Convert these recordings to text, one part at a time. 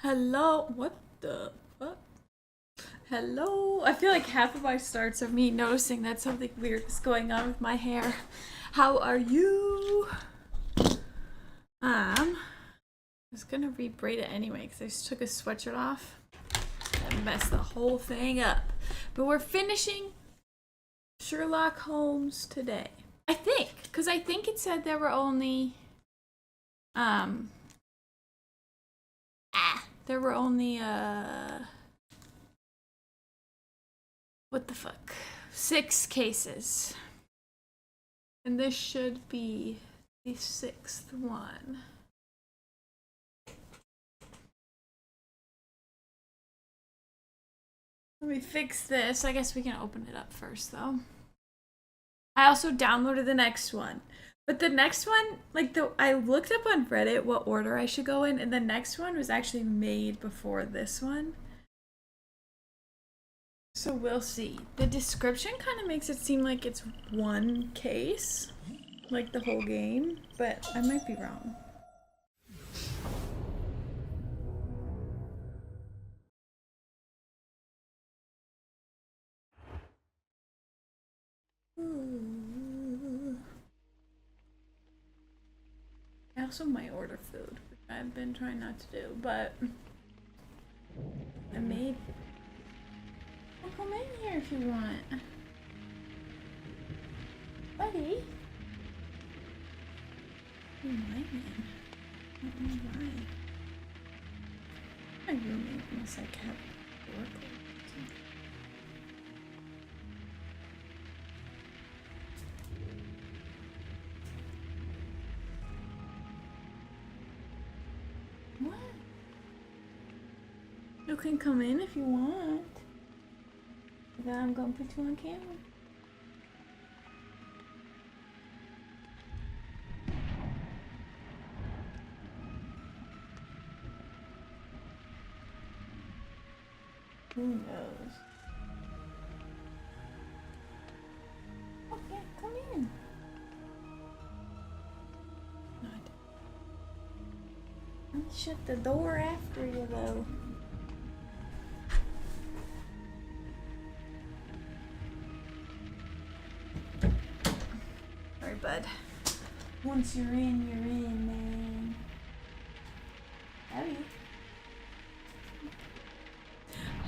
Hello? What the fuck? Hello? I feel like half of my starts are me noticing that something weird is going on with my hair. How are you? I was gonna re-braid it anyway because I just took a sweatshirt off and messed the whole thing up. But we're finishing Sherlock Holmes today. I think, because I think it said there were only um there were only what the fuck? 6 cases. And this should be the 6th one. Let me fix this. I guess we can open it up first though. I also downloaded the next one. But the next one, I looked up on Reddit what order I should go in, and the next one was actually made before this one. So we'll see. The description kind of makes it seem like it's one case, like the whole game, but I might be wrong. I also might order food, which I've been trying not to do, but I made. Well, come in here if you want, buddy. You lying? I don't know why. My roommate must have kept working. What? You can come in if you want. Then I'm gonna put you on camera. Who knows? Okay, come in. Not. Let me shut the door after you, though. Sorry, bud. Once you're in, man. Howdy.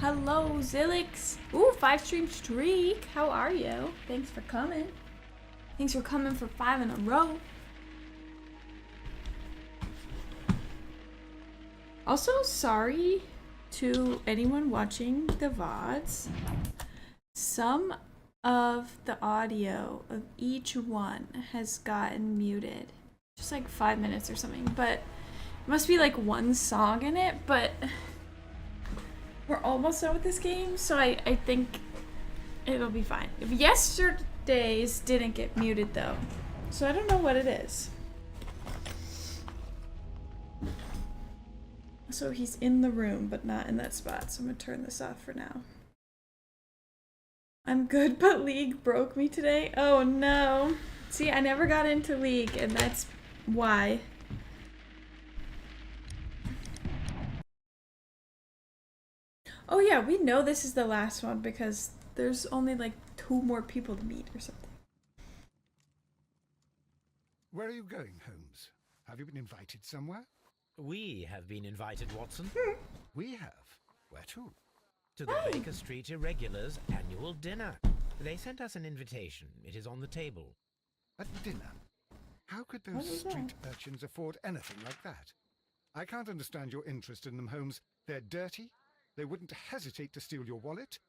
Hello, Zilix. Ooh, 5-stream streak. How are you? Thanks for coming. Thanks for coming for 5 in a row. Also, sorry to anyone watching the VODs. Some of the audio of each one has gotten muted. Just like 5 minutes or something. But it must be like one song in it, but we're almost done with this game, so I think it'll be fine. If yesterday's didn't get muted though, so I don't know what it is. So he's in the room, but not in that spot, so I'm gonna turn this off for now. I'm good, but League broke me today. Oh no. See, I never got into League, and that's why. Oh yeah, we know this is the last one because there's only like 2 more people to meet or something. Where are you going, Holmes? Have you been invited somewhere? We have been invited, Watson. We have. Where to? To the Baker Street Irregulars' annual dinner. They sent us an invitation. It is on the table. At dinner? How could those street urchins afford anything like that? I can't understand your interest in them, Holmes. They're dirty. They wouldn't hesitate to steal your wallet.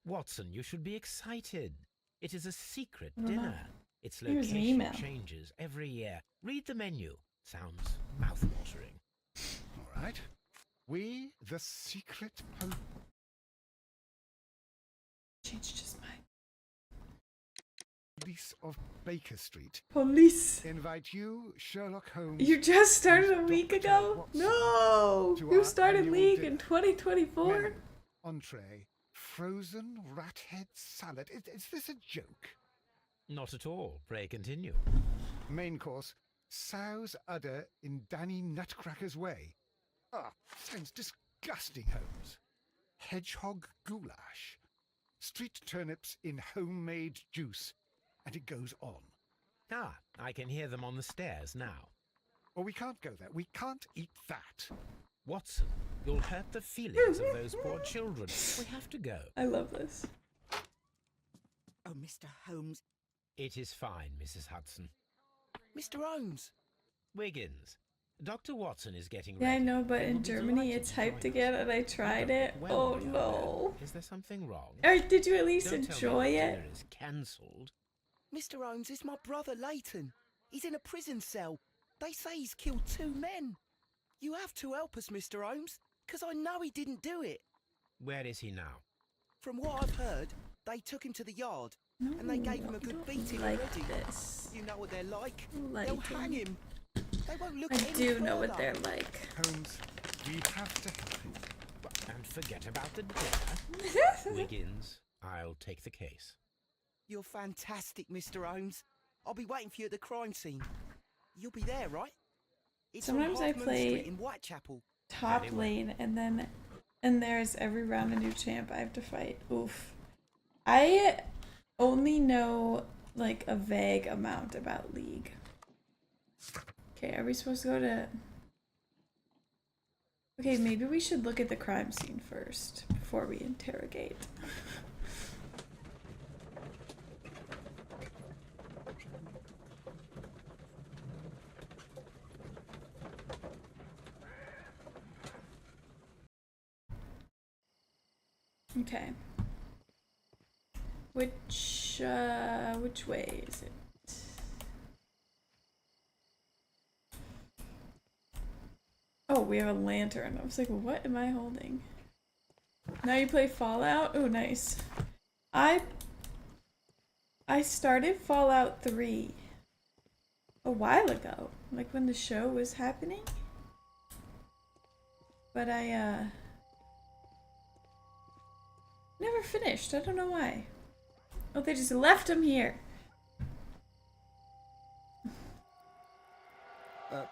Watson, you should be excited. It is a secret dinner. Its Here's an location email. changes every year. Read the menu. Sounds mouth-watering. All right. We, the secret Changed his mind. police of Baker Street, Police. invite you, Sherlock Holmes. You just started a and week Dr. ago? Watson No! to You our started annual League dinner. in 2024? Menu, entree, frozen rat head salad. Is this a joke? Not at all. Pray continue. Main course, sow's udder in Danny Nutcracker's way. Ah, sounds disgusting, Holmes. Hedgehog goulash. Street turnips in homemade juice. And it goes on. Ah, I can hear them on the stairs now. Well, we can't go there. We can't eat that. Watson, you'll hurt the feelings of those poor children. We have to go. I love this. Oh, Mr. Holmes. It is fine, Mrs. Hudson. Mr. Holmes. Wiggins, Dr. Watson is getting Yeah, I ready. know, but He will in be Germany delighted it's to join hyped us. again, and I tried it. Well, Oh my no. dear, is there something wrong? Or did you at least Don't tell enjoy me that it? dinner is cancelled. Mr. Holmes is my brother Leighton. He's in a prison cell. They say he's killed 2 men. You have to help us, Mr. Holmes, because I know he didn't do it. Where is he now? From what I've heard, they took him to the yard, No, and they gave him a I good don't beating like already. this. You know what they're like. Like They'll hang him. They won't look I at him do know what further. they're like. Holmes, we have to help him. And forget about the dinner. Wiggins, I'll take the case. You're fantastic, Mr. Holmes. I'll be waiting for you at the crime scene. You'll be there, right? It's on Sometimes I Half Moon play- Street in Whitechapel. Top Very well. lane, and there's every round a new champ I have to fight. Oof. I only know like a vague amount about League. Okay, are we supposed to go to... Okay, maybe we should look at the crime scene first before we interrogate. Okay. Which way is it? Oh, we have a lantern. I was like, what am I holding? Now you play Fallout? Oh, nice. I started Fallout 3 a while ago, like when the show was happening. But I never finished. I don't know why. Oh, they just left him here.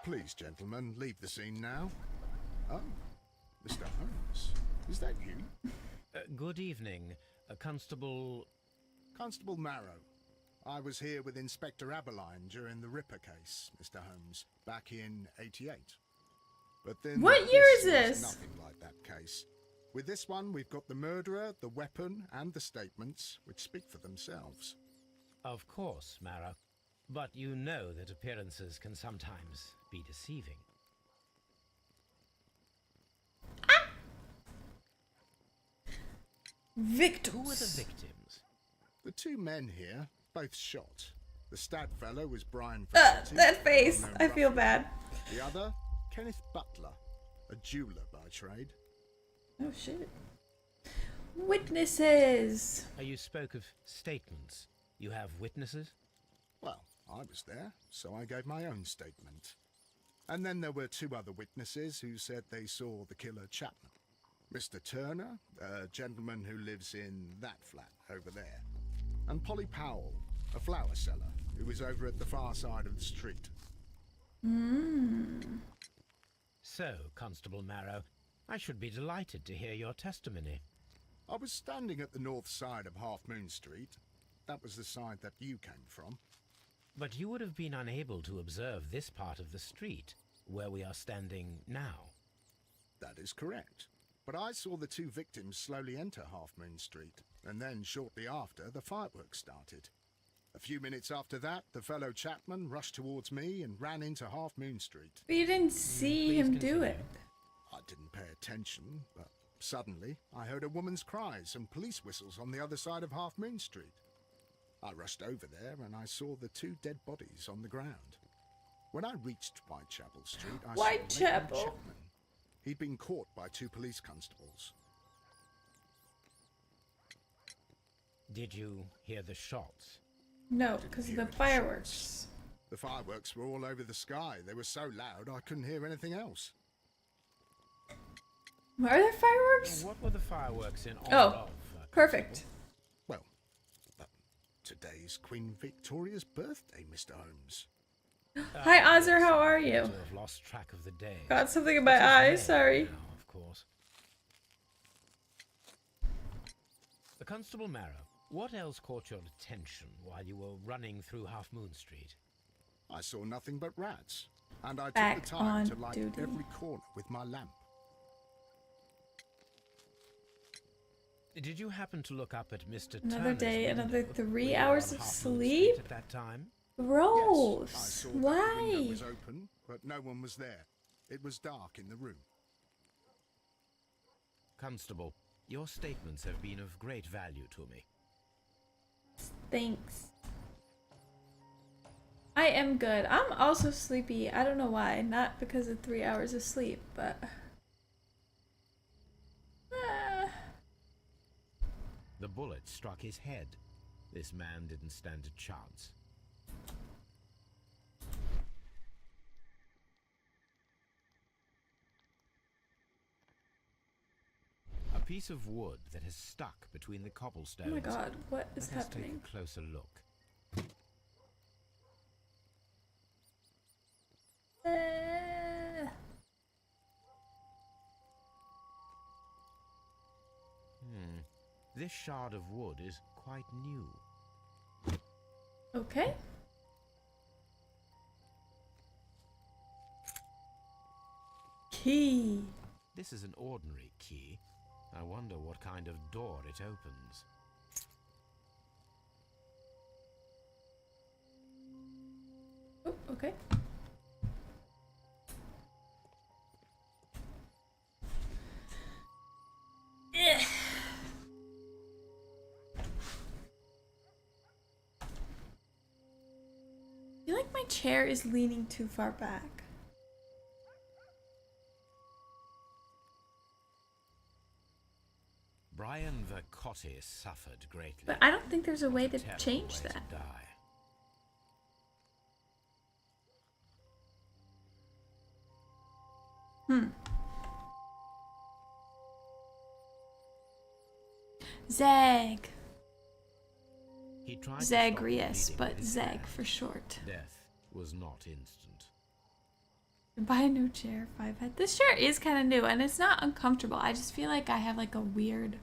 Please, gentlemen, leave the scene now. Oh, Mr. Holmes, is that you? Good evening, Constable... Constable Marrow. I was here with Inspector Aberline during the Ripper case, Mr. Holmes, back in '88. But then What year is was this? Nothing like that case. With this one, we've got the murderer, the weapon, and the statements, which speak for themselves. Of course, Mara. But you know that appearances can sometimes be deceiving. Victims. Who were the victims? The 2 men here, both shot. The stab fellow was Brian Fogarty, That face. well-known I feel ruffian. bad. The other, Kenneth Butler, a jeweller by trade. Oh shit. Witnesses. You spoke of statements. You have witnesses? Well, I was there, so I gave my own statement. And then there were 2 other witnesses who said they saw the killer Chapman. Mr. Turner, a gentleman who lives in that flat over there. And Polly Powell, a flower seller, who was over at the far side of the street. So, Constable Marrow, I should be delighted to hear your testimony. I was standing at the north side of Half Moon Street. That was the side that you came from. But you would have been unable to observe this part of the street, where we are standing now. That is correct. But I saw the 2 victims slowly enter Half Moon Street, and then shortly after, the fireworks started. A few minutes after that, the fellow Chapman rushed towards me and ran into Half Moon Street. But you didn't see Please him do continue. it. I didn't pay attention, but suddenly I heard a woman's cries and police whistles on the other side of Half Moon Street. I rushed over there and I saw the 2 dead bodies on the ground. When I reached Whitechapel Street, I saw Leighton Whitechapel? Chapman. He'd been caught by 2 police constables. Did you hear the shots? No, because of the fireworks. The fireworks were all over the sky. They were so loud I couldn't hear anything else. Are there fireworks? What were the fireworks in honor Oh, of? perfect. Well, today's Queen Victoria's birthday, Mr. Holmes. Hi, Ozzer, how are To you? have lost track of the day. Got something in It my is eye, May sorry. now, of course. Constable Marrow, what else caught your attention while you were running through Half Moon Street? I saw nothing but rats, and I Back took the time on to light duty. every corner with my lamp. Did you happen to look up at Mr. Another Turner's day, another window 3 when you were hours on of Half Moon Street sleep? at that time? Gross. Yes, I saw that the window Why? was open, but no one was there. It was dark in the room. Constable, your statements have been of great value to me. Thanks. I am good. I'm also sleepy. I don't know why. Not because of 3 hours of sleep, but... The bullet struck his head. This man didn't stand a chance. A piece of wood that has stuck between the cobblestones. Oh my god, what is Let us take happening? a closer look. This shard of wood is quite new. Okay. Key. This is an ordinary key. I wonder what kind of door it opens. Oh, okay. Ugh. I feel like my chair is leaning too far back. Brian Vercotti suffered greatly. But I don't think there's a way to Terrible change way to that. die. Zeg. He tried to stop the Zagreus, bleeding but with his Zeg hand. for short. Death was not instant. Buy a new chair, 5 head. This chair is kind of new and it's not uncomfortable. I just feel like I have like a weird,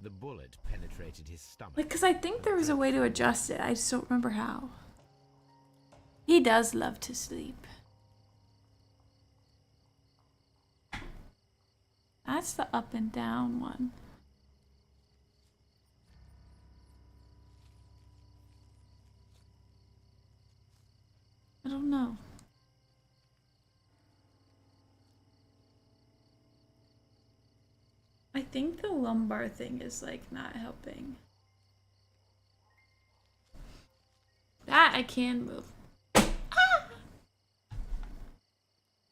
The bullet penetrated his stomach. like, cause I think there was a way to adjust it. I just don't remember how. He does love to sleep. That's the up and down one. I don't know. I think the lumbar thing is like not helping. That I can move. Ah!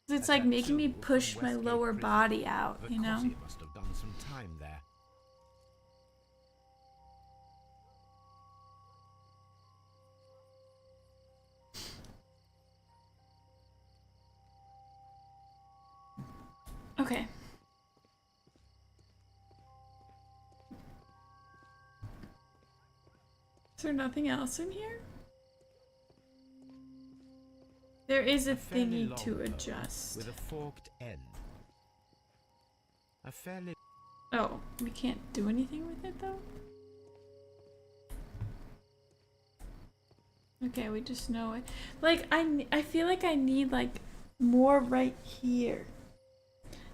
It's like making me push my lower body out, you know? Vercotti must have done some time there. Okay. Is there nothing else in here? There is a Fairly thingy long to pole adjust. with a forked end. A fairly Oh, we can't do anything with it though? Okay, we just know it. Like, I feel like I need like more right here.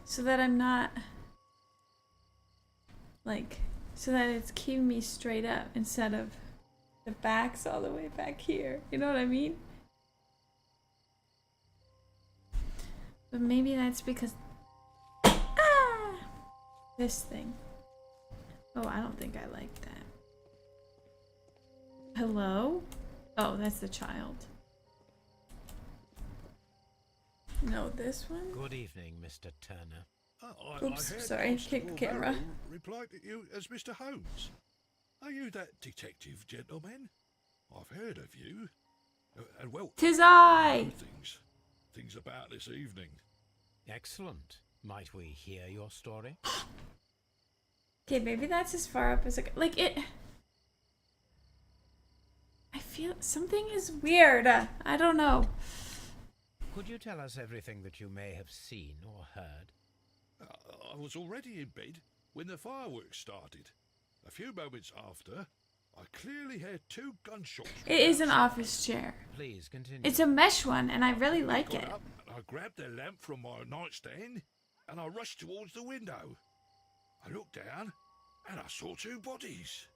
So that I'm not like, so that it's keeping me straight up instead of the back's all the way back here. You know what I mean? But maybe that's because this thing. Oh, I don't think I like that. Hello? Oh, that's the child. No, this one? good evening, Mr. Turner. Oops, heard sorry, kicked the Constable camera. Barrow replied to you as Mr. Holmes. Are you that detective gentleman? I've heard of you. And well, 'Tis I! things about this evening. Excellent. Might we hear your story? Okay, maybe that's as far up as I like it. I feel something is weird. I don't know. Could you tell us everything that you may have seen or heard? I was already in bed when the fireworks started. A few moments after, I clearly heard 2 gunshots. It is an office chair. Please continue. It's a mesh one, and I really like Got it. up and I grabbed the lamp from my nightstand and I rushed towards the window. I looked down and I saw 2 bodies.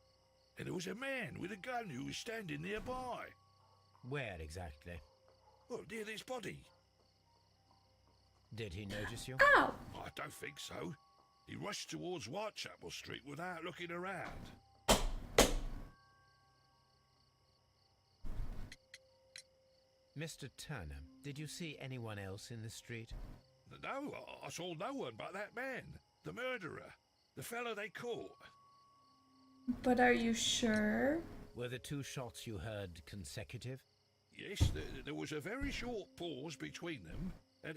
And there was a man with a gun who was standing nearby. Where exactly? Well, near this body. Did he notice you? Oh, I don't think so. He rushed towards Whitechapel Street without looking around. Mr. Turner, did you see anyone else in the street? No, I saw no one but that man, the murderer, the fellow they caught. but are you sure? Were the 2 shots you heard consecutive? Yes, there was a very short pause between them, and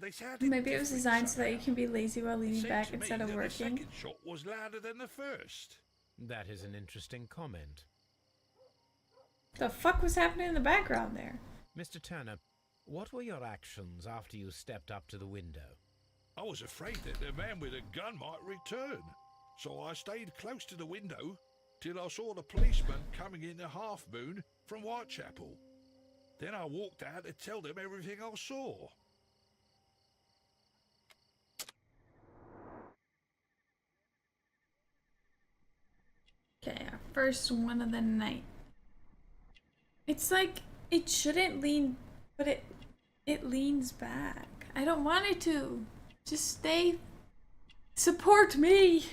they sounded. Maybe it was designed so that you can be lazy while leaning Seemed back to me instead of that working. The second shot was louder than the first. That is an interesting comment. The fuck was happening in the background there? Mr. Turner, what were your actions after you stepped up to the window? I was afraid that the man with a gun might return, so I stayed close to the window till I saw the policeman coming in the half moon from Whitechapel. Then I walked out to tell them everything I saw. Okay, our first one of the night. It's like it shouldn't lean, but it leans back. I don't want it to. Just stay. Support me.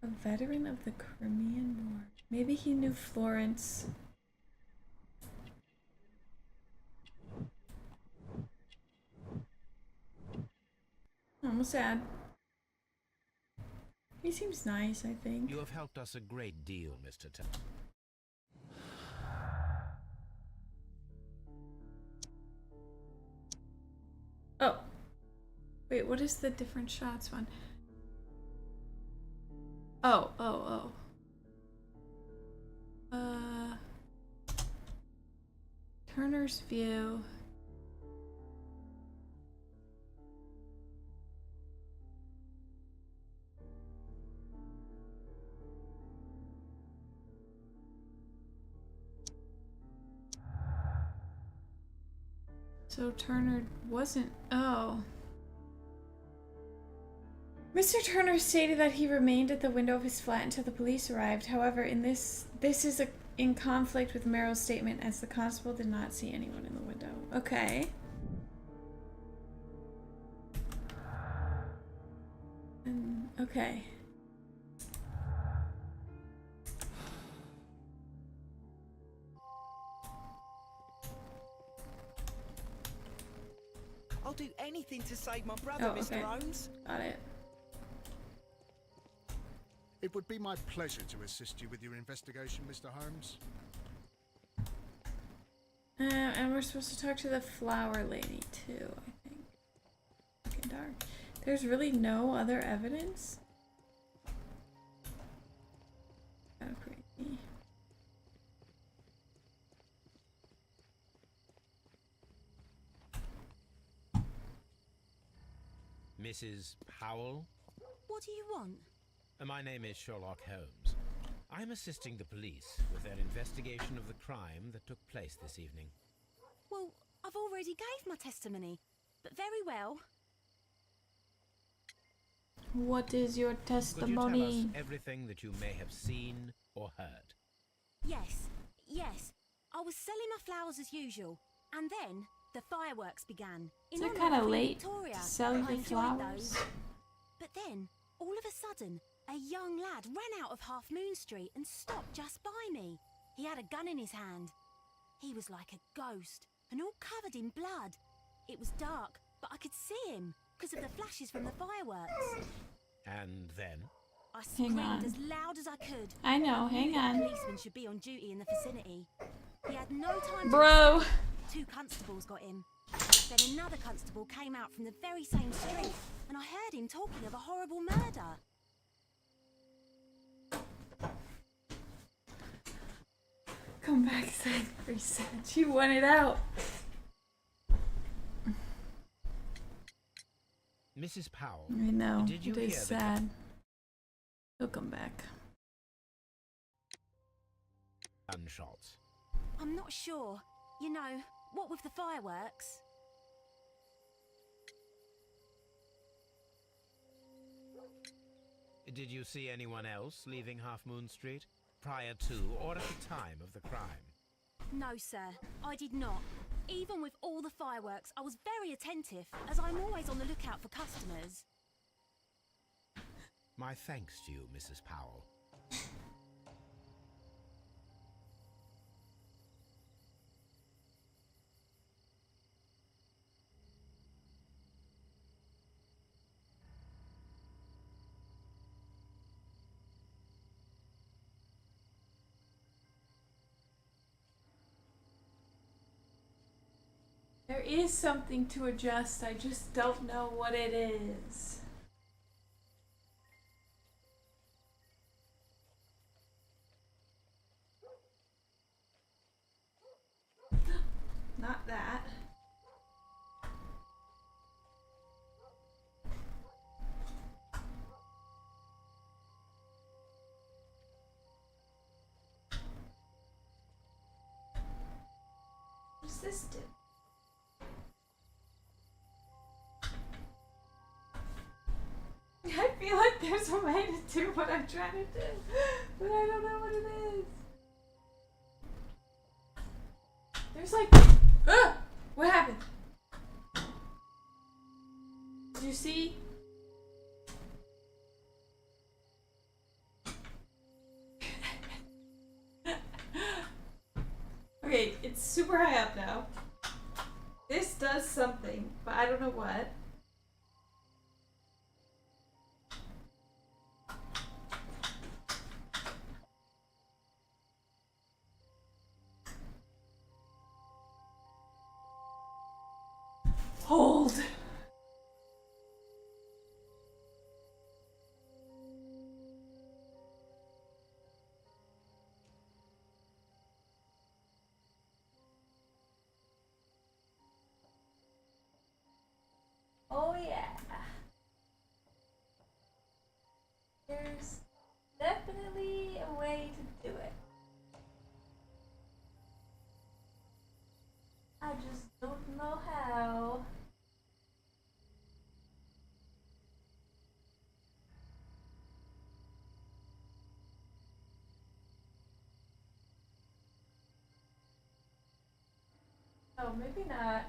A veteran of the Crimean War. Maybe he knew Florence. Almost sad. He seems nice, I think. You have helped us a great deal, Mr. Turner. Oh. Wait, what is the different shots one? Oh. Turner's view. So Turner wasn't. Oh. Mr. Turner stated that he remained at the window of his flat until the police arrived. However, this is in conflict with Merrill's statement, as the constable did not see anyone in the window. Okay. Okay. I'll do anything to save my brother, Oh, okay. Mr. Holmes. Got it. It would be my pleasure to assist you with your investigation, Mr. Holmes. And we're supposed to talk to the flower lady too, I think. Fucking dark. There's really no other evidence? Kind of crazy. Mrs. Howell? What do you want? My name is Sherlock Holmes. I'm assisting the police with their investigation of the crime that took place this evening. Well, I've already gave my testimony, but very well. What is your Could you tell us testimony? everything that you may have seen or heard? Yes. I was selling my flowers as usual, and then the fireworks began. Is In it honour kind of Queen late Victoria, to sell I your enjoyed flowers? those. But then, all of a sudden, a young lad ran out of Half Moon Street and stopped just by me. He had a gun in his hand. He was like a ghost, and all covered in blood. It was dark, but I could see him because of the flashes from the fireworks. And then? I Hang screamed on. as loud as I could. I know, I knew hang that on. a policeman should be on duty in the vicinity. He had no time Bro! to escape. 2 constables got him. Then another constable came out from the very same street, and I heard him talking of a horrible murder. Come come back saying very sad. She wanted out. Mrs. Powell, I know. did you It is hear the sad. He'll come back. gunshots? I'm not sure. You know, what with the fireworks? Did you see anyone else leaving Half Moon Street prior to or at the time of the crime? No, sir, I did not. Even with all the fireworks, I was very attentive, as I'm always on the lookout for customers. My thanks to you, Mrs. Powell. There is something to adjust. I just don't know what it is. Not that. What's this do? I feel like there's a way to do what I'm trying to do, but I don't know what it is. There's like, what happened? Did you see? Okay, it's super high up now. This does something, but I don't know what. Hold. Oh yeah. There's definitely a way to do it. I just don't know how. Oh, maybe not.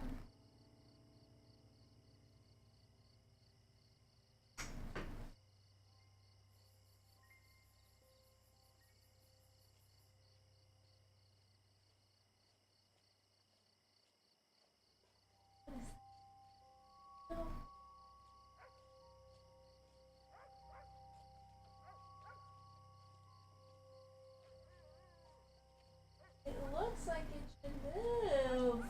No. It looks like it should move.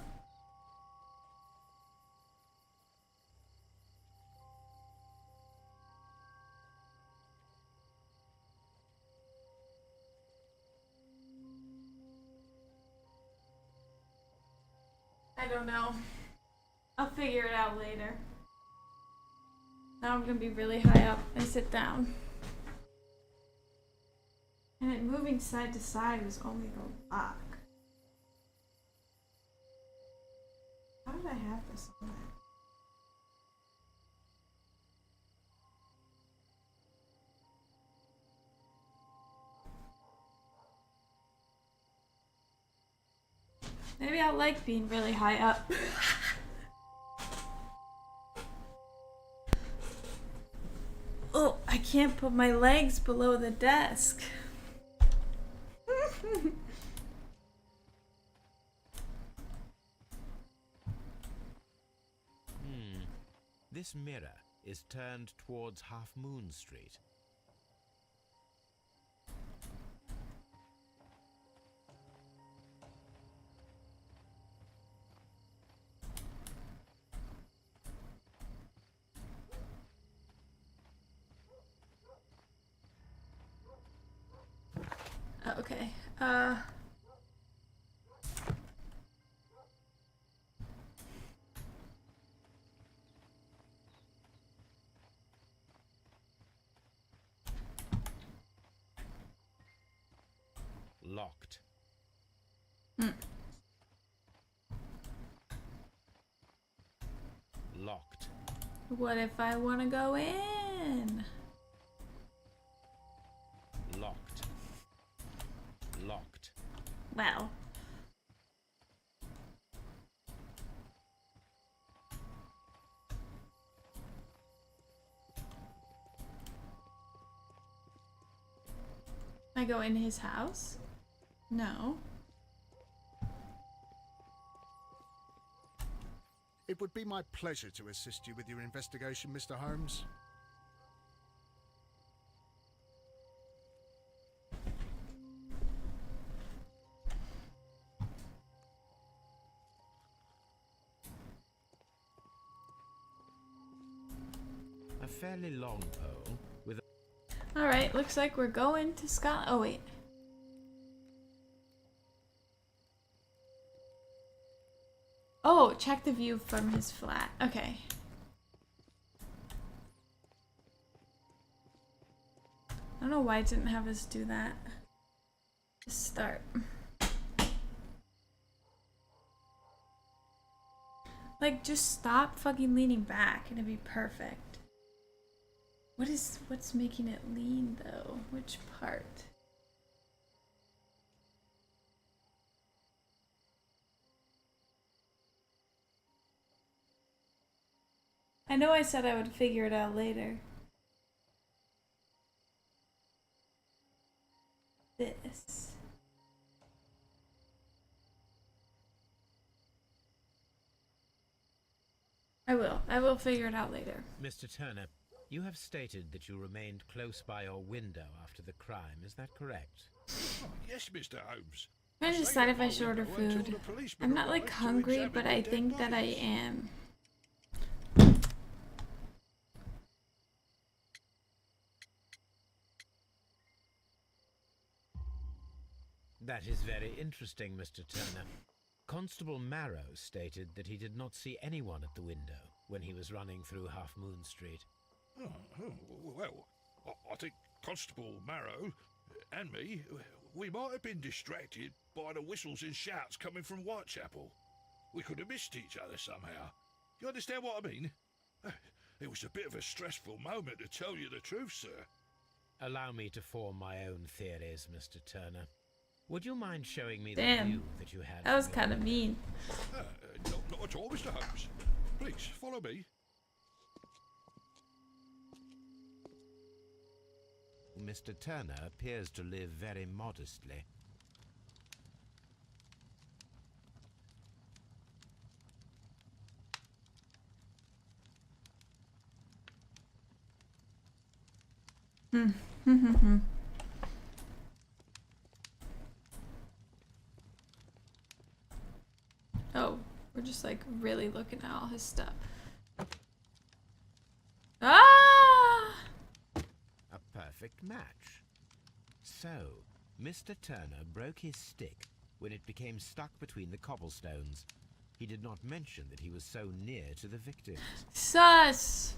I don't know. I'll figure it out later. Now I'm gonna be really high up. I sit down. And it moving side to side was only the lock. How did I have this on there? Maybe I like being really high up. Oh, I can't put my legs below the desk. This mirror is turned towards Half Moon Street. Okay. Locked. Locked. What if I want to go in? Locked. Locked. Well. I go in his house? No. It would be my pleasure to assist you with your investigation, Mr. Holmes. A fairly long pole with a... Alright, looks like we're going to Scotland. Oh, wait. Oh, check the view from his flat. Okay. I don't know why it didn't have us do that. Just start. Like, just stop fucking leaning back and it'd be perfect. What's making it lean though? Which part? I know I said I would figure it out later. This. I will figure it out later. Mr. Turner, you have stated that you remained close by your window after the crime, is that correct? Oh, yes, Mr. Holmes. I'm trying to decide if I should order food. I'm not like hungry, but I think that I am. That is very interesting, Mr. Turner. Constable Marrow stated that he did not see anyone at the window when he was running through Half Moon Street. Well, I think Constable Marrow and me, we might have been distracted by the whistles and shouts coming from Whitechapel. We could have missed each other somehow. You understand what I mean? It was a bit of a stressful moment, to tell you the truth, sir. Allow me to form my own theories, Mr. Turner. Would you mind showing me the Damn. view that you had? That was from kind of mean. Not at all, Mr. Holmes. Please, follow me. Mr. Turner appears to live very modestly. Oh, we're just like really looking at all his stuff. Ah! A perfect match. So, Mr. Turner broke his stick when it became stuck between the cobblestones. He did not mention that he was so near to the victims. Sus!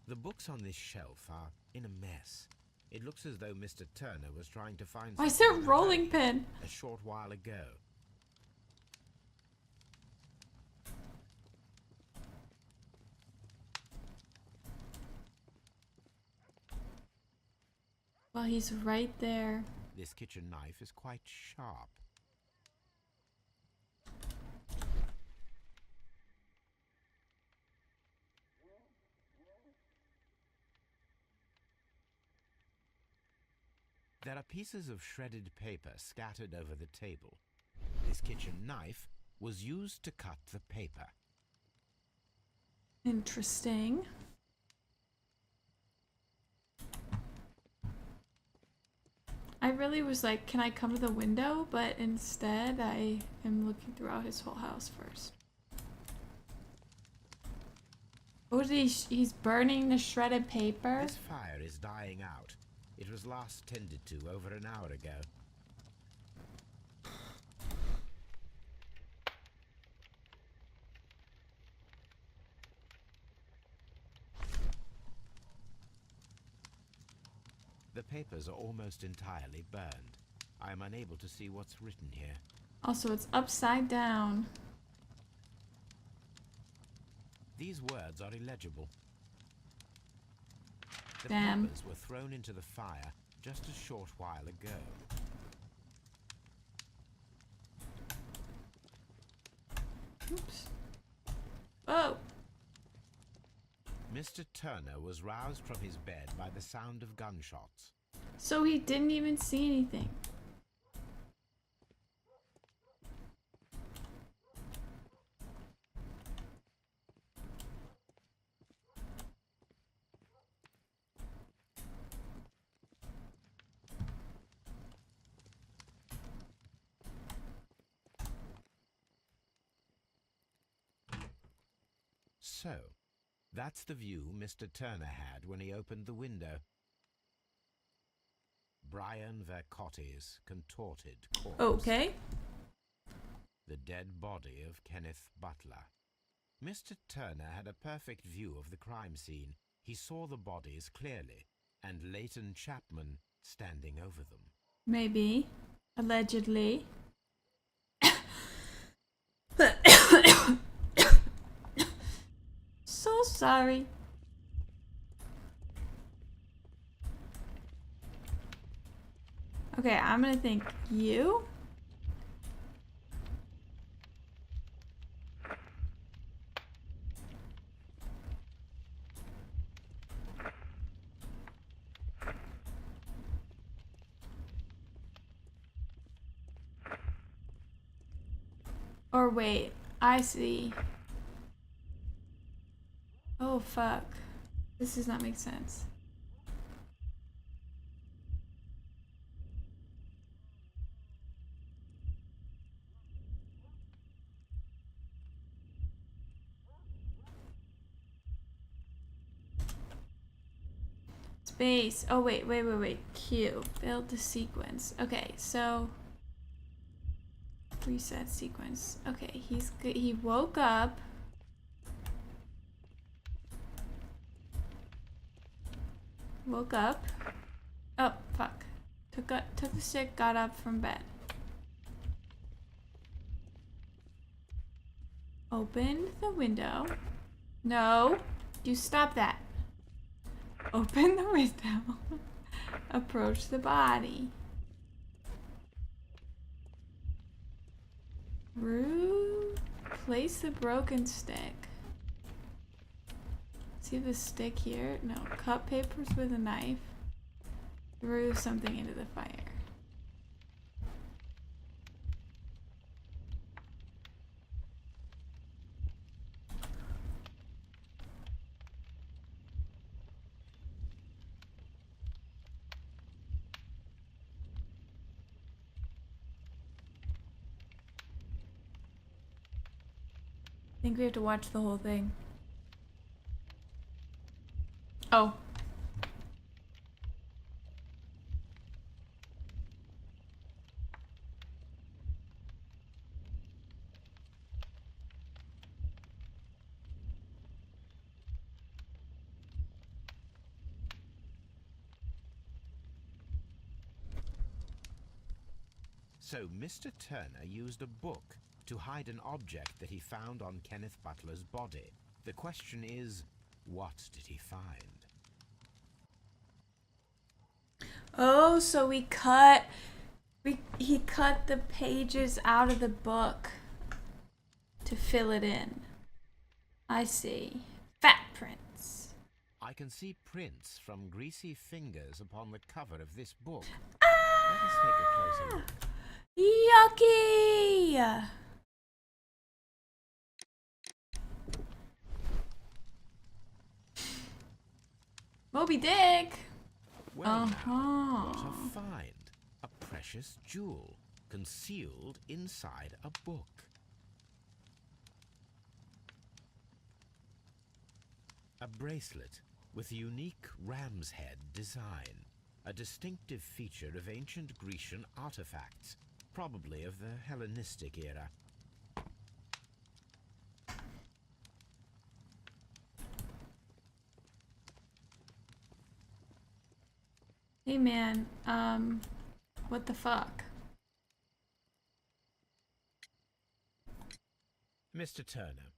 The books on this shelf are in a mess. It looks as though Mr. Turner was trying to find Why is there a something in the rolling bag pin? a short while ago. Well, he's right there. This kitchen knife is quite sharp. There are pieces of shredded paper scattered over the table. This kitchen knife was used to cut the paper. Interesting. I really was like, can I come to the window? But instead, I am looking throughout his whole house first. Oh, he's burning the shredded paper? This fire is dying out. It was last tended to over an hour ago. The papers are almost entirely burned. I am unable to see what's written here. Also, it's upside down. These words are illegible. The Damn. papers were thrown into the fire just a short while ago. Oops. Oh. Mr. Turner was roused from his bed by the sound of gunshots. So he didn't even see anything. So, that's the view Mr. Turner had when he opened the window. Brian Vercotti's contorted corpse. Okay. The dead body of Kenneth Butler. Mr. Turner had a perfect view of the crime scene. He saw the bodies clearly, and Leighton Chapman standing over them. Maybe. Allegedly. So sorry. Okay, I'm gonna think you. Or wait, I see. Oh fuck. This does not make sense. Space. Oh wait. Q. Build the sequence. Okay, so reset sequence. Okay, he's good. He woke up. Woke up. Oh fuck. Took the stick. Got up from bed. Opened the window. No, you stop that. Open the window. Approach the body. Place the broken stick. See the stick here? No. Cut papers with a knife. Threw something into the fire. I think we have to watch the whole thing. Oh. So Mr. Turner used a book to hide an object that he found on Kenneth Butler's body. The question is, what did he find? Oh, so he cut the pages out of the book to fill it in. I see. Fat prints. I can see prints from greasy fingers upon the cover of this book. Ah! Let us take a closer look. Yucky! Moby Dick! Well, now, what a find. A precious jewel concealed inside a book. A bracelet with a unique ram's head design. A distinctive feature of ancient Grecian artifacts, probably of the Hellenistic era. Hey man, what the fuck? Mr. Turner,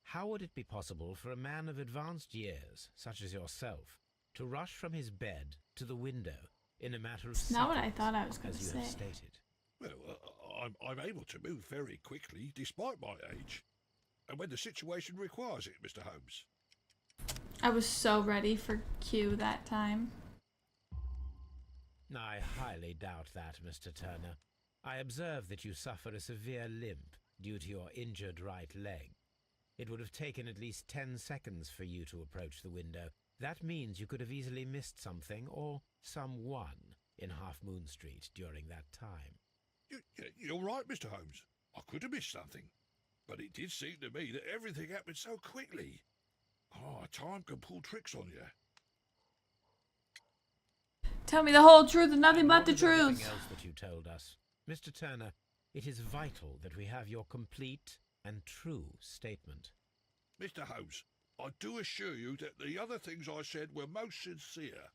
how would it be possible for a man of advanced years, such as yourself, to rush from his bed to the window in a matter of It's not what I seconds, thought I was gonna as you say. have stated? Well, I'm able to move very quickly, despite my age. And when the situation requires it, Mr. Holmes. I was so ready for Q that time. I highly doubt that, Mr. Turner. I observe that you suffer a severe limp due to your injured right leg. It would have taken at least 10 seconds for you to approach the window. That means you could have easily missed something or someone in Half Moon Street during that time. You're right, Mr. Holmes. I could have missed something. But it did seem to me that everything happened so quickly. Oh, time can pull tricks on you. Tell me the whole truth and nothing but the What was everything truth. else that you told us? Mr. Turner, it is vital that we have your complete and true statement. Mr. Holmes, I do assure you that the other things I said were most sincere.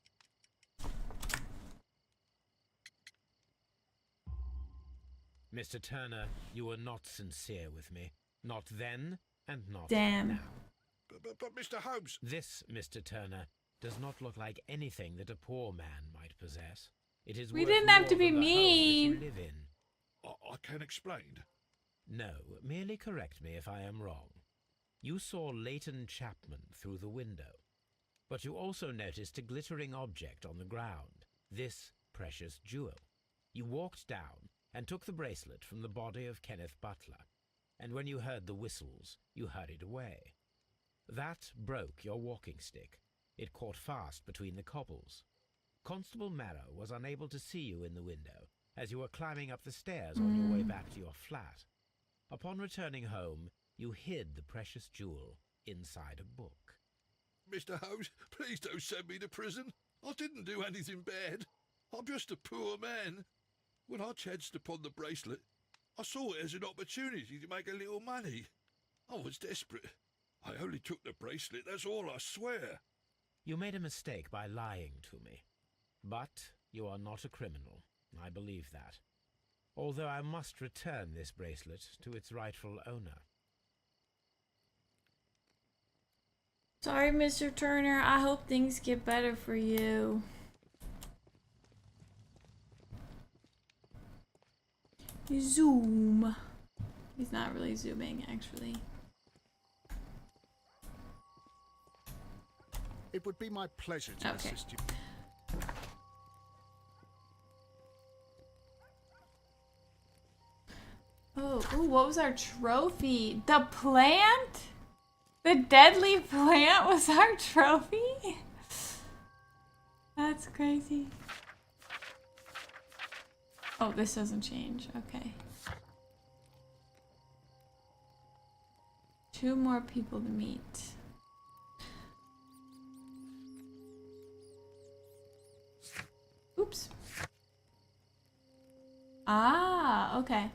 Mr. Turner, you were not sincere with me. Not then and not Damn. now. But Mr. Holmes, This, Mr. Turner, does not look like anything that a poor man might possess. It is We worth didn't have to more be than the home that you mean. live in. I can explain. No, merely correct me if I am wrong. You saw Leighton Chapman through the window, but you also noticed a glittering object on the ground, this precious jewel. You walked down and took the bracelet from the body of Kenneth Butler, and when you heard the whistles, you hurried away. That broke your walking stick. It caught fast between the cobbles. Constable Marrow was unable to see you in the window as you were climbing up the stairs on your way back to your flat. Upon returning home, you hid the precious jewel inside a book. Mr. Holmes, please don't send me to prison. I didn't do anything bad. I'm just a poor man. When I chanced upon the bracelet, I saw it as an opportunity to make a little money. I was desperate. I only took the bracelet, that's all, I swear. You made a mistake by lying to me. But you are not a criminal. I believe that. Although I must return this bracelet to its rightful owner. Sorry, Mr. Turner. I hope things get better for you. Zoom. He's not really zooming, actually. It would be my pleasure to Okay. assist you. Oh, ooh, what was our trophy? The plant? The deadly plant was our trophy? That's crazy. Oh, this doesn't change. Okay. 2 more people to meet. Oops. Ah, okay.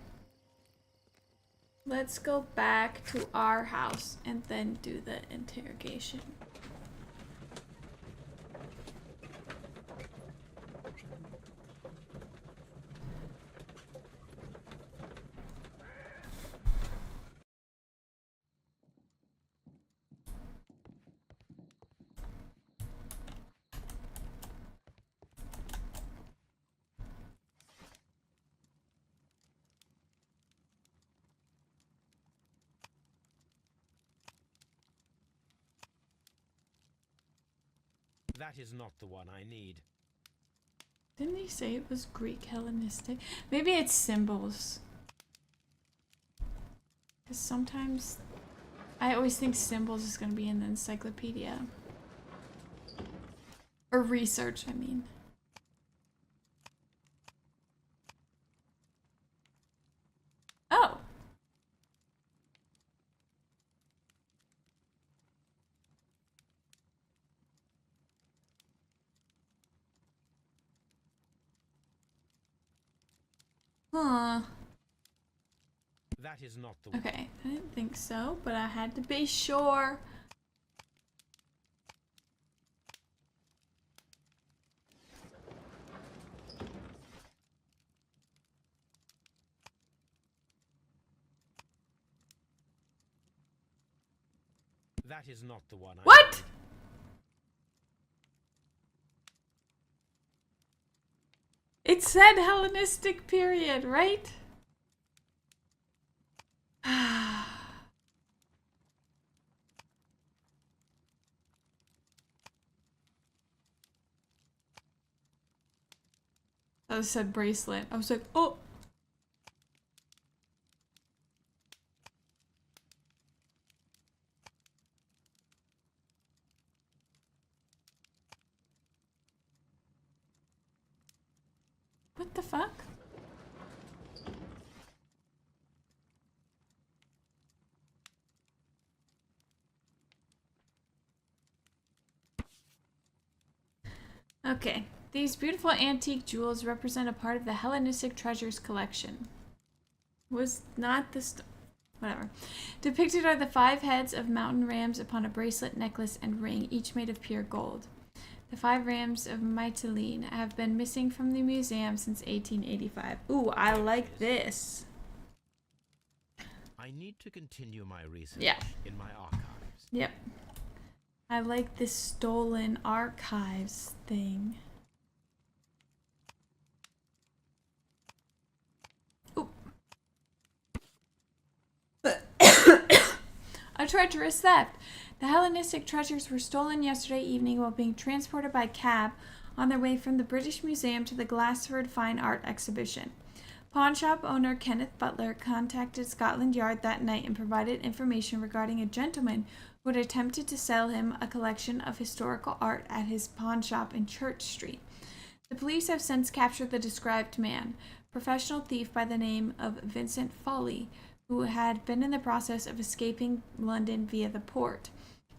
Let's go back to our house and then do the interrogation. That is not the one I need. Didn't he say it was Greek Hellenistic? Maybe it's symbols. Because sometimes I always think symbols is going to be in the encyclopedia. Or research, I mean. Oh. Huh. That is not the one. Okay, I didn't think so, but I had to be sure. That is not the one. What? It said Hellenistic period, right? That said bracelet. I was like, oh. What the fuck? Okay. These beautiful antique jewels represent a part of the Hellenistic treasures collection. Was not the whatever. Depicted are the 5 heads of mountain rams upon a bracelet, necklace, and ring, each made of pure gold. The 5 rams of Mytilene have been missing from the museum since 1885. Ooh, I like this. I need to continue my research in my archives. Yep. I like this stolen archives thing. Ooh. A treacherous theft. The Hellenistic treasures were stolen yesterday evening while being transported by cab on their way from the British Museum to the Glassford Fine Art Exhibition. Pawnshop owner Kenneth Butler contacted Scotland Yard that night and provided information regarding a gentleman who had attempted to sell him a collection of historical art at his pawnshop in Church Street. The police have since captured the described man, professional thief by the name of Vincent Foley, who had been in the process of escaping London via the port.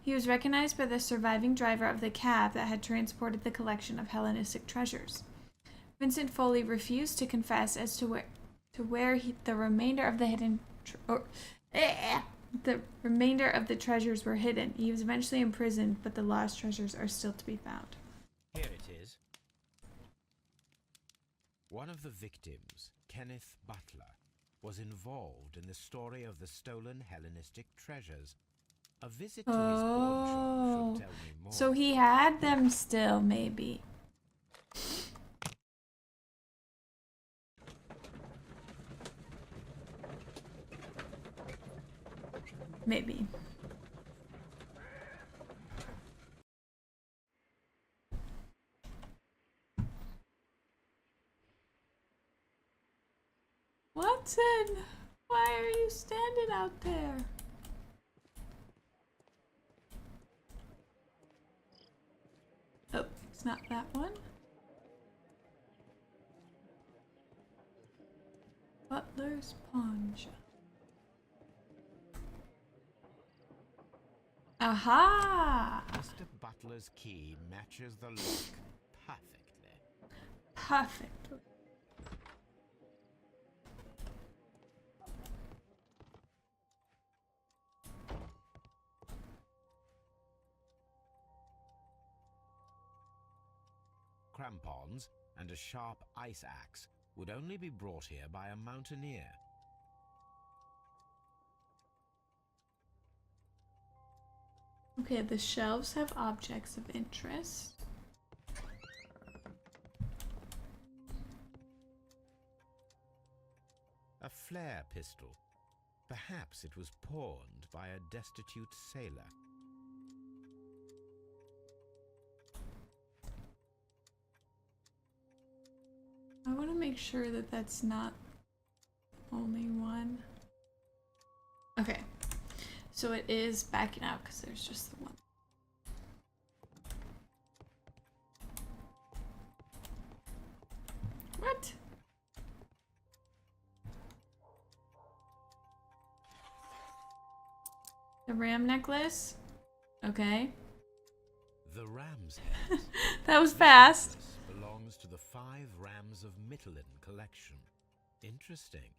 He was recognized by the surviving driver of the cab that had transported the collection of Hellenistic treasures. Vincent Foley refused to confess as to where the remainder of the remainder of the treasures were hidden. He was eventually imprisoned, but the lost treasures are still to be found. Here it is. One of the victims, Kenneth Butler, was involved in the story of the stolen Hellenistic treasures. A visit to his pawn shop should tell me more. So he had them still, maybe. Maybe. Watson, why are you standing out there? Oh, it's not that one. Butler's pawn shop. Aha! Mr. Butler's key matches the lock perfectly. Perfectly. Crampons and a sharp ice axe would only be brought here by a mountaineer. Okay, the shelves have objects of interest. A flare pistol. Perhaps it was pawned by a destitute sailor. I want to make sure that that's not only one. Okay, so it is backing out because there's just the one. What? The ram necklace? Okay. The ram's head That was fast. belongs to the 5 Rams of Mytilene collection. Interesting.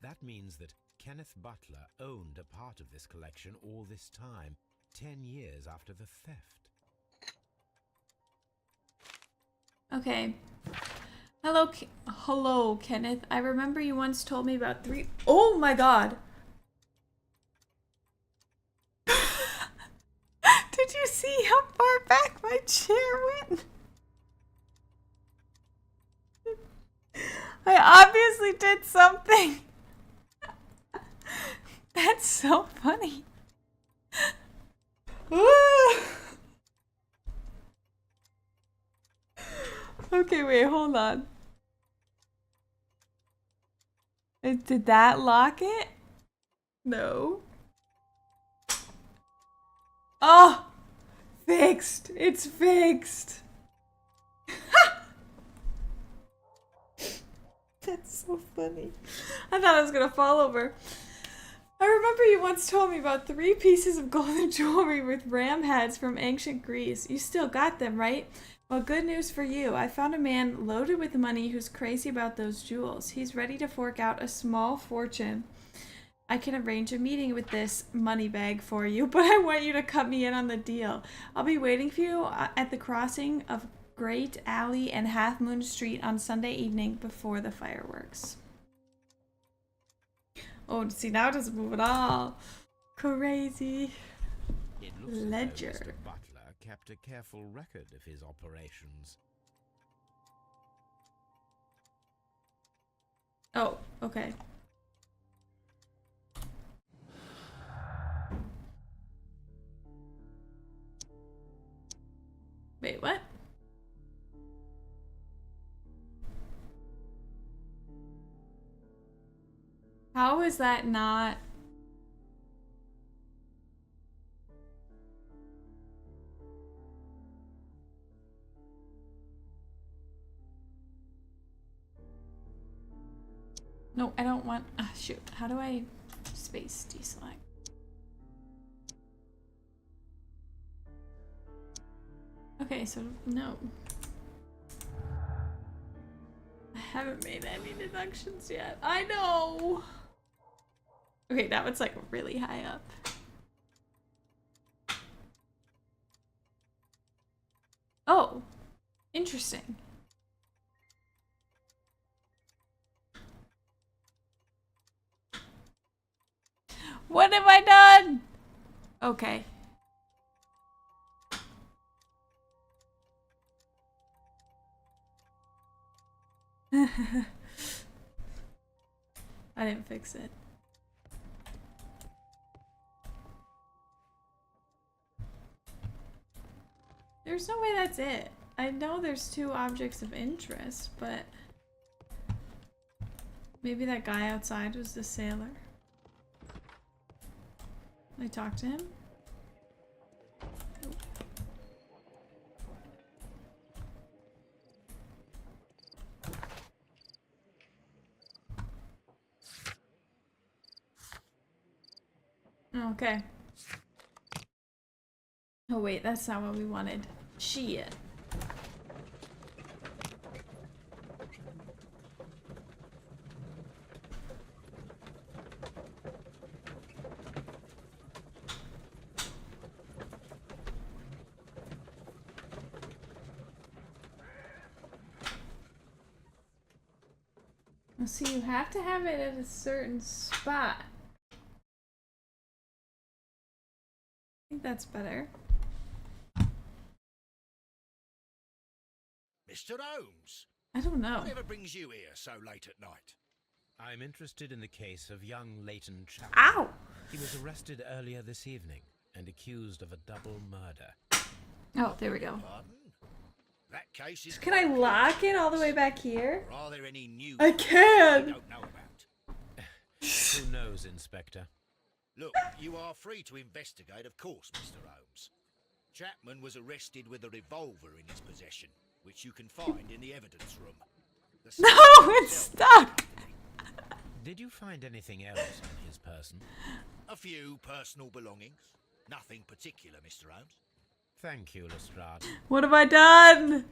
That means that Kenneth Butler owned a part of this collection all this time, 10 years after the theft. Okay. Hello, Kenneth. I remember you once told me about 3. Oh my god! see how far back my chair went? I obviously did something. That's so funny. Okay, wait, hold on. Did that lock it? No. Oh! Fixed! It's fixed! That's so funny. I thought I was gonna fall over. I remember you once told me about 3 pieces of golden jewelry with ram heads from ancient Greece. You still got them, right? Well, good news for you. I found a man loaded with money who's crazy about those jewels. He's ready to fork out a small fortune. I can arrange a meeting with this money bag for you, but I want you to cut me in on the deal. I'll be waiting for you at the crossing of Great Alley and Half Moon Street on Sunday evening before the fireworks. Oh, see, now it doesn't move at all. Crazy. It looks Ledger. as though Mr. Butler kept a careful record of his operations. Oh, okay. Wait, what? How is that not? No, I don't want. Ah, shoot. How do I space deselect? Okay, so no. I haven't made any deductions yet. I know. Okay, that one's like really high up. Oh, interesting. What have I done? Okay. I didn't fix it. There's no way that's it. I know there's 2 objects of interest, but maybe that guy outside was the sailor. I talked to him. Okay. Oh wait, that's not what we wanted. Shit. So you have to have it at a certain spot. I think that's better. Mr. Holmes, I don't know. whatever brings you here so late at night? I'm interested in the case of young Leighton Chapman. Ow! He was arrested earlier this evening and accused of a double murder. Oh, there we go. Pardon? That case is... Can I lock it all the way back here? Or are there any new I can! you don't know about? Who knows, Inspector? Look, you are free to investigate, of course, Mr. Holmes. Chapman was arrested with a revolver in his possession, which you can find in the evidence room. The No, it's stuck! Did you find anything else on his person? A few personal belongings. Nothing particular, Mr. Holmes. Thank you, Lestrade. What have I done?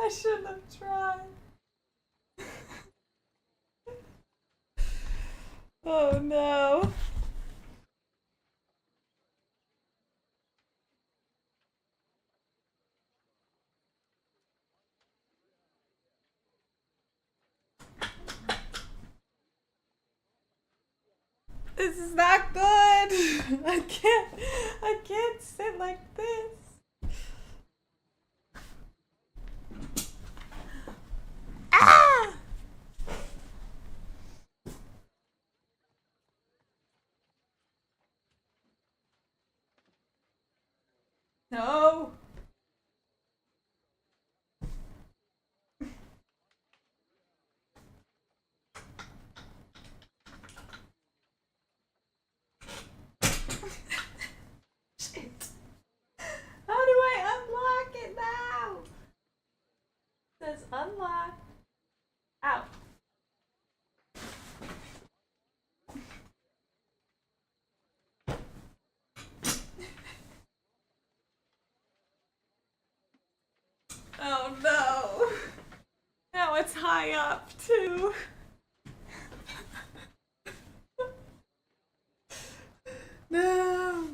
I shouldn't have tried. Oh no. This is not good. I can't sit like this. Ah! No. Shit. How do I unlock it now? It says unlock. Out. Oh no. Now it's high up too. No.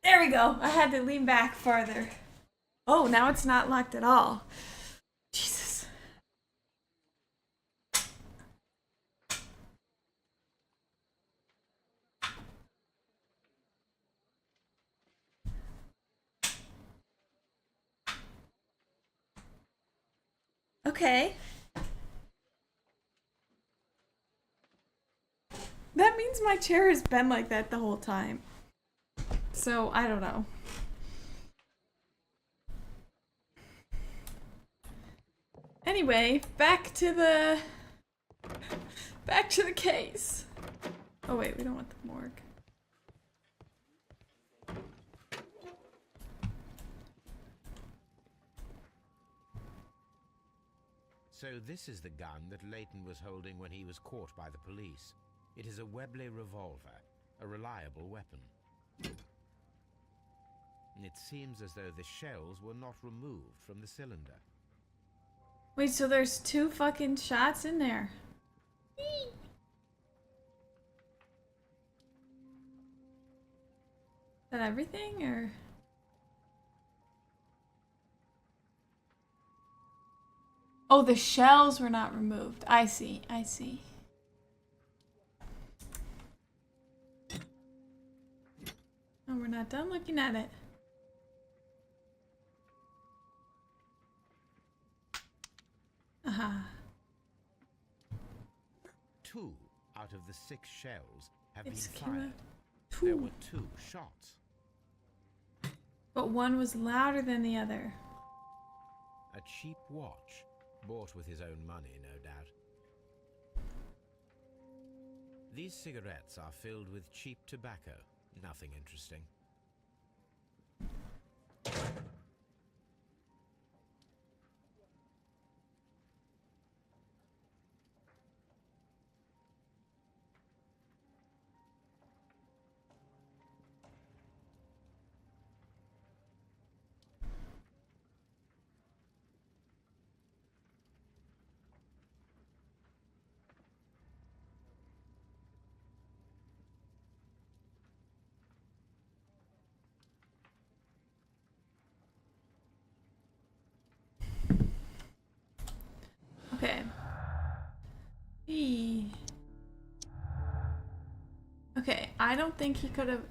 There we go. I had to lean back farther. Oh, now it's not locked at all. Jesus. Okay. That means my chair has been like that the whole time. So, I don't know. Anyway, back to the case. Oh wait, we don't want the morgue. So this is the gun that Leighton was holding when he was caught by the police. It is a Webley revolver, a reliable weapon. It seems as though the shells were not removed from the cylinder. Wait, so there's 2 fucking shots in there. Is that everything, or? Oh, the shells were not removed. I see, I see. Oh, we're not done looking at it. Aha. 2 out of the 6 shells have It's been fired. 2. There were 2 shots. But one was louder than the other. A cheap watch, bought with his own money, no doubt. These cigarettes are filled with cheap tobacco. Nothing interesting. Okay. Eee. Okay, I don't think he could have.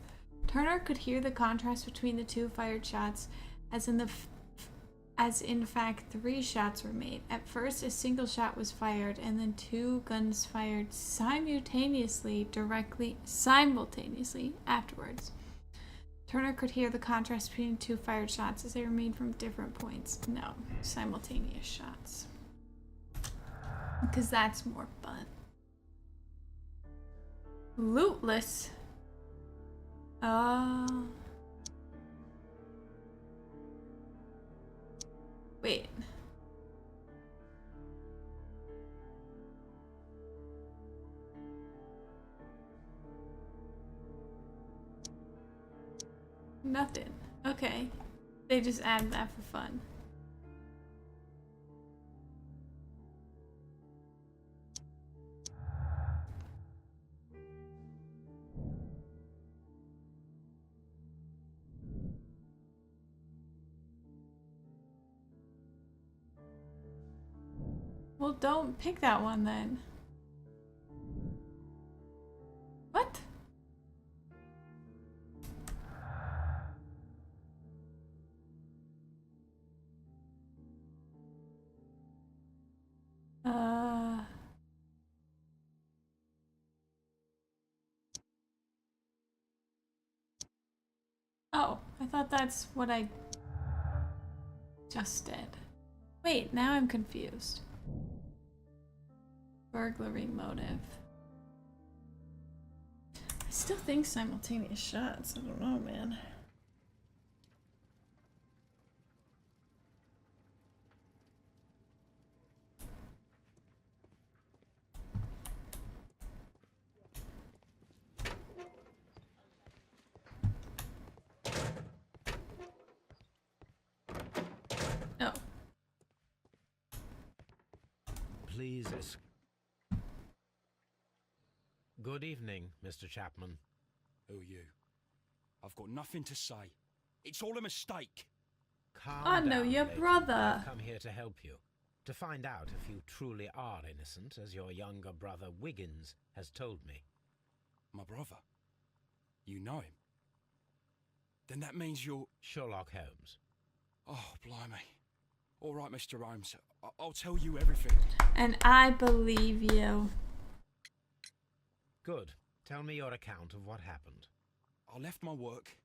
Turner could hear the contrast between the 2 fired shots, as in fact 3 shots were made. At first, a single shot was fired, and then 2 guns fired simultaneously afterwards. Turner could hear the contrast between 2 fired shots as they were made from different points. No, simultaneous shots. Because that's more fun. Lootless. Wait. Nothing. Okay. They just added that for fun. Well, don't pick that one then. What? Oh, I thought that's what I just did. Wait, now I'm confused. Burglary motive. I still think simultaneous shots. I don't know, man. Oh. Please. Good evening, Mr. Chapman. Who are you? I've got nothing to say. It's all a mistake. Calm Oh, down, no, your lady. brother. I've come here to help you. To find out if you truly are innocent, as your younger brother Wiggins has told me. My brother? You know him? Then that means you're... Sherlock Holmes. Oh, blimey. All right, Mr. Holmes. I'll tell you everything. And I believe you. Good. Tell me your account of what happened. I left my work,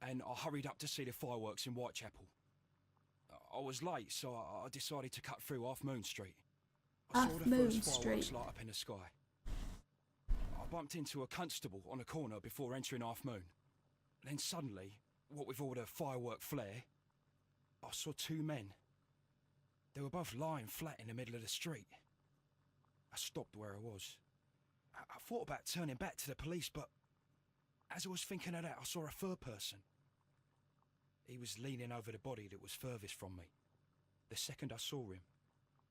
and I hurried up to see the fireworks in Whitechapel. I was late, so I decided to cut through Half Moon Street. I saw the first fireworks light up in the sky. I bumped into a constable on a corner before entering Half Moon. Then suddenly, what with all the firework flare, I saw two men. They were both lying flat in the middle of the street. I stopped where I was. I thought about turning back to the police, but as I was thinking of that, I saw a third person. He was leaning over the body that was furthest from me. The second I saw him,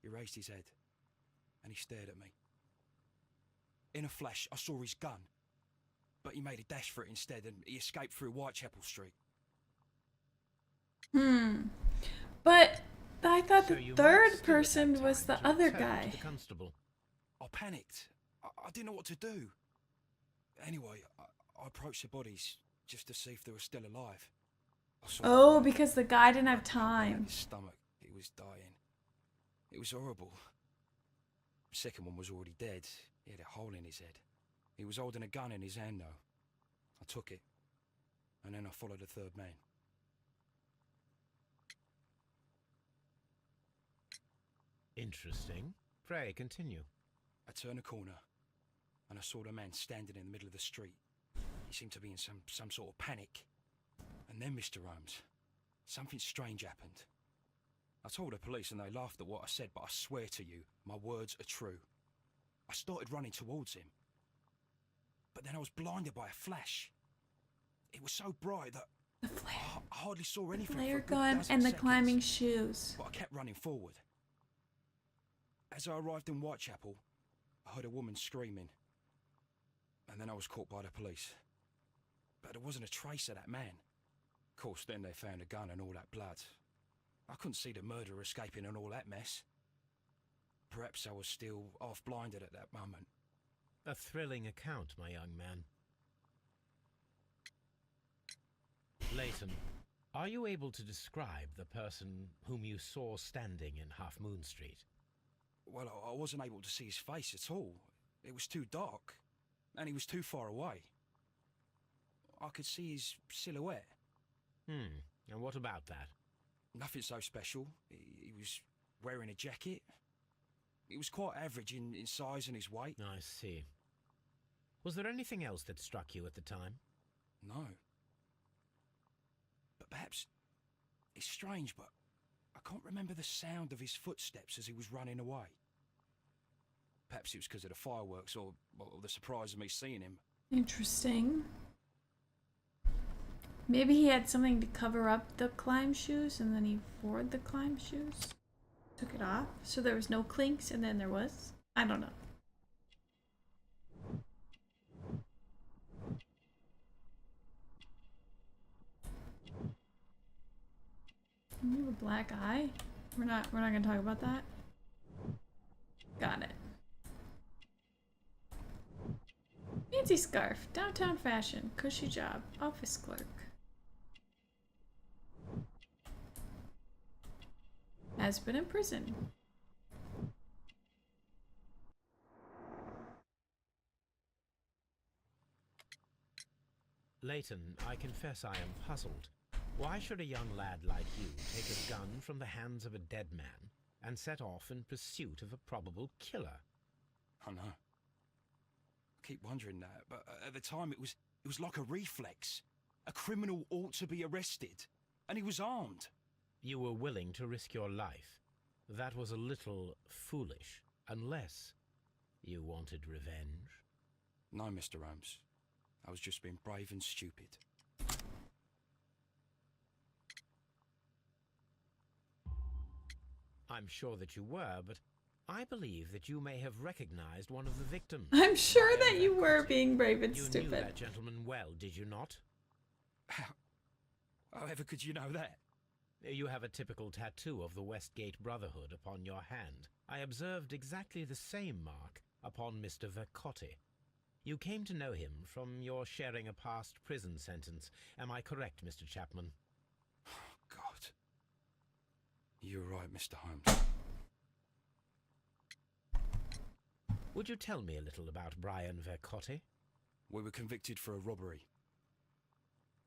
he raised his head and he stared at me. In a flash, I saw his gun, but he made a dash for it instead and he escaped through Whitechapel Street. But I thought So the you third might still have person had was time the to other return to guy. the constable. I panicked. I didn't know what to do. Anyway, I approached the bodies just to see if they were still alive. I saw Oh, one because the guy didn't have pumping out time. his stomach. He was dying. It was horrible. The second one was already dead. He had a hole in his head. He was holding a gun in his hand, though. I took it, and then I followed the third man. Interesting. Pray, continue. I turned a corner, and I saw the man standing in the middle of the street. He seemed to be in some sort of panic. And then, Mr. Holmes, something strange happened. I told the police and they laughed at what I said, but I swear to you, my words are true. I started running towards him. But then I was blinded by a flash. It was so bright that The flare, I hardly saw anything for a flare good gun dozen and the seconds. climbing shoes. But I kept running forward. As I arrived in Whitechapel, I heard a woman screaming. And then I was caught by the police. But there wasn't a trace of that man. Of course, then they found a gun and all that blood. I couldn't see the murderer escaping and all that mess. Perhaps I was still half-blinded at that moment. A thrilling account, my young man. Leighton, are you able to describe the person whom you saw standing in Half Moon Street? Well, I wasn't able to see his face at all. It was too dark, and he was too far away. I could see his silhouette. And what about that? Nothing so special. He was wearing a jacket. He was quite average in size and his weight. I see. Was there anything else that struck you at the time? No. But perhaps it's strange, but I can't remember the sound of his footsteps as he was running away. Perhaps it was because of the fireworks or the surprise of me seeing him. Interesting. Maybe he had something to cover up the climb shoes and then he wore the climb shoes. Took it off. So there was no clinks and then there was? I don't know. You have a black eye? We're not gonna talk about that. Got it. Fancy scarf. Downtown fashion. Cushy job. Office clerk. Has been in prison. Leighton, I confess I am puzzled. Why should a young lad like you take a gun from the hands of a dead man and set off in pursuit of a probable killer? I know. I keep wondering that, but at the time it was like a reflex. A criminal ought to be arrested, and he was armed. You were willing to risk your life. That was a little foolish, unless you wanted revenge. No, Mr. Holmes. I was just being brave and stupid. I'm sure that you were, but I believe that you may have recognized one of the victims. I'm sure that you were being brave and you stupid. You knew that gentleman well, did you not? However could you know that? You have a typical tattoo of the Westgate Brotherhood upon your hand. I observed exactly the same mark upon Mr. Vercotti. You came to know him from your sharing a past prison sentence. Am I correct, Mr. Chapman? God. You're right, Mr. Holmes. Would you tell me a little about Brian Vercotti? We were convicted for a robbery.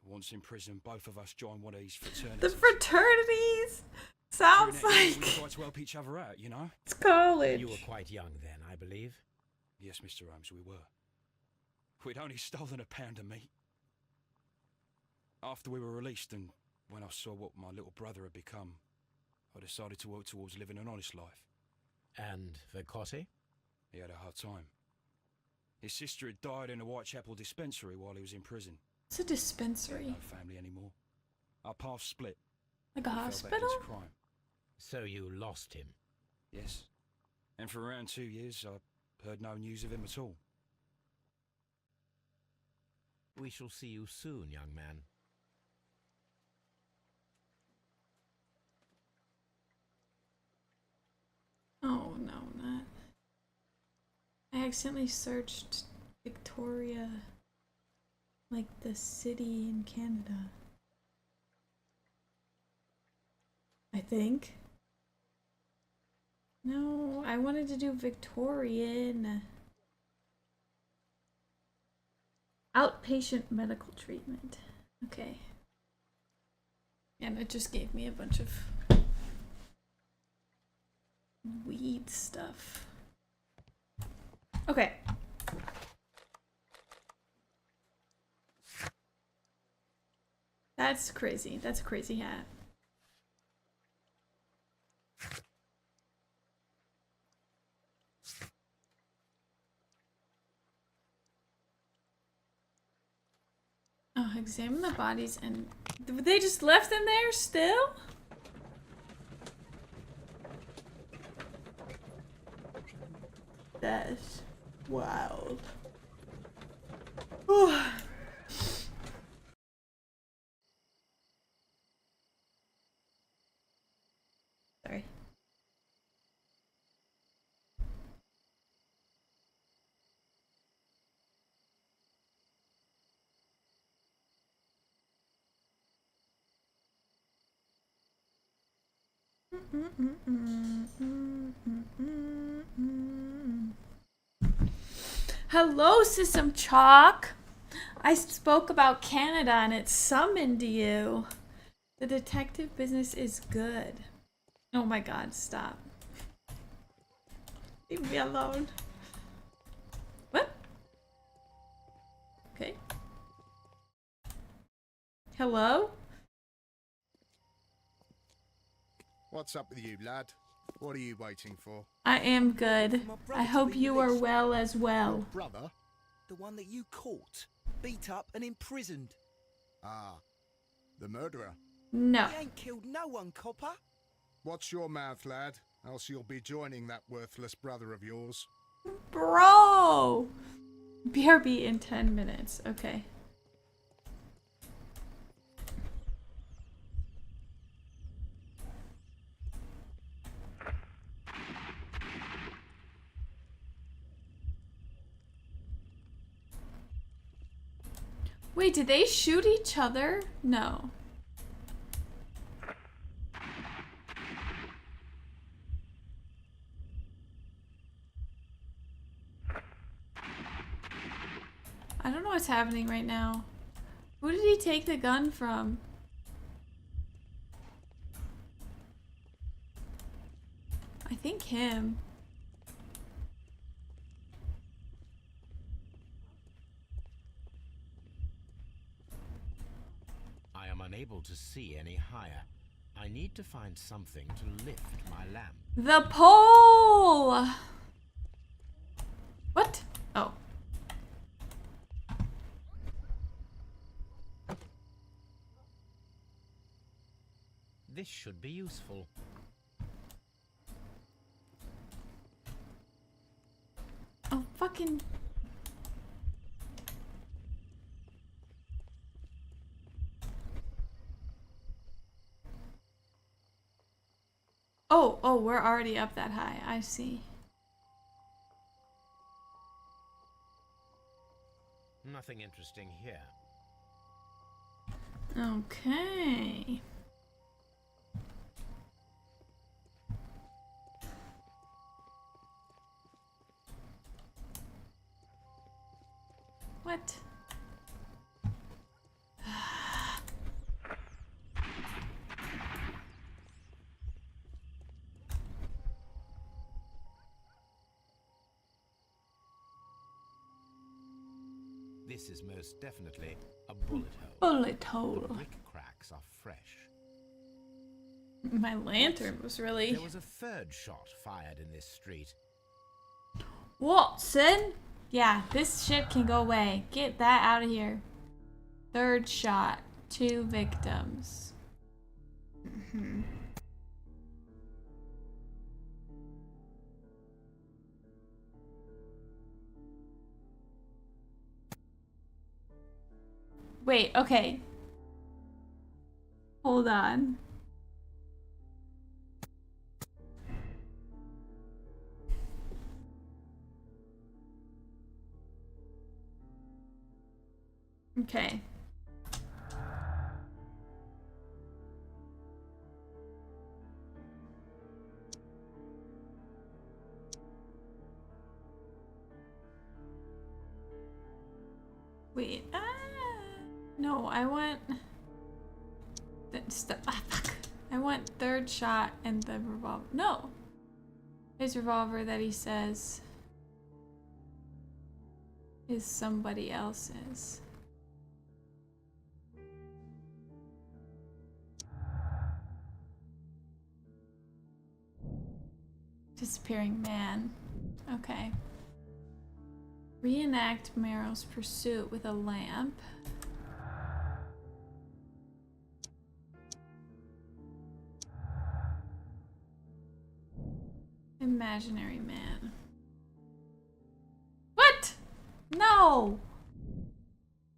Once in prison, both of us joined one of these fraternities. The fraternities? Sounds like... We tried to help each other out, you know? It's college. You were quite young then, I believe. Yes, Mr. Holmes, we were. We'd only stolen a pound of meat. After we were released and when I saw what my little brother had become, I decided to work towards living an honest life. And Vercotti? He had a hard time. His sister had died in a Whitechapel dispensary while he was in prison. It's a dispensary. He had no family anymore. Our paths split. Like a He fell back hospital? into crime. So you lost him? Yes. And for around 2 years, I heard no news of him at all. We shall see you soon, young man. Oh, no, not... I accidentally searched Victoria, like the city in Canada. I think. No, I wanted to do Victorian. Outpatient medical treatment. Okay. And it just gave me a bunch of weed stuff. Okay. That's crazy. That's a crazy hat. Oh, examine the bodies and... They just left them there still? That's wild. Sorry. Hello, System Chalk. I spoke about Canada and it summoned you. The detective business is good. Oh my god, stop. Leave me alone. What? Okay. Hello? What's up with you, lad? What are you waiting for? I am good. I hope you are well as well. Brother? The one that you caught, beat up and imprisoned. Ah, the murderer. No. He ain't killed no one, copper. Watch your mouth, lad, else you'll be joining that worthless brother of yours. Bro! BRB in 10 minutes. Okay. Wait, did they shoot each other? No. I don't know what's happening right now. Who did he take the gun from? I think him. I am unable to see any higher. I need to find something to lift my lamp. The pole! What? Oh. This should be useful. Oh, fucking... Oh, we're already up that high. I see. Nothing interesting here. Okay. What? This is most definitely a bullet hole. Bullet hole. The brick cracks are fresh. My lantern was really... There was a third shot fired in this street. Watson? Yeah, this ship can go away. Get that out of here. Third shot. 2 victims. Wait, okay. Hold on. Okay. Wait, no, I want fuck. I want third shot and the revolver. No, his revolver that he says is somebody else's. Disappearing man. Okay. Reenact Meryl's pursuit with a lamp. Imaginary man. What? No!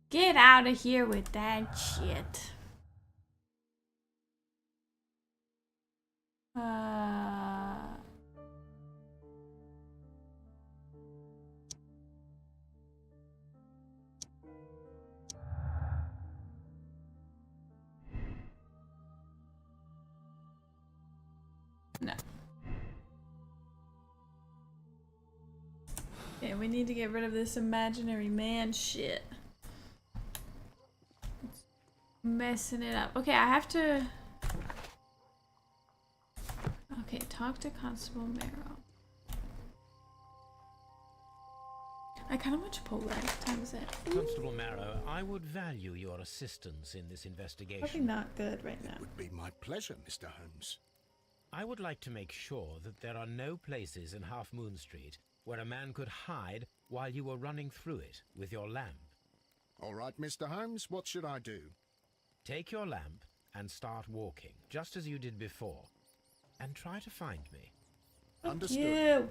Get out of here with that shit. No. Okay, we need to get rid of this imaginary man shit. It's messing it up. Okay, I have to... Okay, talk to Constable Merrill. I kind of want to pull that. What time is it? Constable Marrow, I would value your assistance in this investigation. Probably not good right now. It would be my pleasure, Mr. Holmes. I would like to make sure that there are no places in Half Moon Street where a man could hide while you were running through it with your lamp. All right, Mr. Holmes, what should I do? Take your lamp and start walking, just as you did before, and try to find me. Understood. You.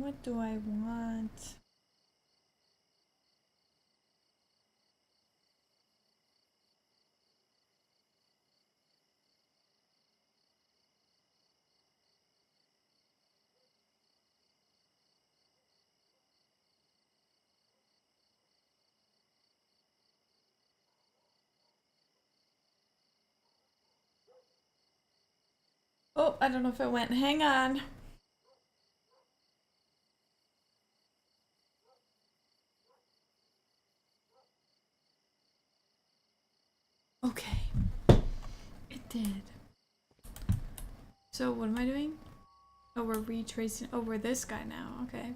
What do I want? Oh, I don't know if it went. Hang on. Okay. It did. So what am I doing? Oh, we're retracing. Oh, we're this guy now. Okay.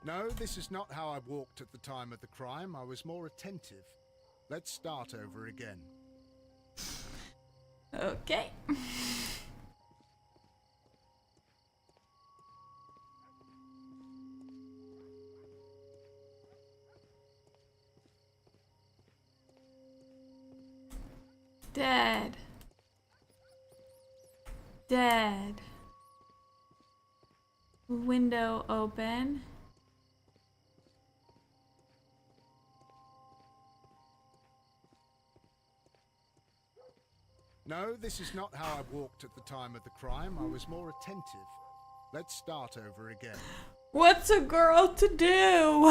No, this is not how I walked at the time of the crime. I was more attentive. Let's start over again. Okay. Dead. Dead. Window open. No, this is not how I walked at the time of the crime. I was more attentive. Let's start over again. What's a girl to do?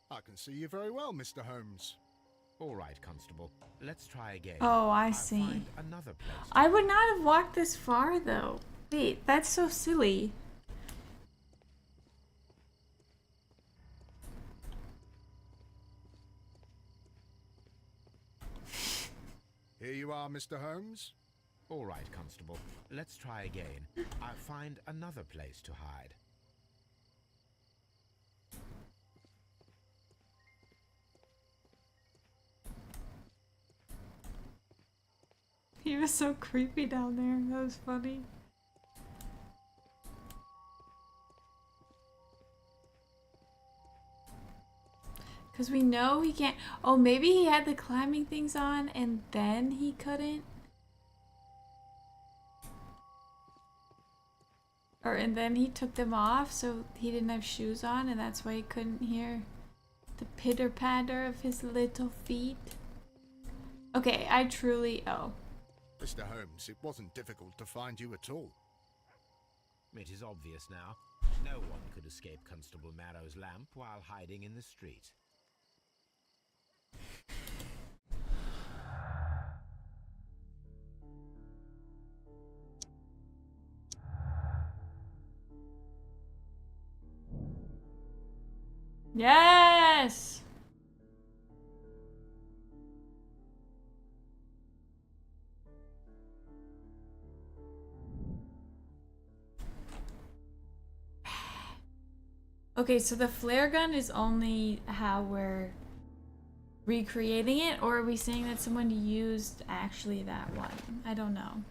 I can see you very well, Mr. Holmes. All right, Constable. Let's try again. Oh, I I'll see. find another place. I would not have walked this far though. Wait, that's so silly. Here you are, Mr. Holmes. All right, Constable. Let's try again. I'll find another place to hide. He was so creepy down there. That was funny. Because we know he can't. Oh, maybe he had the climbing things on and then he couldn't. Or, and then he took them off so he didn't have shoes on and that's why he couldn't hear the pitter patter of his little feet. Okay, I truly. Oh. Mr. Holmes, it wasn't difficult to find you at all. It is obvious now. No one could escape Constable Marrow's lamp while hiding in the street. Yes! Okay, so the flare gun is only how we're recreating it, or are we saying that someone used actually that one? I don't know.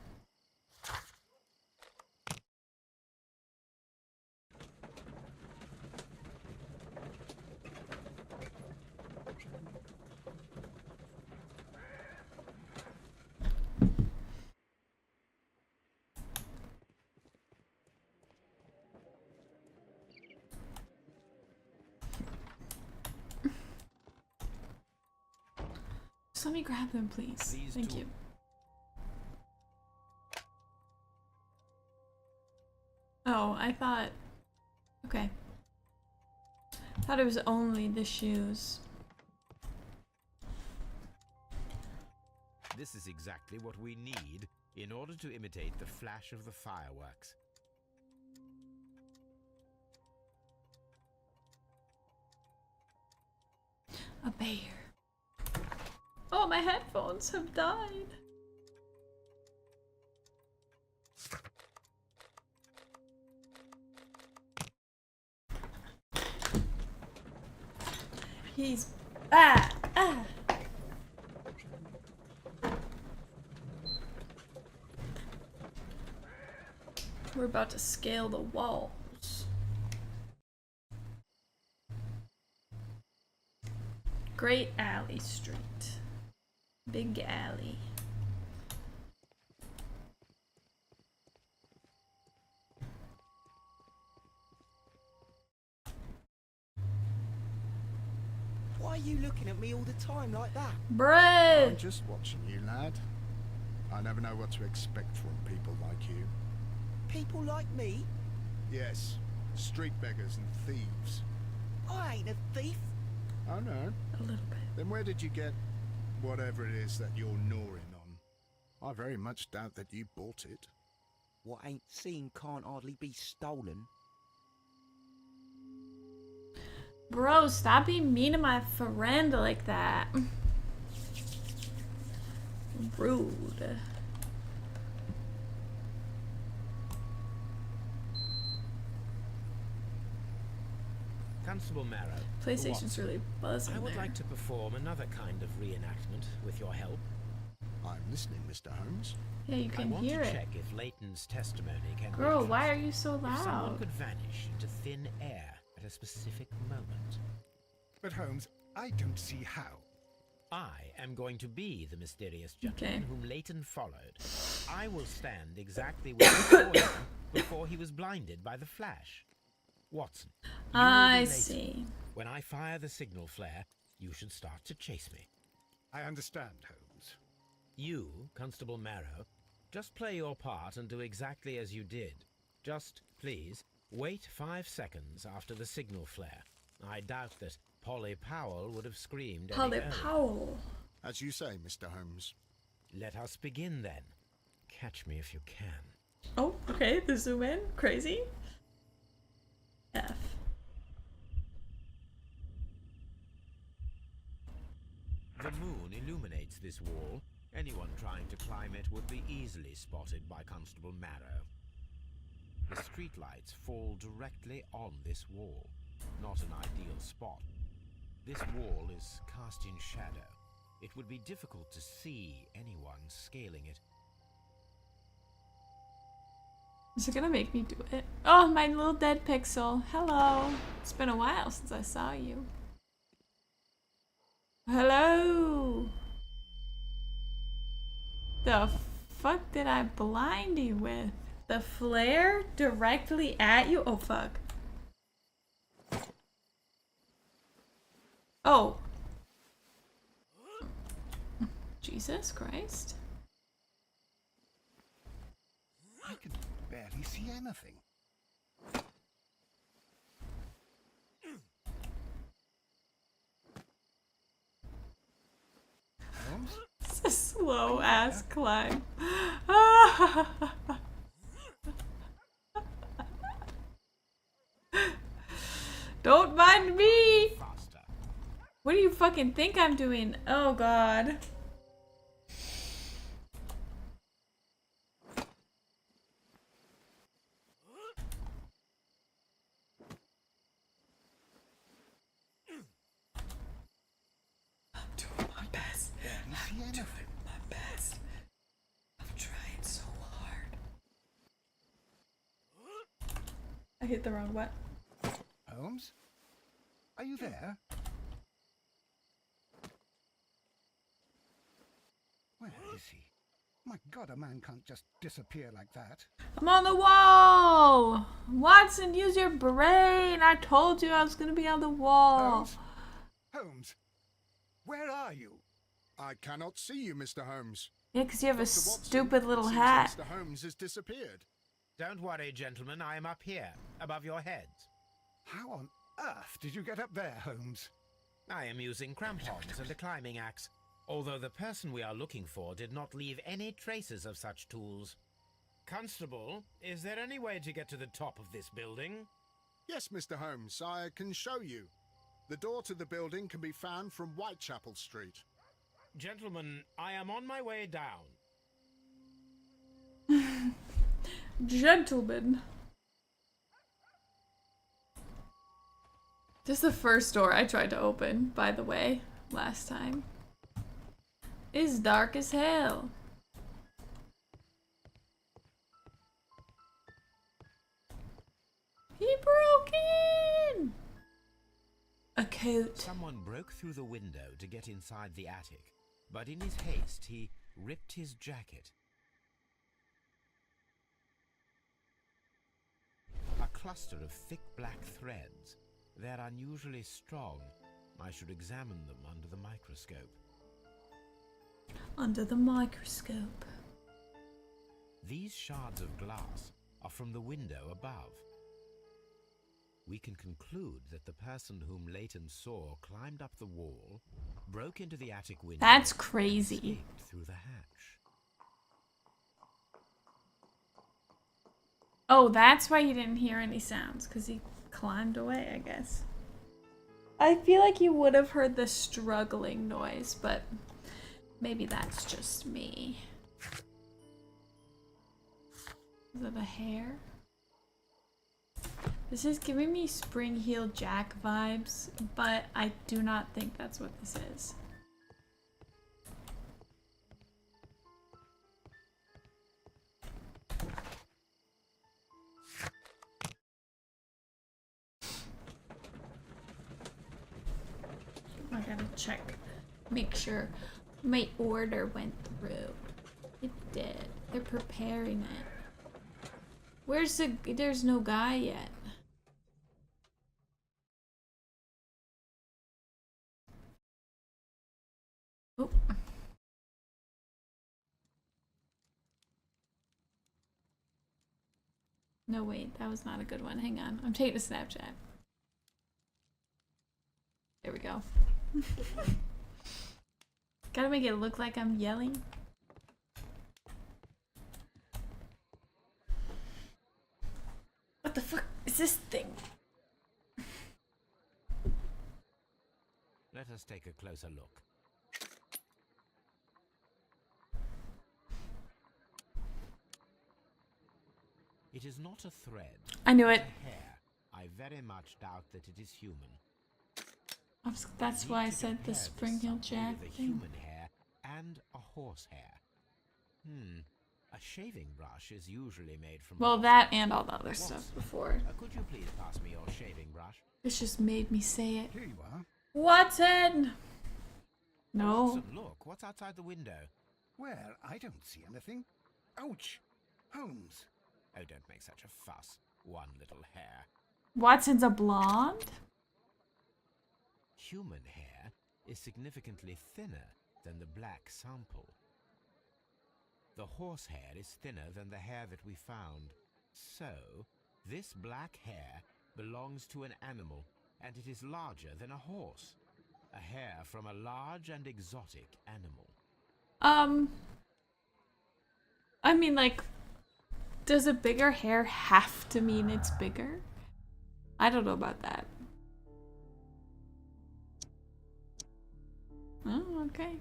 Just let me grab them, please. Thank you. Oh, I thought... Okay. I thought it was only the shoes. This is exactly what we need in order to imitate the flash of the fireworks. A bear. Oh, my headphones have died. He's We're about to scale the walls. Great Alley Street. Big alley. Why are you looking at me all the time like that? Bruh! I'm just watching you, lad. I never know what to expect from people like you. People like me? Yes, street beggars and thieves. I ain't a thief. Oh no. A little bit. Then where did you get whatever it is that you're gnawing on? I very much doubt that you bought it. What ain't seen can't hardly be stolen. Bro, stop being mean to my friend like that. Rude. Constable Marrow. PlayStation's really buzzing. I would there. like to perform another kind of reenactment with your help. I'm listening, Mr. Holmes. Yeah, you I can want hear to it. check if Leighton's testimony can Girl, be why are trusted. you so If someone loud? could vanish into thin air at a specific moment. But Holmes, I don't see how. I am going to be the mysterious gentleman whom Leighton followed. I will stand exactly where he saw him before he was blinded by the flash. Watson, you will be I Leighton. see. When I fire the signal flare, you should start to chase me. I understand, Holmes. You, Constable Marrow, just play your part and do exactly as you did. Just, please, wait 5 seconds after the signal flare. I doubt that Polly Powell would have screamed any Polly earlier. Powell. As you say, Mr. Holmes. Let us begin then. Catch me if you can. Oh, okay, the zoom in. Crazy. F. The moon illuminates this wall. Anyone trying to climb it would be easily spotted by Constable Marrow. The streetlights fall directly on this wall. Not an ideal spot. This wall is cast in shadow. It would be difficult to see anyone scaling it. Is it gonna make me do it? Oh, my little dead pixel. Hello. It's been a while since I saw you. Hello. The fuck did I blind you with? The flare directly at you? Oh, fuck. Oh. Jesus Christ. I can barely see anything. Holmes? It's a slow ass climb. Don't mind me! Faster. What do you fucking think I'm doing? Oh god. I'm doing my best. I'm doing my best. I'm trying so hard. I hit the wrong button. Holmes? Are you there? Where is he? My God, a man can't just disappear like that. I'm on the wall! Watson, use your brain! I told you I was gonna be on the wall. Holmes? Holmes? Where are you? I cannot see you, Mr. Holmes. Yeah, because you have a Dr. Watson, stupid little seems hat. Mr. Holmes has disappeared. Don't worry, gentlemen. I am up here, above your heads. How on earth did you get up there, Holmes? I am using crampons and a climbing axe, although the person we are looking for did not leave any traces of such tools. Constable, is there any way to get to the top of this building? Yes, Mr. Holmes, I can show you. The door to the building can be found from Whitechapel Street. Gentlemen, I am on my way down. This is the first door I tried to open, by the way, last time. It's dark as hell. He broke in! A coat. Someone broke through the window to get inside the attic, but in his haste he ripped his jacket. A cluster of thick black threads. They're unusually strong. I should examine them under the microscope. Under the microscope. These shards of glass are from the window above. We can conclude that the person whom Leighton saw climbed up the wall, broke into the attic window. That's and crazy. escaped through the hatch. Oh, that's why he didn't hear any sounds, because he climbed away, I guess. I feel like you would have heard the struggling noise, but maybe that's just me. Is it a hair? This is giving me Spring Heel Jack vibes, but I do not think that's what this is. I gotta check, make sure my order went through. It did. They're preparing it. Where's the... There's no guy yet. Oh. No, wait. That was not a good one. Hang on. I'm taking a Snapchat. There we go. Gotta make it look like I'm yelling. What the fuck is this thing? Let us take a closer look. It is not a thread. I knew it. It's a hair. I very much doubt that it is human. That's why I said the Spring Heel Jack with a thing. human hair and a horse hair. A shaving brush is usually made from... Well, that and all the other stuff before. Could you please pass me your shaving brush? This just made me say it. Here you are. Watson! No. Watson, look, what's outside the window? Well, I don't see anything. Ouch! Holmes. Oh, don't make such a fuss. One little hair. Watson's a blonde? Human hair is significantly thinner than the black sample. The horse hair is thinner than the hair that we found. So, this black hair belongs to an animal, and it is larger than a horse. A hair from a large and exotic animal. I mean, like, does a bigger hair have to mean it's bigger? I don't know about that. Oh, okay.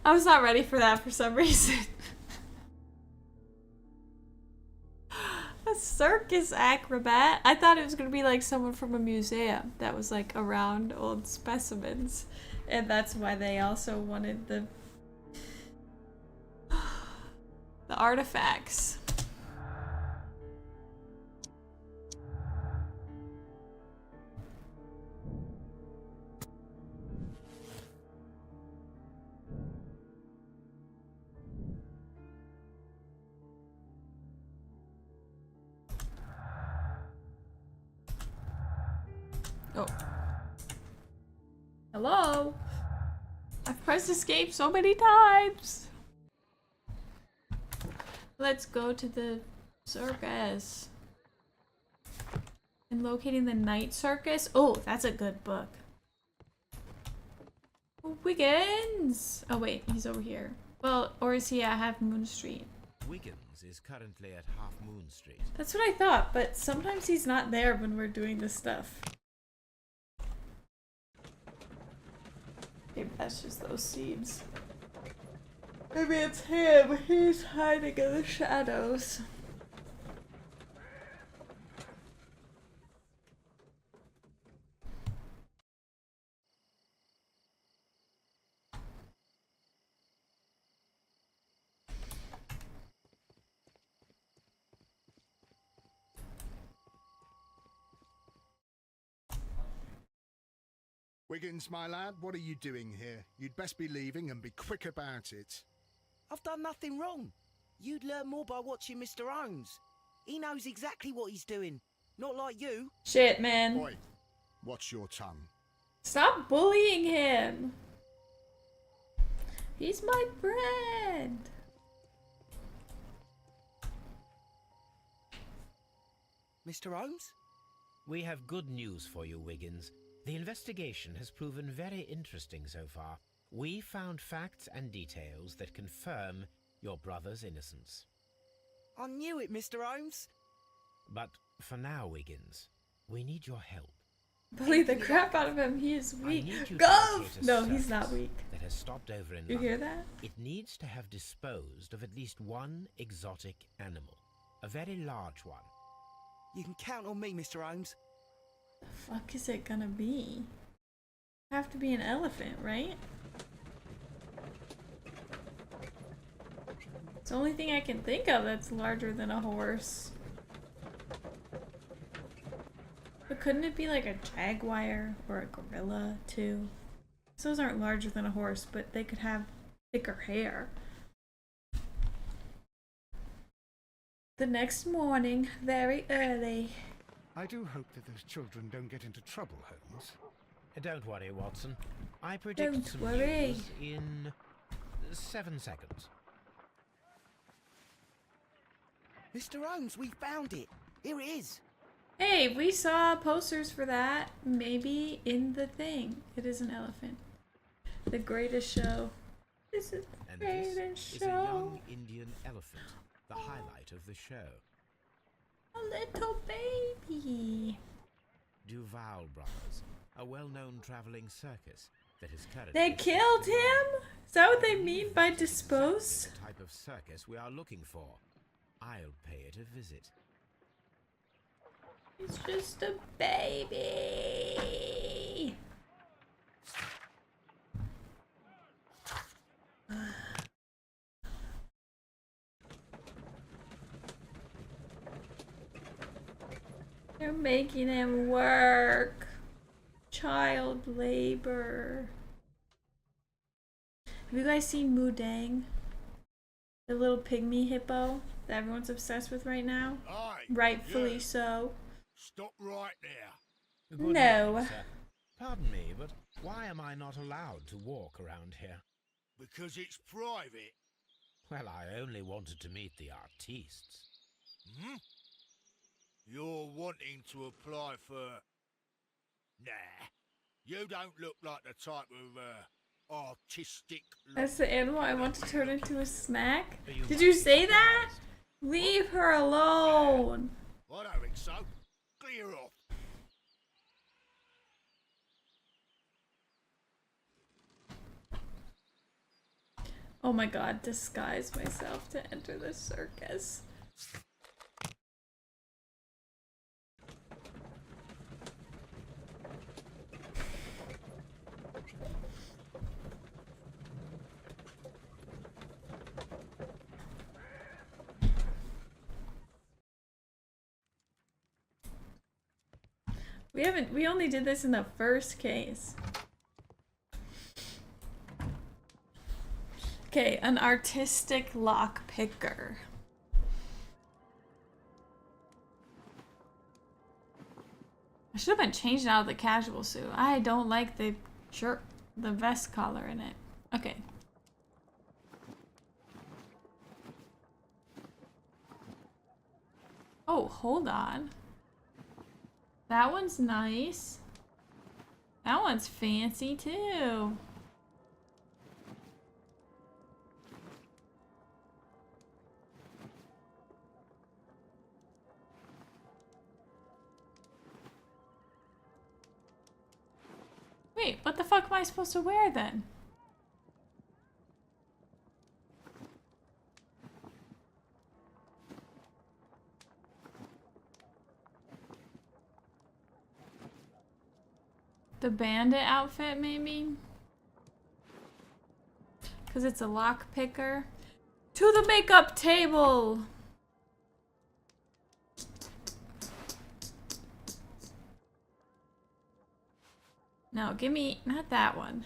I was not ready for that for some reason. A circus acrobat? I thought it was gonna be like someone from a museum that was like around old specimens. And that's why they also wanted the artifacts. Oh. Hello? I've pressed escape so many times. Let's go to the circus. And locating the night circus. Oh, that's a good book. Wiggins! Oh wait, he's over here. Well, or is he at Half Moon Street? Wiggins is currently at Half Moon Street. That's what I thought, but sometimes he's not there when we're doing this stuff. Maybe that's just those seeds. Maybe it's him. He's hiding in the shadows. Wiggins, my lad, what are you doing here? You'd best be leaving and be quick about it. I've done nothing wrong. You'd learn more by watching Mr. Holmes. He knows exactly what he's doing. Not like you. Shit, man. Boy, watch your tongue. Stop bullying him. He's my friend. Mr. Holmes? We have good news for you, Wiggins. The investigation has proven very interesting so far. We found facts and details that confirm your brother's innocence. I knew it, Mr. Holmes. But for now, Wiggins, we need your help. Bully the crap out of him. He is I weak. need you to Go! locate a No, he's not circus weak. that has stopped over in You London. hear that? It needs to have disposed of at least one exotic animal. A very large one. You can count on me, Mr. Holmes. The fuck is it gonna be? Have to be an elephant, right? It's the only thing I can think of that's larger than a horse. But couldn't it be like a jaguar or a gorilla too? So those aren't larger than a horse, but they could have thicker hair. The next morning, very early. I do hope that those children don't get into trouble, Holmes. Don't worry, Watson. I predict Don't some worry. news in 7 seconds. Mr. Holmes, we found it. Here it is. Hey, we saw posters for that. Maybe in the thing. It is an elephant. The greatest show. This is the And this greatest is a show. young Indian elephant, the highlight of the show. A little baby. Duval Brothers, a well-known traveling circus that is currently... They killed him? Is that what they mean by dispose? The type of circus we are looking for. I'll pay it a visit. It's just a baby. They're making him work. Child labor. Have you guys seen Mudang? The little pygmy hippo that everyone's obsessed with right now? Aye, Rightfully you. so. Stop right there. Good No. morning, sir. Pardon me, but why am I not allowed to walk around here? Because it's private. Well, I only wanted to meet the artistes. Hmm? You're wanting to apply for... Nah. You don't look like the type of, artistic... That's the animal I want to turn into a snack? You Did might you be say that? surprised. Leave her alone. I don't think so. Clear off. Oh my god, disguise myself to enter the circus. We only did this in the first case. Okay, an artistic lock picker. I should have been changing out of the casual suit. I don't like the shirt, the vest collar in it. Okay. Oh, hold on. That one's nice. That one's fancy too. Wait, what the fuck am I supposed to wear then? The bandit outfit, maybe? Because it's a lock picker. To the makeup table! No, give me, not that one.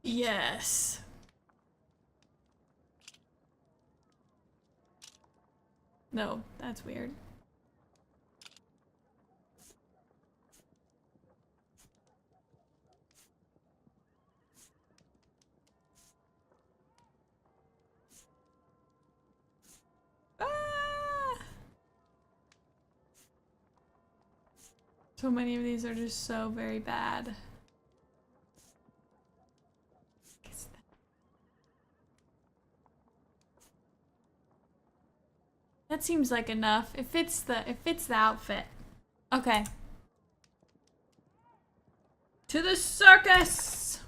Yes. No, that's weird. So many of these are just so very bad. That seems like enough. It fits the outfit. Okay. To the circus!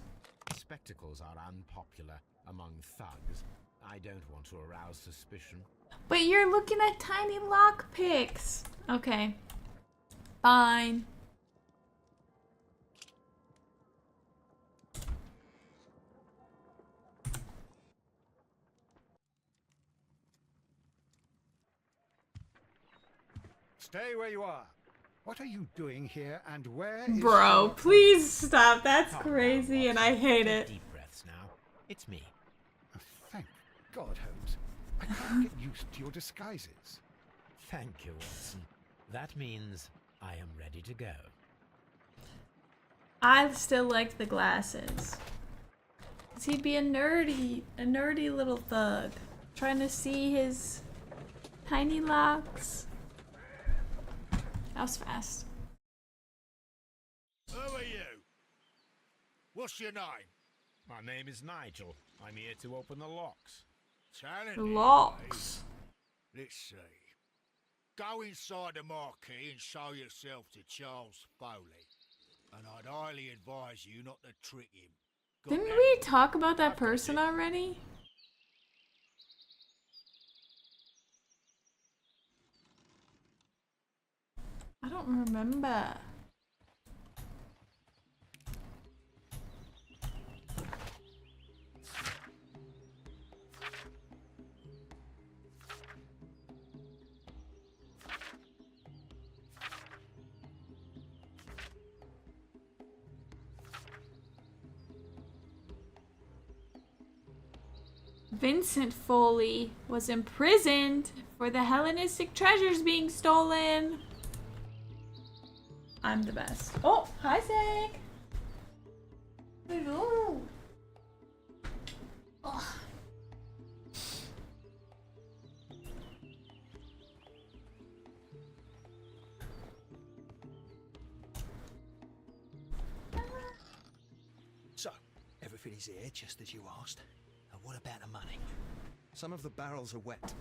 Spectacles are unpopular among thugs. I don't want to arouse suspicion. But you're looking at tiny lockpicks. Okay. Fine. Stay where you are. What are you doing here, and where is Bro, Sherlock please stop. That's Calm crazy down, and I hate Take it. deep breaths now. It's me. Holmes? Thank God, Holmes. I can't get used to your disguises. Thank you, Watson. That means I am ready to go. I still like the glasses. 'Cause he'd be a nerdy little thug. Trying to see his tiny locks. That was fast. Who are you? What's your name? My name is Nigel. I'm here to open the locks. Talented, Locks. eh? Let's see. Go inside the marquee and show yourself to Charles Foley. And I'd highly advise you not to trick him. Got Didn't that? we talk about that person already? I don't remember. Vincent Foley was imprisoned for the Hellenistic treasures being stolen. I'm the best. Oh, hi, Zach. Hello. Oh. So, everything is here just as you asked. And what about the money? Some of the barrels are wet.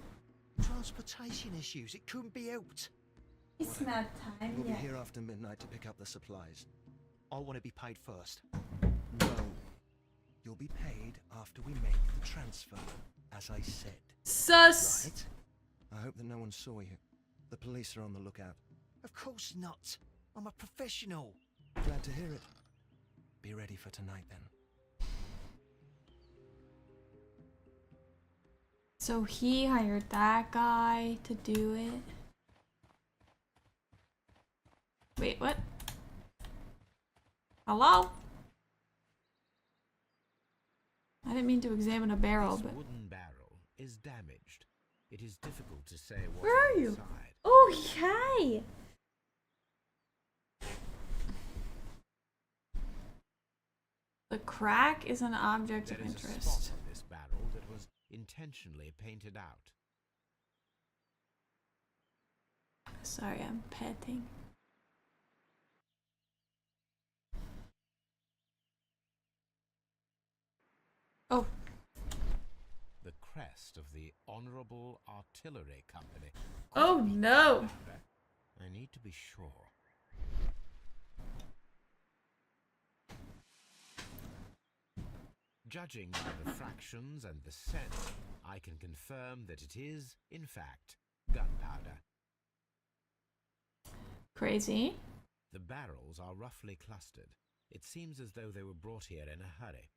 Transportation issues, it couldn't be helped. It's not time We'll yet. be here after midnight to pick up the supplies. I want to be paid first. No. You'll be paid after we make the transfer, as I said. Sus. Right? I hope that no one saw you. The police are on the lookout. Of course not. I'm a professional. Glad to hear it. Be ready for tonight then. So he hired that guy to do it. Wait, what? Hello? I didn't mean to examine a barrel, This but... wooden barrel is damaged. It is difficult to say what Where are is you? inside. Oh, hi! The crack is an object There of is a spot interest. on this barrel that was intentionally painted out. Sorry, I'm petting. Oh, The crest of the Honorable Artillery Company. oh no! I need to be sure. Judging by the fractions and the scent, I can confirm that it is, in fact, gunpowder. Crazy. The barrels are roughly clustered. It seems as though they were brought here in a hurry.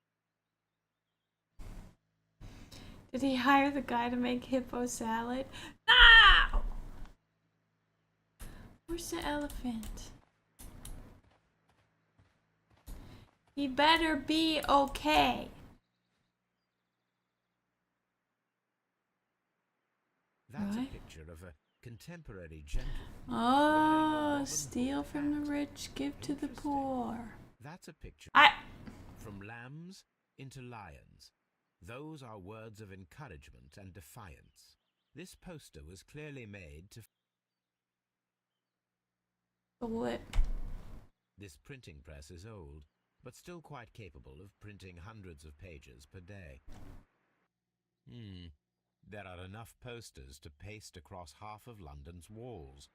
Did he hire the guy to make hippo salad? No! Where's the elephant? He better be okay. That's Right. a picture of a contemporary gentleman. Oh, steal from the rich, give to the poor. That's a picture. From lambs into lions. Those are words of encouragement and defiance. This poster was clearly made to... What? This printing press is old, but still quite capable of printing hundreds of pages per day. There are enough posters to paste across half of London's walls.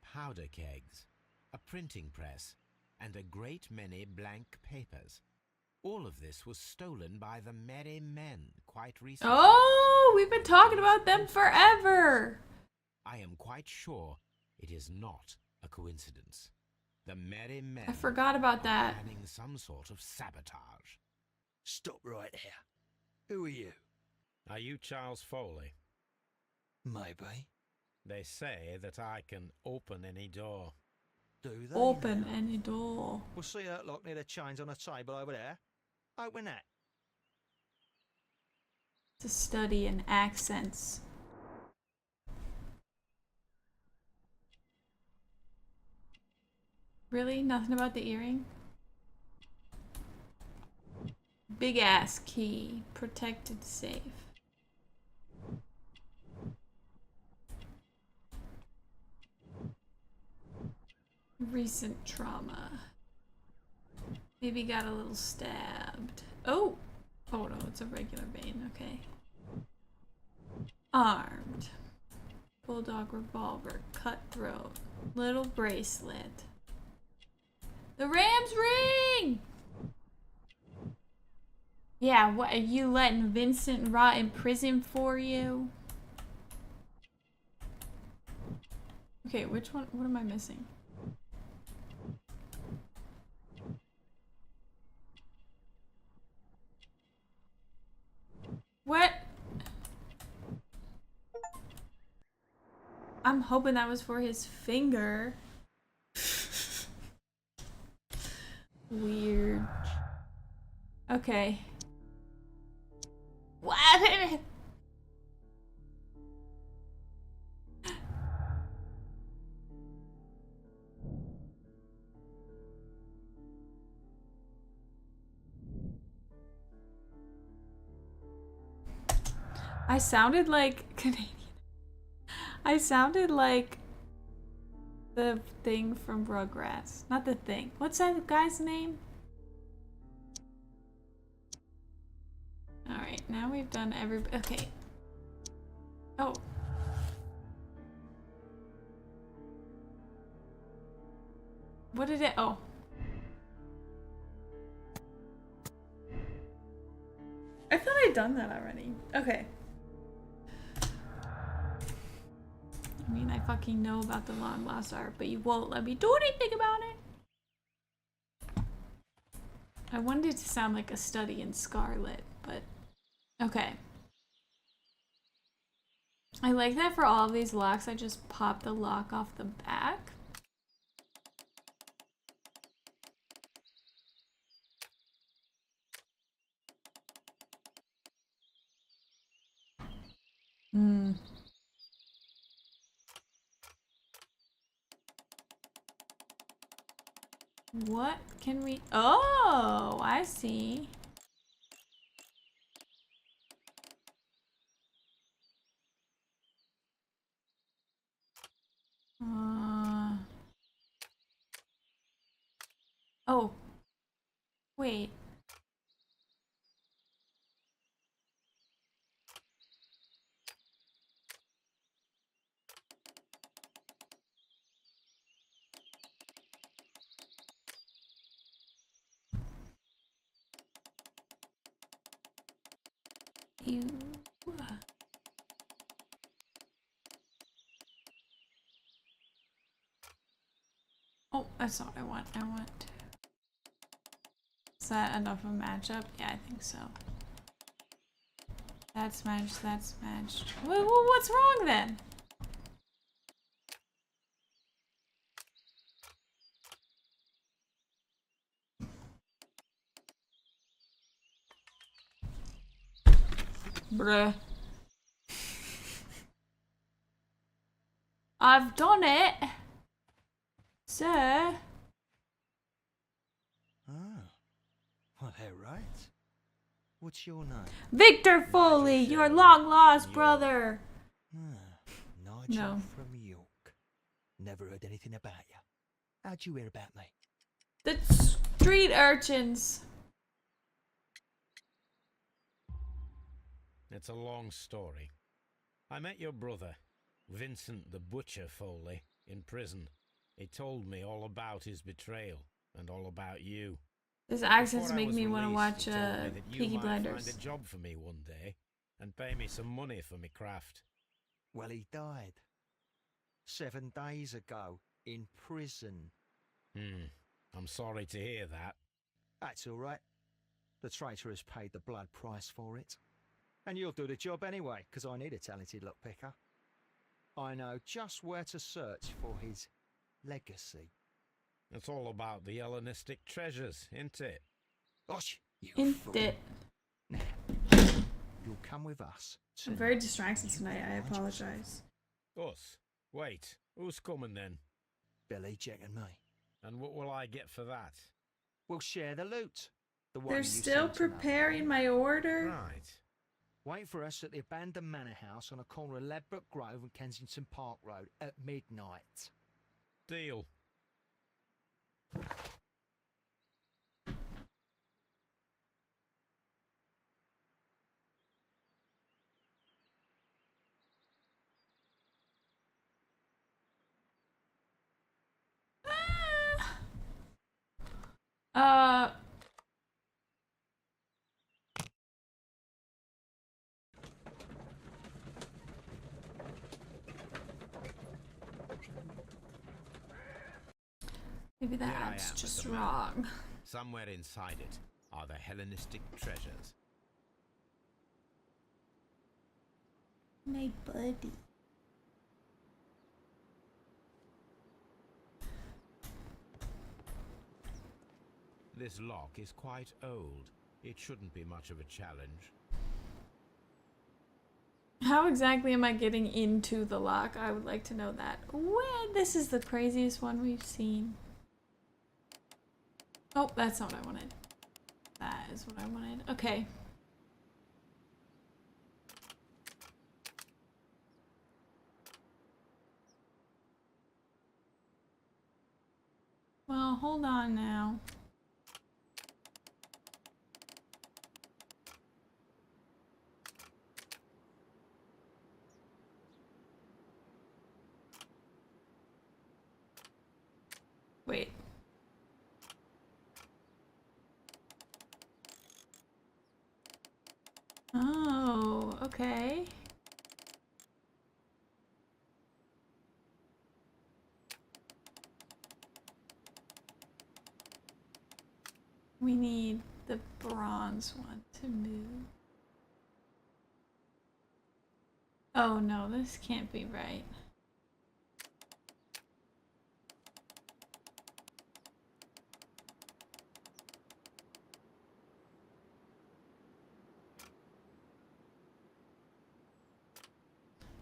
Powder kegs, a printing press, and a great many blank papers. All of this was stolen by the Merry Men quite recently. Oh, we've been talking about them forever. I am quite sure it is not a coincidence. The Merry Men I forgot about that. planning some sort of sabotage. Stop right there. Who are you? Are you Charles Foley? Maybe. They say that I can open any door. Do they? Open now? any door. We'll see that lock near the chains on a table over there. Open that. To study in accents. Really? Nothing about the earring? Big ass key. Protected safe. Recent trauma. Maybe got a little stabbed. Oh! Oh no, it's a regular vein, okay. Armed. Bulldog revolver. Cutthroat. Little bracelet. The Ram's ring! Yeah, what are you letting Vincent rot in prison for you? Okay, which one? What am I missing? What? I'm hoping that was for his finger. Weird. Okay. What? I sounded like Canadian. I sounded like the thing from Rugrats. Not the thing. What's that guy's name? Alright, now we've done every... Okay. Oh. What did it... Oh. I thought I'd done that already. Okay. I mean, I fucking know about the long lost art, but you won't let me do anything about it. I wanted it to sound like a study in Scarlet, but okay. I like that for all of these locks, I just pop the lock off the back. What can we... Oh, I see. Oh. Wait. you. Oh, that's not what I want. I want. Is that enough of a matchup? Yeah, I think so. That's matched. That's matched. What's wrong then? Bruh. I've done it, sir. Ah, well, they're right. What's your name? Victor Foley, your long lost brother. Ah, Nigel No. from York. Never heard anything about you. How'd you hear about me? The street urchins. It's a long story. I met your brother, Vincent the Butcher Foley, in prison. He told me all about his betrayal and all about you. This accent's Before I make was me want to released, watch he told me that you Peaky might Blinders. find a job for me one day and pay me some money for me craft. Well, he died 7 days ago in prison. I'm sorry to hear that. That's all right. The traitor has paid the blood price for it. And you'll do the job anyway, because I need a talented lockpicker. I know just where to search for his legacy. It's all about the Hellenistic treasures, isn't it? Gosh, you In fool. it. Now, you'll come with us. I'm very distracted tonight. I apologize. Us? Wait, who's coming then? Billy, Jack and me. And what will I get for that? We'll share the loot. The one They're you still seem to know. preparing my order. Right. Wait for us at the abandoned manor house on a corner of Ladbroke Grove and Kensington Park Road at midnight. Deal. Uh. Maybe Here I that's am at just the map. wrong. Somewhere inside it are the Hellenistic treasures. My buddy. This lock is quite old. It shouldn't be much of a challenge. How exactly am I getting into the lock? I would like to know that. This is the craziest one we've seen. Oh, that's not what I wanted. That is what I wanted. Okay. Well, hold on now. Wait. Oh, okay. We need the bronze one to move. Oh no, this can't be right.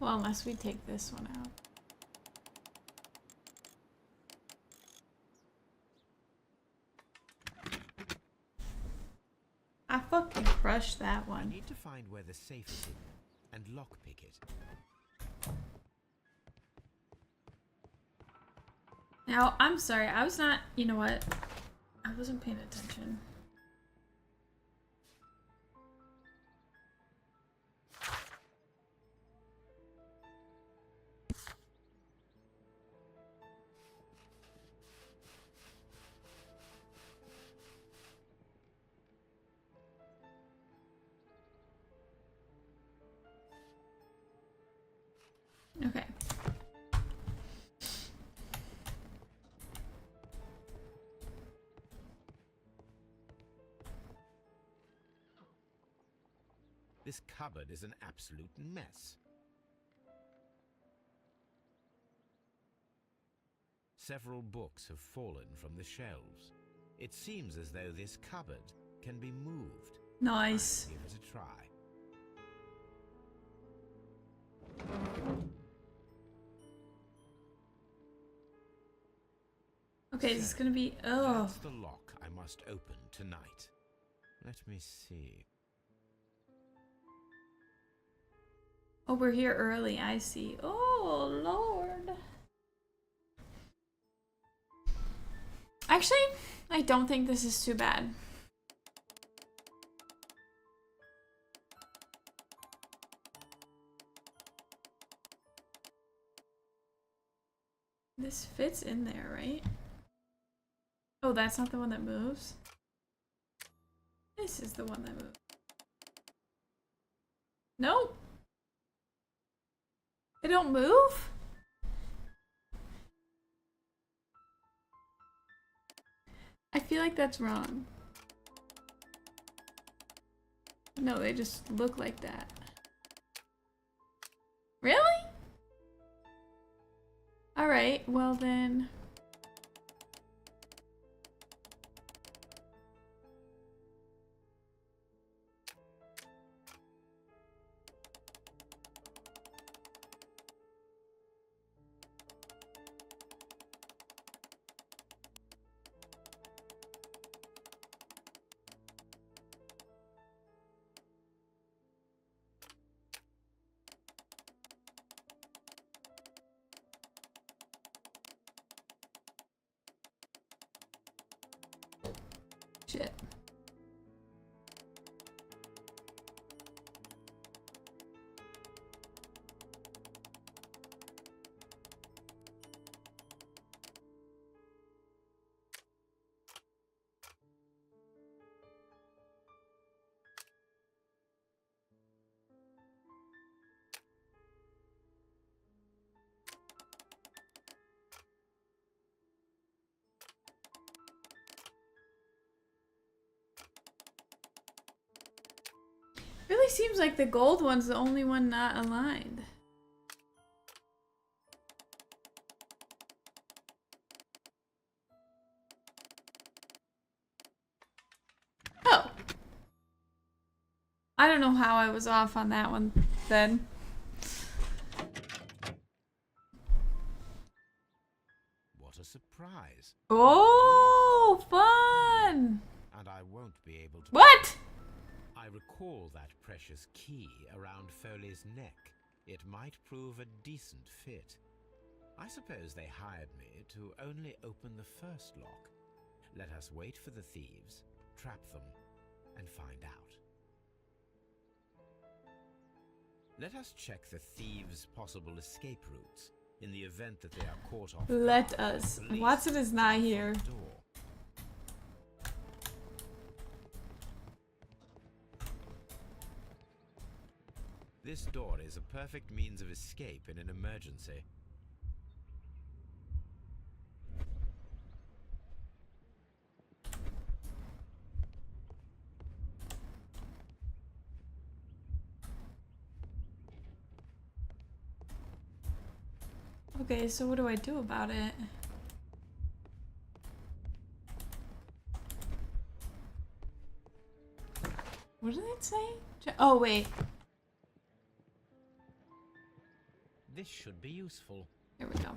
Well, unless we take this one out. I fucking crushed that I one. need to find where the safe is hidden and lockpick it. Now, I'm sorry, I was not, you know what? I wasn't paying attention. Okay. This cupboard is an absolute mess. Several books have fallen from the shelves. It seems as though this cupboard can be moved. Nice. Give it a try. Okay, this is gonna be. Oh. That's the lock I must open tonight. Let me see. Oh, we're here early. I see. Oh, Lord. Actually, I don't think this is too bad. This fits in there, right? Oh, that's not the one that moves? This is the one that moves. Nope. They don't move? I feel like that's wrong. No, they just look like that. Really? Alright, well then... Shit. Really seems like the gold one's the only one not aligned. Oh. I don't know how I was off on that one then. What a surprise. Oh, fun! And I won't be able to... What? I recall that precious key around Foley's neck. It might prove a decent fit. I suppose they hired me to only open the first lock. Let us wait for the thieves, trap them, and find out. Let us check the thieves' possible escape routes in the event that they are caught off guard. Let us. Watson is not here. Door. This door is a perfect means of escape in an emergency. Okay, so what do I do about it? What did it say? Oh, wait. This should be useful. Here we go.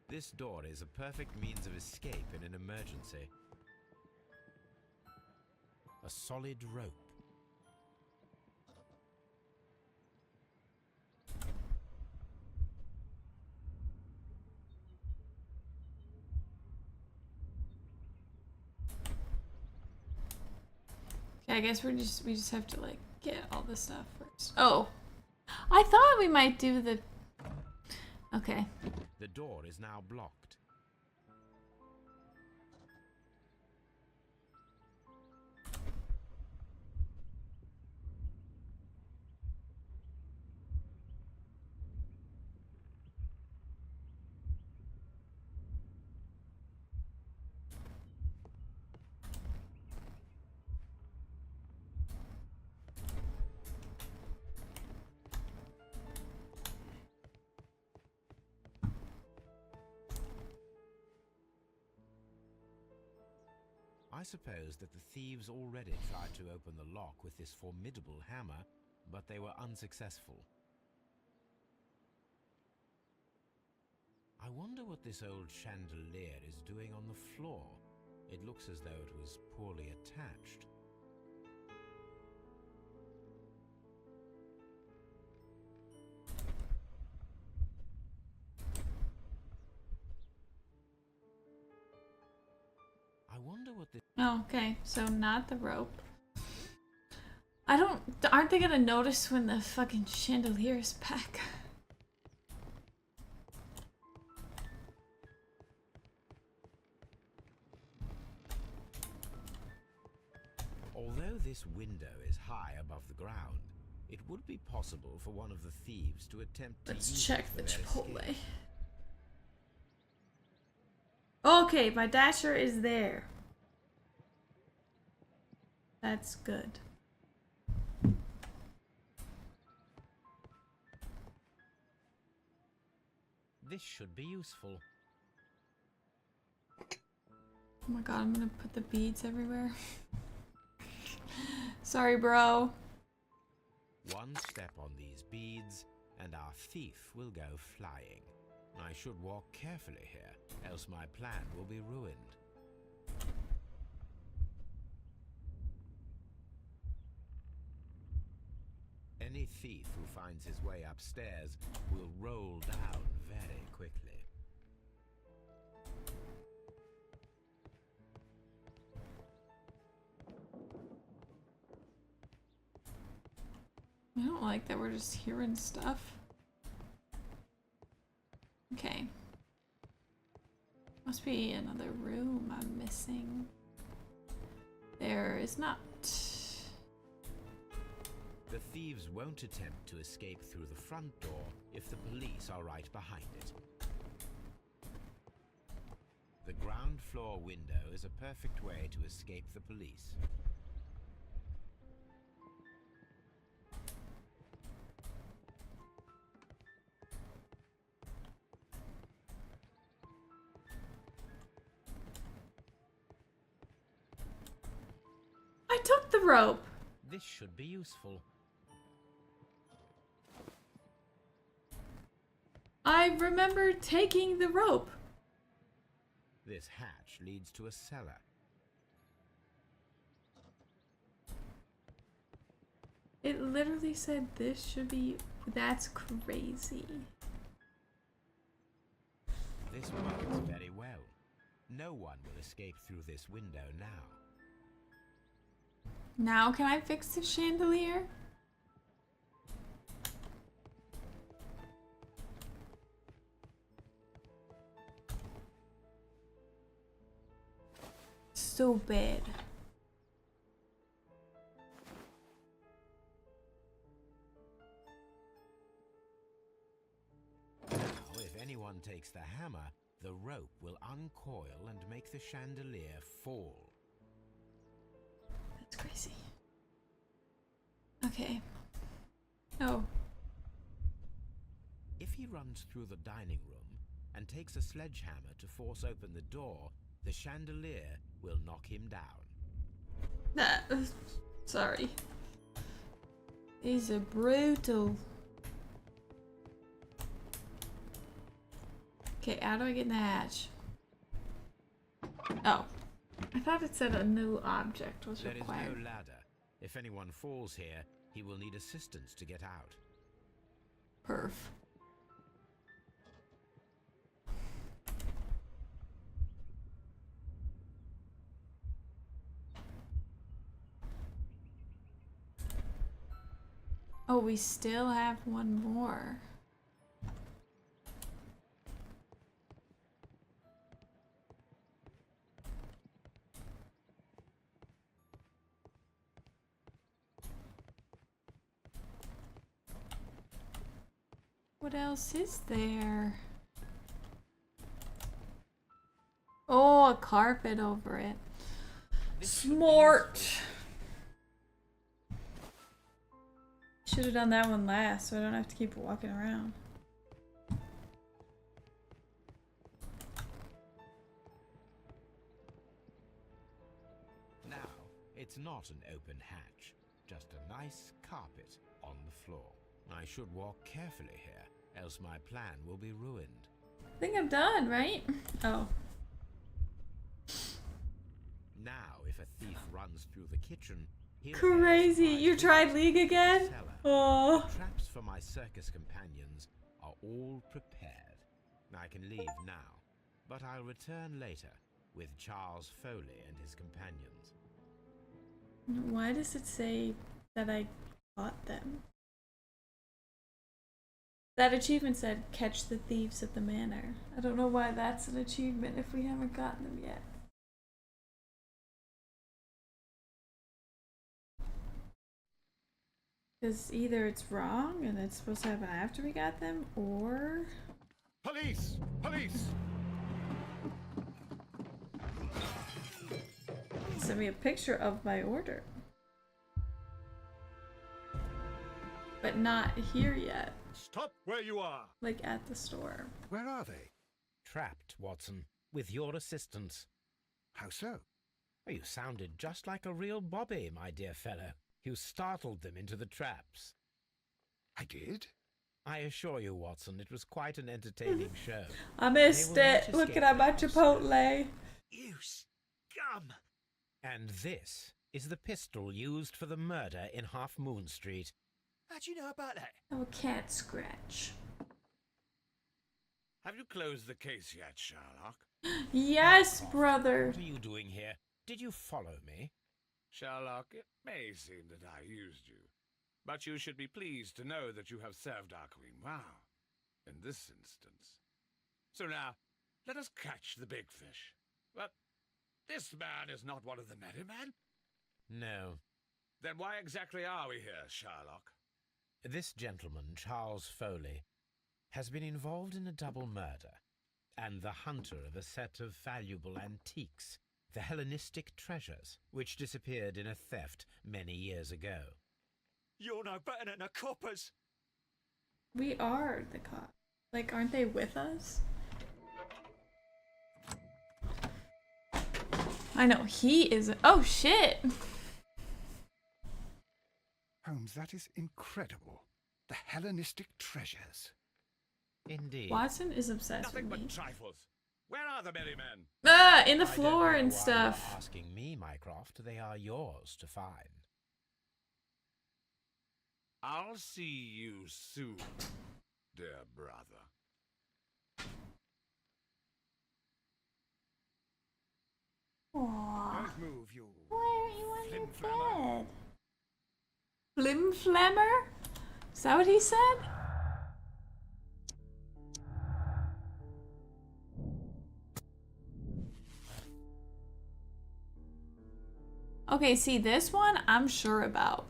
This door is a perfect means of escape in an emergency. A solid rope. Okay, I guess we just have to like get all this stuff first. Oh, I thought we might do the. Okay. The door is now blocked. I suppose that the thieves already tried to open the lock with this formidable hammer, but they were unsuccessful. I wonder what this old chandelier is doing on the floor. It looks as though it was poorly attached. I wonder what this... Oh, okay, so not the rope. Aren't they gonna notice when the fucking chandelier is back? Although this window is high above the ground, it would be possible for one of the thieves to attempt to Let's use check it for the their Chipotle. escape. Okay, my dasher is there. That's good. This should be useful. Oh my god, I'm gonna put the beads everywhere. Sorry, bro. One step on these beads, and our thief will go flying. I should walk carefully here, else my plan will be ruined. Any thief who finds his way upstairs will roll down very quickly. I don't like that we're just hearing stuff. Okay. Must be another room I'm missing. There is not. The thieves won't attempt to escape through the front door if the police are right behind it. The ground floor window is a perfect way to escape the police. I took the rope. This should be useful. I remember taking the rope. This hatch leads to a cellar. It literally said this should be. That's crazy. This works very well. No one will escape through this window now. Now can I fix the chandelier? So bad. Now, if anyone takes the hammer, the rope will uncoil and make the chandelier fall. That's crazy. Okay. Oh. If he runs through the dining room and takes a sledgehammer to force open the door, the chandelier will knock him down. Sorry. These are brutal. Okay, how do I get in the hatch? Oh. I thought it said a new object was required. There is no ladder. If anyone falls here, he will need assistance to get out. Perf. Oh, we still have one more. What else is there? Oh, a carpet over it. Smart. Should have done that one last so I don't have to keep walking around. It's not an open hatch, just a nice carpet on the floor. I should walk carefully here, else my plan will be ruined. I think I'm done, right? Oh. Now, if a thief runs through the kitchen, he'll Crazy! You tried League again? Oh. Traps for my circus companions are all prepared. I can leave now, but I'll return later with Charles Foley and his companions. Why does it say that I caught them? That achievement said catch the thieves at the manor. I don't know why that's an achievement if we haven't gotten them yet. Because either it's wrong and it's supposed to happen after we got them, or... Police! Police! Send me a picture of my order. But not here yet. Stop where you are! Like at the store. Where are they? Trapped, Watson, with your assistance. How so? You sounded just like a real Bobby, my dear fellow. You startled them into the traps. I did? I assure you, Watson, it was quite an entertaining show. I missed it. Looking at my Chipotle. You scum! And this is the pistol used for the murder in Half Moon Street. How'd you know about that? Oh, cat scratch. Have you closed the case yet, Sherlock? Yes, brother. What are you doing here? Did you follow me? Sherlock, it may seem that I used you, but you should be pleased to know that you have served our queen well, in this instance. So now, let us catch the big fish. But this man is not one of the merry men? No. Then why exactly are we here, Sherlock? This gentleman, Charles Foley, has been involved in a double murder, and the hunter of a set of valuable antiques, the Hellenistic treasures, which disappeared in a theft many years ago. You're no better than the coppers. We are the cops. Like, aren't they with us? I know, he isn't. Oh, shit! Holmes, that is incredible. The Hellenistic treasures. Indeed. Watson is obsessed Nothing with me. but trifles. Where are the merry men? Ah, in the I don't floor know and why stuff. you're asking me, Mycroft. They are yours to find. I'll see you soon, dear brother. Aww. Don't move, you. Why aren't you on your flim-flammer. bed? Flim-flammer? Is that what he said? Okay, see, this one I'm sure about.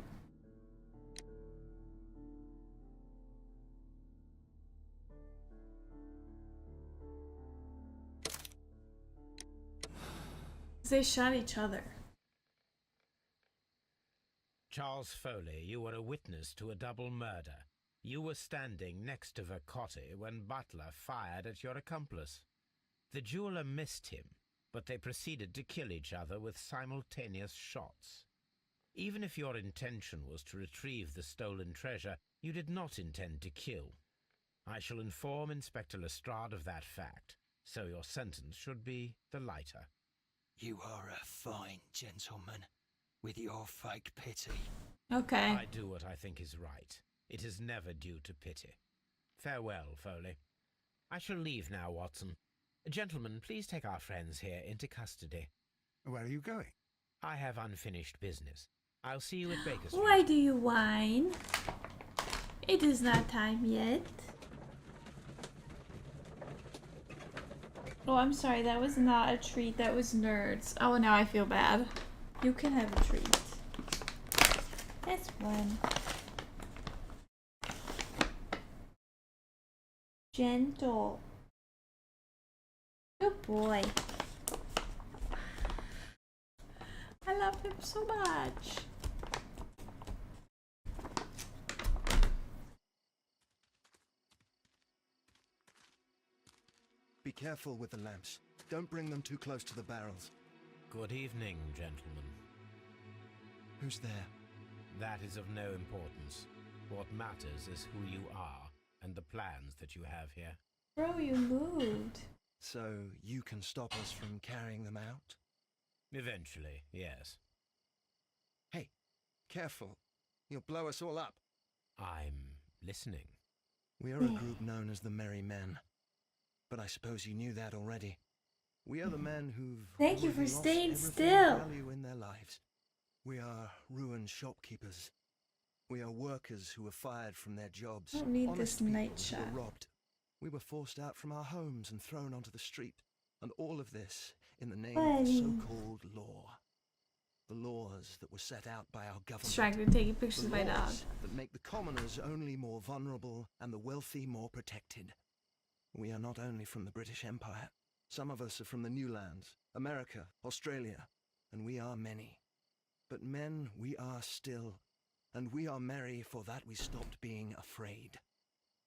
They shot each other. Charles Foley, you were a witness to a double murder. You were standing next to Vercotti when Butler fired at your accomplice. The jeweler missed him, but they proceeded to kill each other with simultaneous shots. Even if your intention was to retrieve the stolen treasure, you did not intend to kill. I shall inform Inspector Lestrade of that fact, so your sentence should be the lighter. You are a fine gentleman, with your fake pity. Okay. I do what I think is right. It is never due to pity. Farewell, Foley. I shall leave now, Watson. Gentlemen, please take our friends here into custody. Where are you going? I have unfinished business. I'll see you at Baker Street. Why do you whine? It is not time yet. Oh, I'm sorry, that was not a treat, that was nerds. Oh, now I feel bad. You can have a treat. This one. Gentle. Good boy. I love him so much. Be careful with the lamps. Don't bring them too close to the barrels. Good evening, gentlemen. Who's there? That is of no importance. What matters is who you are and the plans that you have here. Bro, you moved. So you can stop us from carrying them out? Eventually, yes. Hey, careful. You'll blow us all up. I'm listening. We are a group known as the Merry Men. But I suppose you knew that already. We are the men who've Thank you for lost staying everything still. of value in their lives. We are ruined shopkeepers. We are workers who were fired from their jobs. I don't need Honest this people night who shot. were robbed. We were forced out from our homes and thrown onto the street. And all of this in the name of the so-called law. The laws that were set out by our government. Distracted taking pictures of my dog. Laws that make the commoners only more vulnerable and the wealthy more protected. We are not only from the British Empire. Some of us are from the New Lands, America, Australia, and we are many. But men we are still, and we are merry for that we stopped being afraid.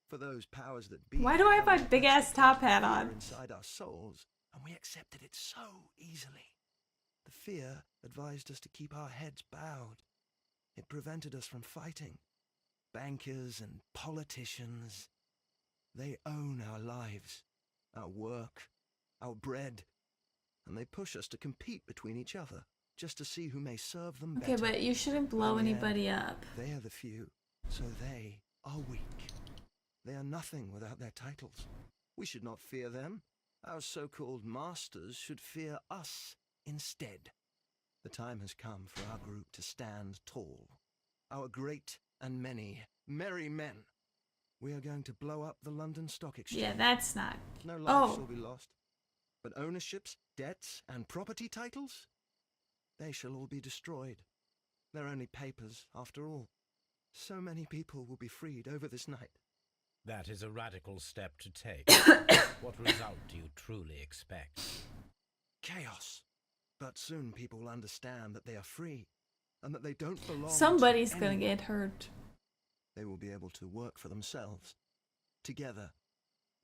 For those powers that be. Why do I have my big ass top hat on? Inside our souls, and we accepted it so easily. The fear advised us to keep our heads bowed. It prevented us from fighting. Bankers and politicians, they own our lives, our work, our bread, and they push us to compete between each other just to see who may serve them better. Okay, but you shouldn't blow anybody up. They are the few, so they are weak. They are nothing without their titles. We should not fear them. Our so-called masters should fear us instead. The time has come for our group to stand tall. Our great and many merry men. We are going to blow up the London Stock Exchange. Yeah, that's not. No life shall be lost. But ownerships, debts, and property titles? They shall all be destroyed. They're only papers, after all. So many people will be freed over this night. That is a radical step to take. What result do you truly expect? Chaos. But soon people will understand that they are free, and that they don't belong Somebody's to gonna anyone. get hurt. They will be able to work for themselves, together,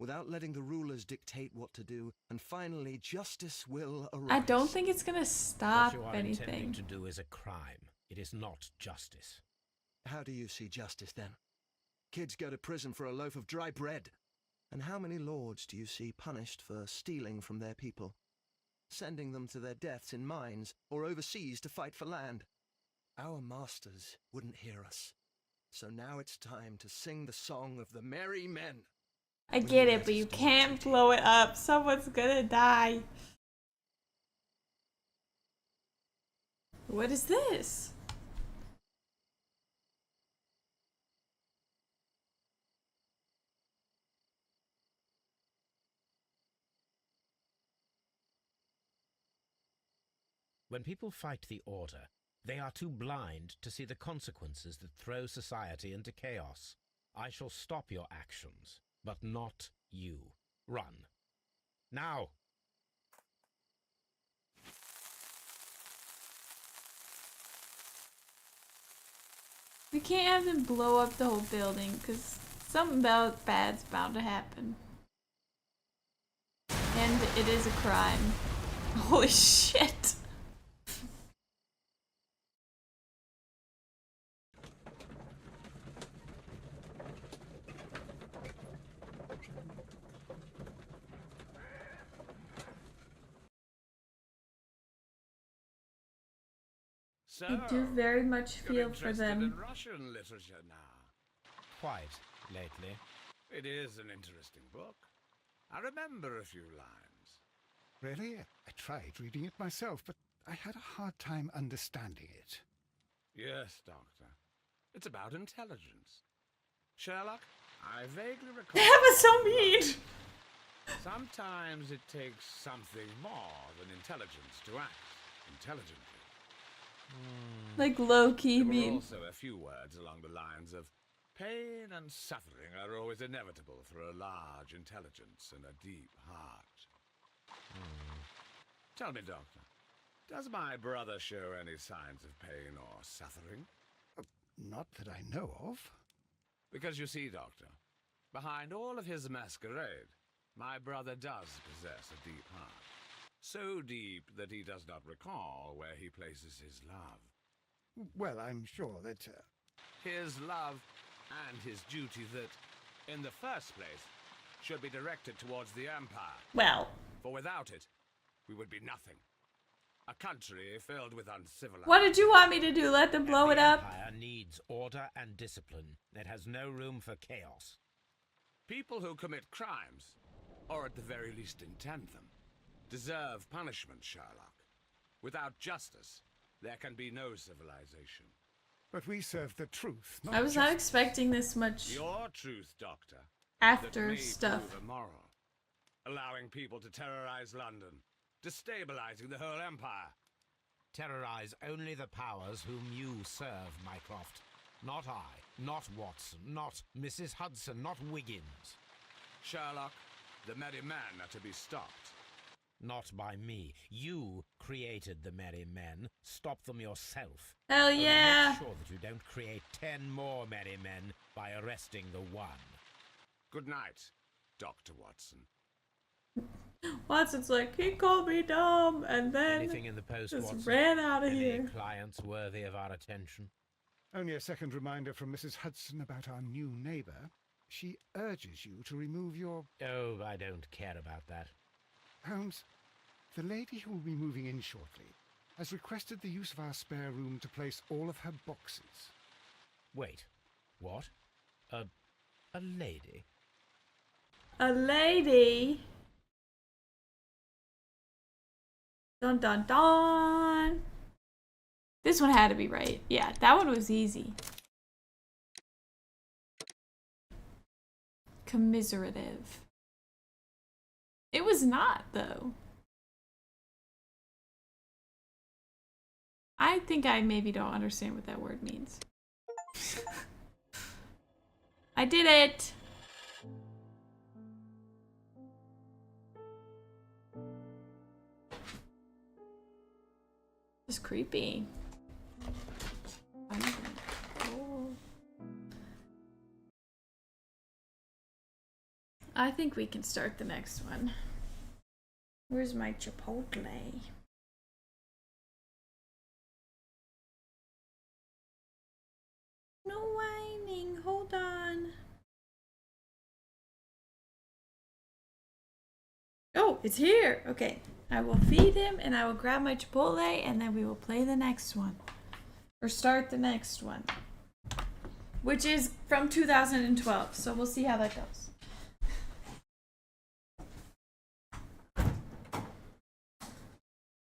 without letting the rulers dictate what to do, and finally justice will arise. I don't think it's gonna stop What you are anything. intending to do is a crime. It is not justice. How do you see justice then? Kids go to prison for a loaf of dry bread. And how many lords do you see punished for stealing from their people? Sending them to their deaths in mines or overseas to fight for land? Our masters wouldn't hear us. So now it's time to sing the song of the merry men. I get it, but you can't blow it up. Someone's gonna die. What is this? When people fight the order, they are too blind to see the consequences that throw society into chaos. I shall stop your actions, but not you. Run. Now! We can't have them blow up the whole building, because something bad's bound to happen. And it is a crime. Holy shit! So, I do very much you're feel for interested them. in Russian literature now. Quite lately. It is an interesting book. I remember a few lines. Really? I tried reading it myself, but I had a hard time understanding it. Yes, Doctor. It's about intelligence. Sherlock, I vaguely recall... That was so mean! Sometimes it takes something more than intelligence to act intelligently. Like low-key There were mean. also a few words along the lines of pain and suffering are always inevitable for a large intelligence and a deep heart. Tell me, Doctor, does my brother show any signs of pain or suffering? Not that I know of. Because you see, Doctor, behind all of his masquerade, my brother does possess a deep heart. So deep that he does not recall where he places his love. Well, I'm sure that... His love and his duty that, in the first place, should be directed towards the Empire. Well. For without it, we would be nothing. A country filled with uncivilized... What did you want me to do? Let them blow it up? The Empire needs order and discipline. It has no room for chaos. People who commit crimes, or at the very least intend them, deserve punishment, Sherlock. Without justice, there can be no civilization. But we serve the truth, not I was not justice. expecting this much Your truth, Doctor. after that may stuff. prove immoral. Allowing people to terrorize London, destabilizing the whole empire. Terrorize only the powers whom you serve, Mycroft. Not I, not Watson, not Mrs. Hudson, not Wiggins. Sherlock, the merry men are to be stopped. Not by me. You created the merry men. Stop them yourself. Hell yeah! Make sure that you don't create 10 more merry men by arresting the one. Good night, Dr. Watson. Watson's like, he called me dumb, and then Anything in the post, just Watson? ran out of Any here. clients worthy of our attention? Only a second reminder from Mrs. Hudson about our new neighbour. She urges you to remove your... Oh, I don't care about that. Holmes, the lady who will be moving in shortly has requested the use of our spare room to place all of her boxes. Wait, what? A lady? A lady? Dun dun dun! This one had to be right. Yeah, that one was easy. Commiserative. It was not, though. I think I maybe don't understand what that word means. I did it! It's creepy. I think we can start the next one. Where's my Chipotle? No whining, hold on. Oh, it's here. Okay, I will feed him and I will grab my Chipotle and then we will play the next one. Or start the next one. Which is from 2012, so we'll see how that goes.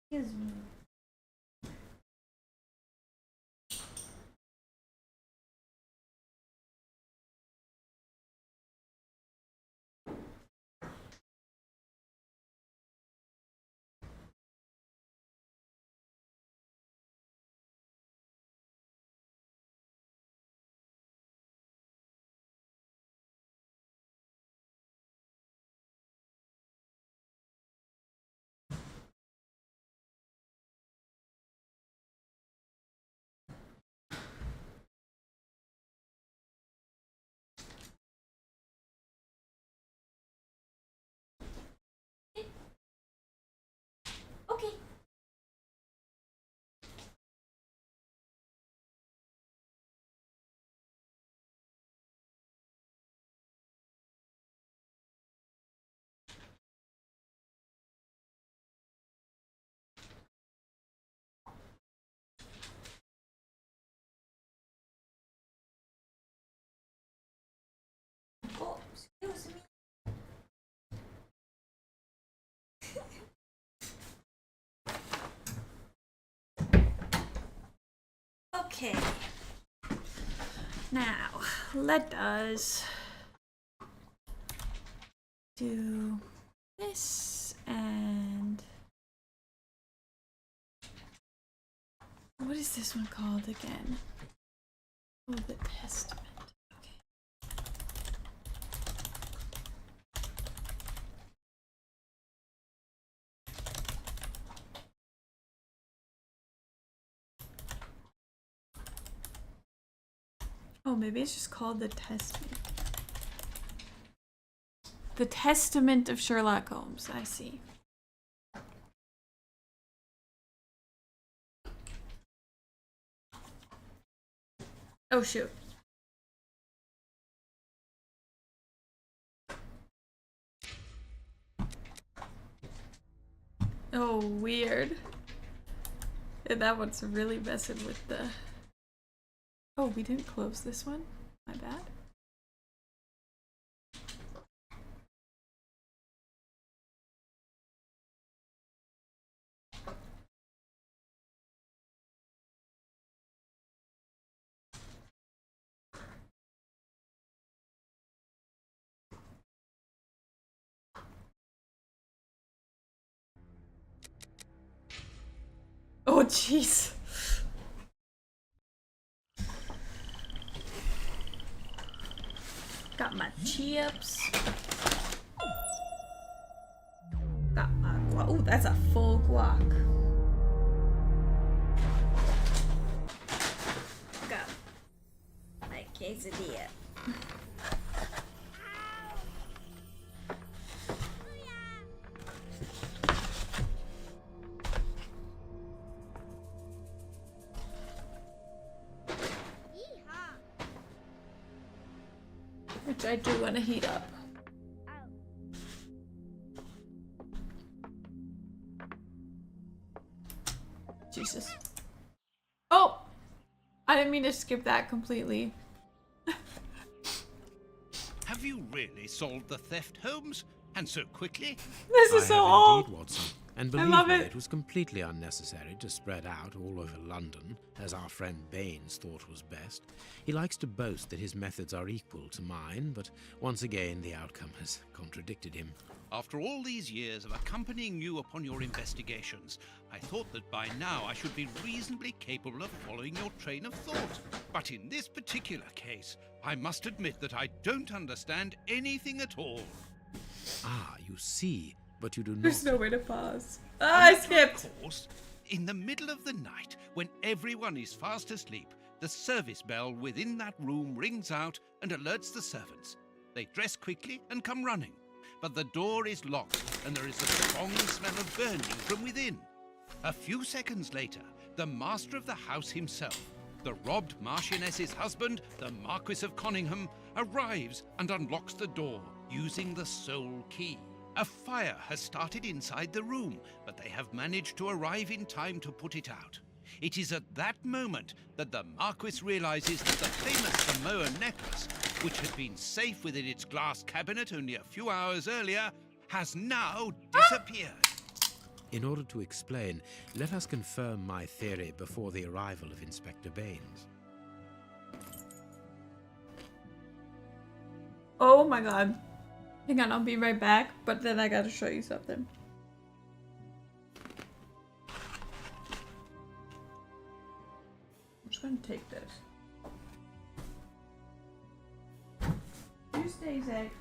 Excuse me. Okay. Oh, excuse me. Okay. Now, let us do this and what is this one called again? Oh, the Testament. Okay. Oh, maybe it's just called the Testament. The Testament of Sherlock Holmes. I see. Oh shoot. Oh, weird. And that one's really messing with the... Oh, we didn't close this one? My bad. Oh, jeez. Got my chips. Got my guac. Oh, that's a full guac. Got my quesadilla. Which I do want to heat up. Jesus. Oh! I didn't mean to skip that completely. Have you really solved the theft, Holmes? And so quickly? This is so old. Indeed, Watson. And I believe love me, it. it was completely unnecessary to spread out all over London, as our friend Baines thought was best. He likes to boast that his methods are equal to mine, but once again the outcome has contradicted him. After all these years of accompanying you upon your investigations, I thought that by now I should be reasonably capable of following your train of thought. But in this particular case, I must admit that I don't understand anything at all. Ah, you see, but you do not... There's no way to pause. Ah, I skipped. Of course, in the middle of the night, when everyone is fast asleep, the service bell within that room rings out and alerts the servants. They dress quickly and come running, but the door is locked and there is a strong smell of burning from within. A few seconds later, the master of the house himself, the robbed Marchioness's husband, the Marquis of Conyngham, arrives and unlocks the door using the sole key. A fire has started inside the room, but they have managed to arrive in time to put it out. It is at that moment that the Marquis realizes that the famous Samoan necklace, which had been safe within its glass cabinet only a few hours earlier, has now disappeared. In order to explain, let us confirm my theory before the arrival of Inspector Baines. Oh my god. Hang on, I'll be right back, but then I gotta show you something. I'm just gonna take this. Tuesday's egg.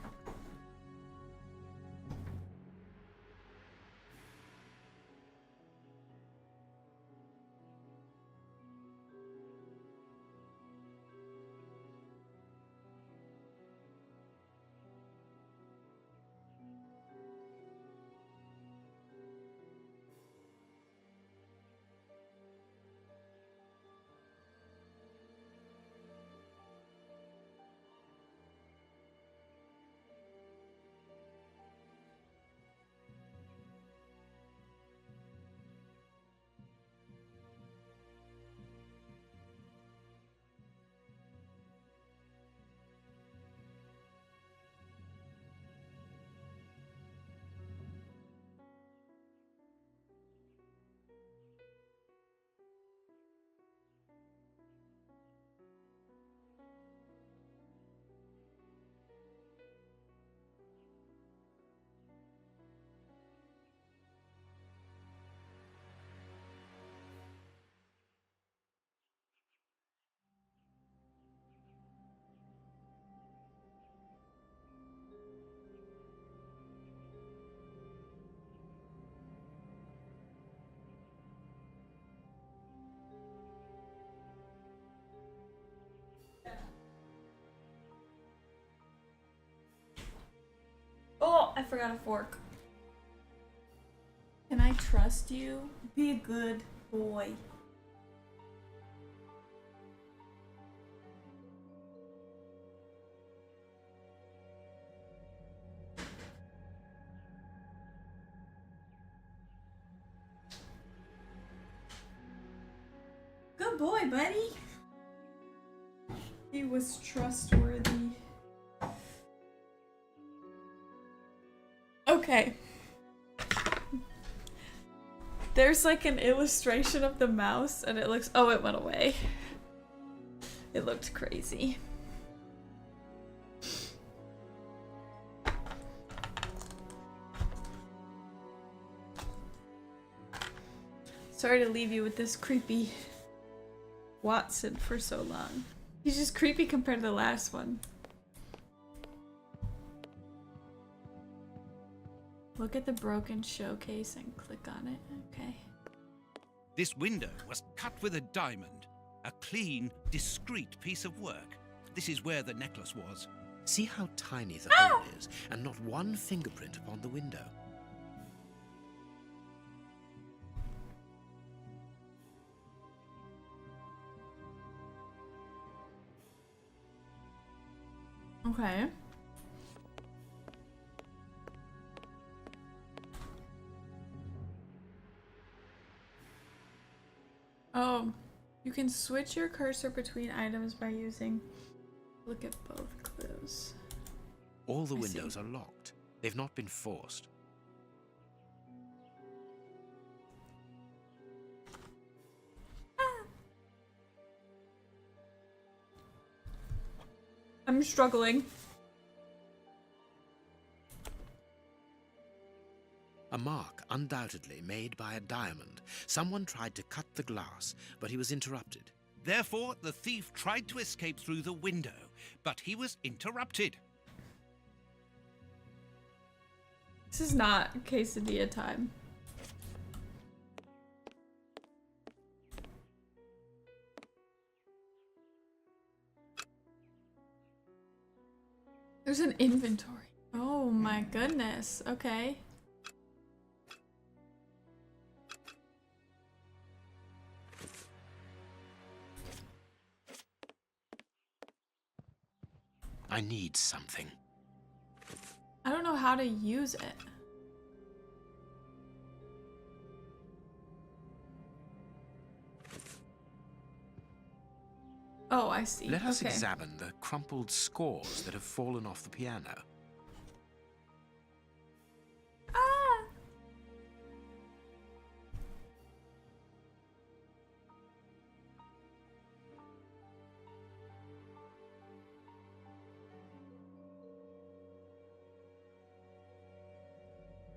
Oh, I forgot a fork. Can I trust you? Be a good boy. Good boy, buddy. He was trustworthy. Okay. There's like an illustration of the mouse and it looks... Oh, it went away. It looked crazy. Sorry to leave you with this creepy Watson for so long. He's just creepy compared to the last one. Look at the broken showcase and click on it. Okay. This window was cut with a diamond. A clean, discreet piece of work. This is where the necklace was. See how tiny the hole is, and not one fingerprint upon the window. Okay. Oh, you can switch your cursor between items by using... Look at both clues. All the windows are locked. They've not been forced. I'm struggling. A mark, undoubtedly made by a diamond. Someone tried to cut the glass, but he was interrupted. Therefore, the thief tried to escape through the window, but he was interrupted. This is not quesadilla time. There's an inventory. Oh my goodness. Okay. I need something. I don't know how to use it. Oh, I see. Let us Okay. examine the crumpled scores that have fallen off the piano. Ah!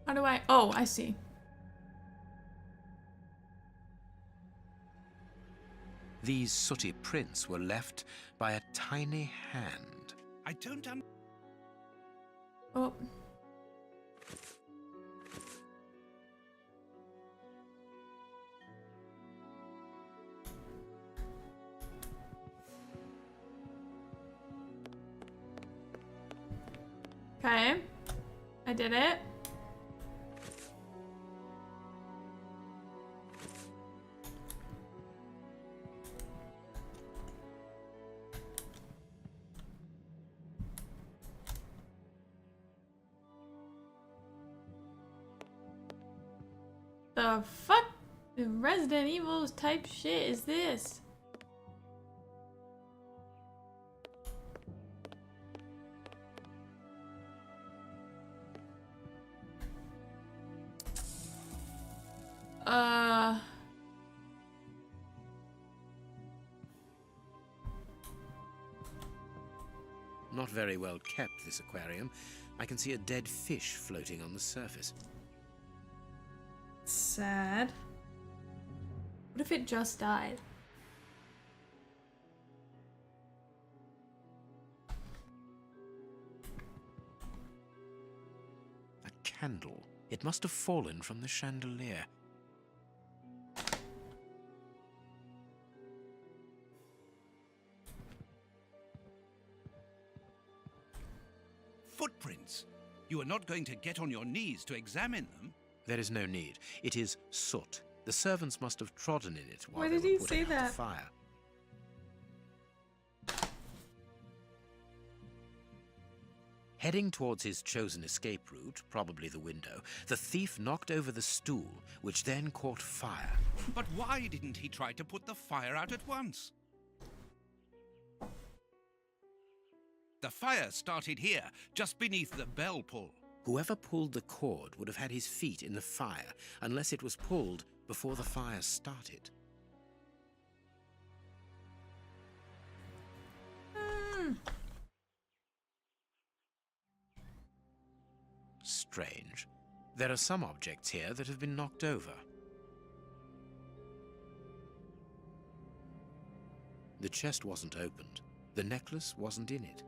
How do I... Oh, I see. These sooty prints were left by a tiny hand. I don't Oh. Okay. I did it. The fuck Resident Evil type shit is this? Not very well kept, this aquarium. I can see a dead fish floating on the surface. Sad. What if it just died? A candle. It must have fallen from the chandelier. Footprints. You are not going to get on your knees to examine them. There is no need. It is soot. The servants must have trodden in it while Why they did were he putting say out that? the fire. Heading towards his chosen escape route, probably the window, the thief knocked over the stool, which then caught fire. But why didn't he try to put the fire out at once? The fire started here, just beneath the bell pull. Whoever pulled the cord would have had his feet in the fire, unless it was pulled before the fire started. Strange. There are some objects here that have been knocked over. The chest wasn't opened. The necklace wasn't in it.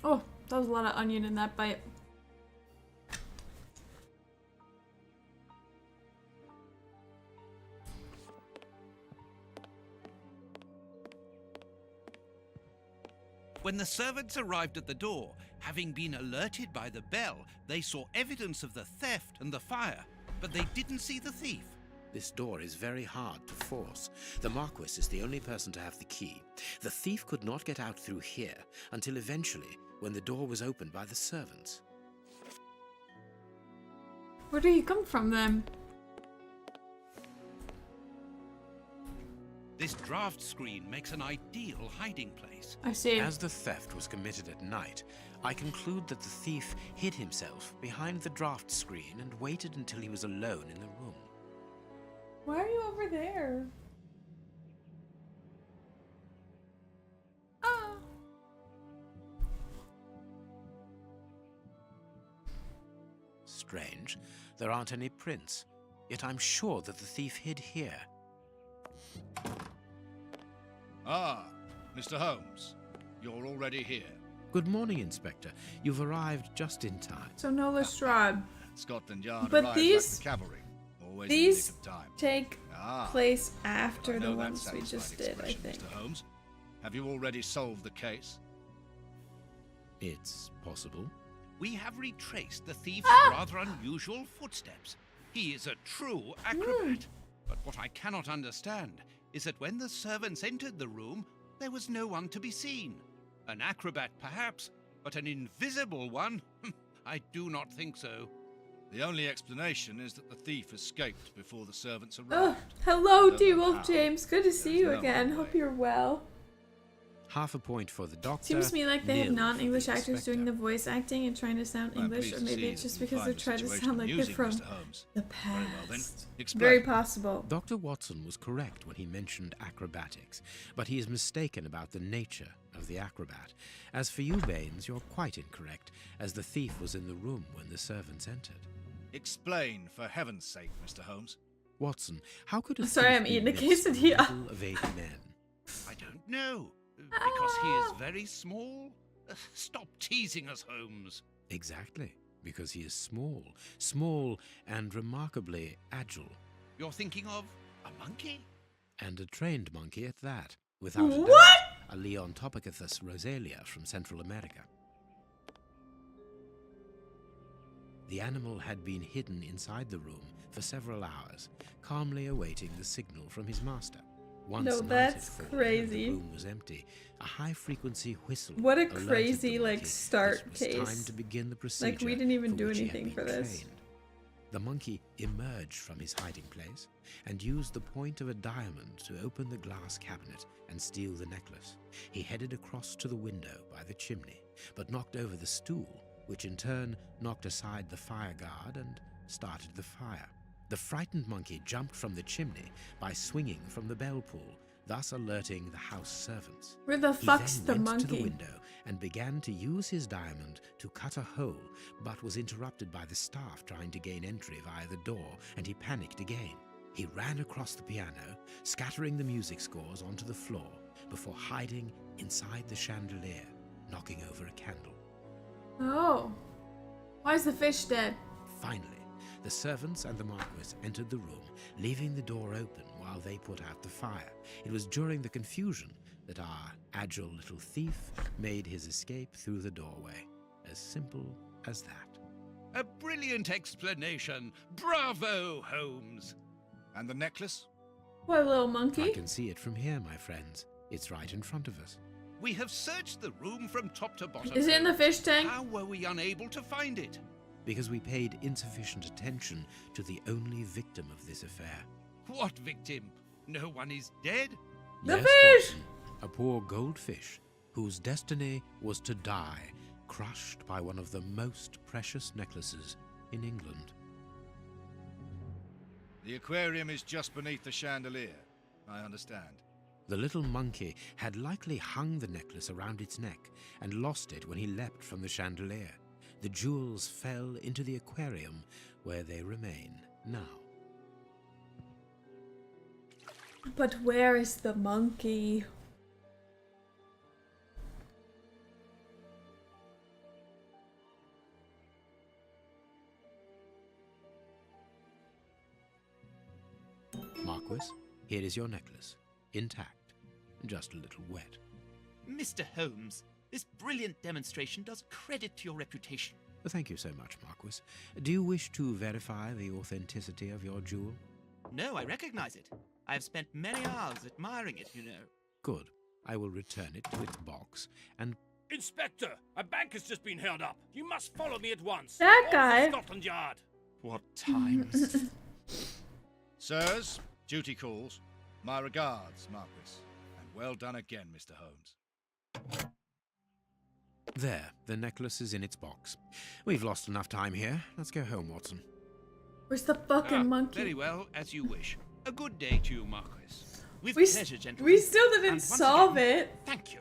Oh, that was a lot of onion in that bite. When the servants arrived at the door, having been alerted by the bell, they saw evidence of the theft and the fire, but they didn't see the thief. This door is very hard to force. The Marquis is the only person to have the key. The thief could not get out through here until eventually, when the door was opened by the servants. Where do you come from then? This draft screen makes an ideal hiding place. I see. As the theft was committed at night, I conclude that the thief hid himself behind the draft screen and waited until he was alone in the room. Why are you over there? Oh. Strange. There aren't any prints. Yet I'm sure that the thief hid here. Ah, Mr. Holmes. You're already here. Good morning, Inspector. You've arrived just in time. So no Lestrade. Scotland Yard But arrives these- like the cavalry. Always These in the nick of time. take Ah, place I after know the that ones we just satisfied did, I expression, think. Mr. Holmes. Have you already solved the case? It's possible. We have retraced the thief's Ah! rather unusual footsteps. He is a true acrobat. But what I cannot understand is that when the servants entered the room, there was no one to be seen. An acrobat, perhaps, but an invisible one? I do not think so. The only explanation is that the thief escaped before the servants Oh, arrived. hello, Don't D. know Wolf how. James. Good to see you There's no again. way. Hope you're well. Half a point for the doctor. Seems to me like they have nil for non-English the actors doing inspector. the voice acting and trying to sound I'm English, pleased or to maybe see it's that just you because find they're the trying to situation sound like they're amusing, from Mr. Holmes. the Very well, then. past. Explain. Very possible. Dr. Watson was correct when he mentioned acrobatics, but he is mistaken about the nature of the acrobat. As for you, Baines, you're quite incorrect, as the thief was in the room when the servants entered. Explain, for heaven's sake, Mr. Holmes. Watson, how could a Sorry, thief I'm be eating a missed in the quesadilla. middle of 8 men? I don't know. Because he is very small? Stop teasing us, Holmes. Exactly, because he is small and remarkably agile, You're thinking of a monkey? and a trained monkey at that, without a What? doubt, a Leontopithecus rosalia from Central America. The animal had been hidden inside the room for several hours, calmly awaiting the signal from his master. Once No, night that's had fallen crazy. and the room was empty, a high-frequency whistle What a alerted crazy, the like, monkey start that it was time case. to begin the procedure Like, we didn't even for do which he had anything been for this. trained. The monkey emerged from his hiding place and used the point of a diamond to open the glass cabinet and steal the necklace. He headed across to the window by the chimney, but knocked over the stool, which in turn knocked aside the fire guard and started the fire. The frightened monkey jumped from the chimney by swinging from the bell pull, thus alerting the house servants. Where the He fuck's then the went to the monkey? window and began to use his diamond to cut a hole, but was interrupted by the staff trying to gain entry via the door, and he panicked again. He ran across the piano, scattering the music scores onto the floor, before hiding inside the chandelier, knocking over a candle. Oh. Why is the fish dead? Finally, the servants and the Marquis entered the room, leaving the door open while they put out the fire. It was during the confusion that our agile little thief made his escape through the doorway. As simple as that. A brilliant explanation. Bravo, Holmes. And the necklace? What, little monkey? I can see it from here, my friends. It's right in front of us. We have searched the room from top to bottom. Is it in the fish tank? How were we unable to find it? Because we paid insufficient attention to the only victim of this affair. What victim? No one is dead? The Yes, fish! Watson, a poor goldfish whose destiny was to die, crushed by one of the most precious necklaces in England. The aquarium is just beneath the chandelier. I understand. The little monkey had likely hung the necklace around its neck and lost it when he leapt from the chandelier. The jewels fell into the aquarium, where they remain now. But where is the monkey? Marquis, here is your necklace, intact, just a little wet. Mr. Holmes, this brilliant demonstration does credit to your reputation. Thank you so much, Marquis. Do you wish to verify the authenticity of your jewel? No, I recognize it. I have spent many hours admiring it, you know. Good. I will return it to its box and... Inspector, a bank has just been held up. You must follow me at once. That Off guy. to Scotland Yard. What times? Sirs, duty calls. My regards, Marquis. And well done again, Mr. Holmes. There, the necklace is in its box. We've lost enough time here. Let's go home, Watson. Where's the fucking monkey? Very well, as you wish. A good day to you, Marquis. With We pleasure, gentlemen. We still And didn't once solve again, it. Thank you.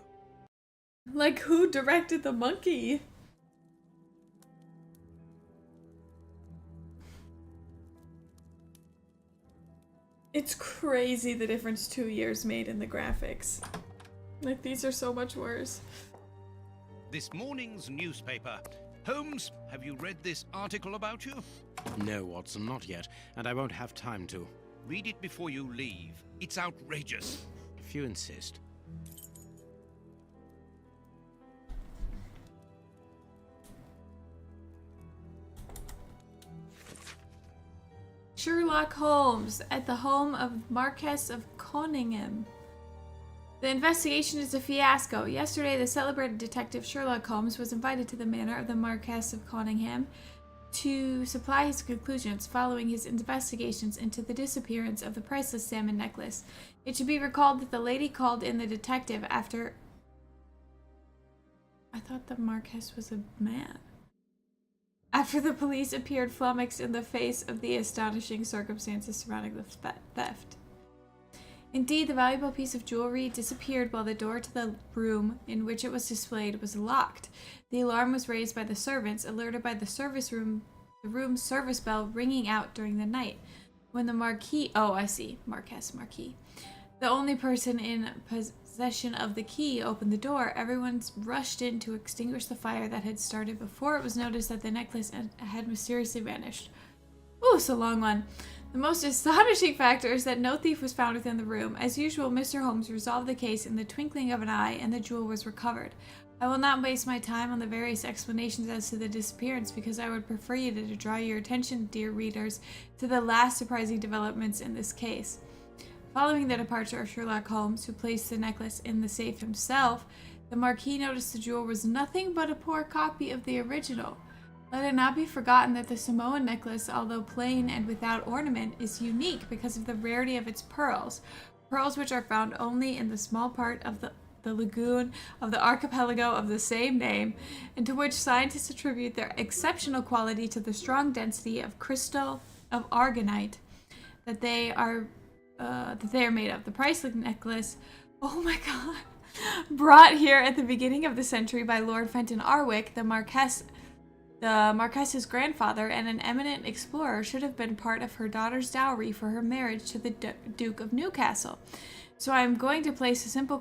Like, who directed the monkey? It's crazy the difference 2 years made in the graphics. Like, these are so much worse. This morning's newspaper. Holmes, have you read this article about you? No, Watson, not yet, and I won't have time to. Read it before you leave. It's outrageous. If you insist. Sherlock Holmes at the home of Marquess of Conyngham. The investigation is a fiasco. Yesterday, the celebrated detective Sherlock Holmes was invited to the manor of the Marquess of Conyngham to supply his conclusions following his investigations into the disappearance of the priceless salmon necklace. It should be recalled that the lady called in the detective after... I thought the Marquess was a man. After the police appeared flummoxed in the face of the astonishing circumstances surrounding the theft. Indeed, the valuable piece of jewelry disappeared while the door to the room in which it was displayed was locked. The alarm was raised by the servants, alerted by the room's service bell ringing out during the night. When the Marquis... Oh, I see. Marquis. The only person in possession of the key opened the door. Everyone rushed in to extinguish the fire that had started before it was noticed that the necklace had mysteriously vanished. Ooh, it's a long one. The most astonishing factor is that no thief was found within the room. As usual, Mr. Holmes resolved the case in the twinkling of an eye, and the jewel was recovered. I will not waste my time on the various explanations as to the disappearance, because I would prefer you to draw your attention, dear readers, to the last surprising developments in this case. Following the departure of Sherlock Holmes, who placed the necklace in the safe himself, the Marquis noticed the jewel was nothing but a poor copy of the original. Let it not be forgotten that the Samoan necklace, although plain and without ornament, is unique because of the rarity of its pearls, pearls which are found only in the small part of the lagoon of the archipelago of the same name, and to which scientists attribute their exceptional quality to the strong density of crystal of argonite that they are made of. The priceless necklace, oh my god, brought here at the beginning of the century by Lord Fenton Arwick, the Marquess's grandfather and an eminent explorer, should have been part of her daughter's dowry for her marriage to the Duke of Newcastle. So I am going to place a simple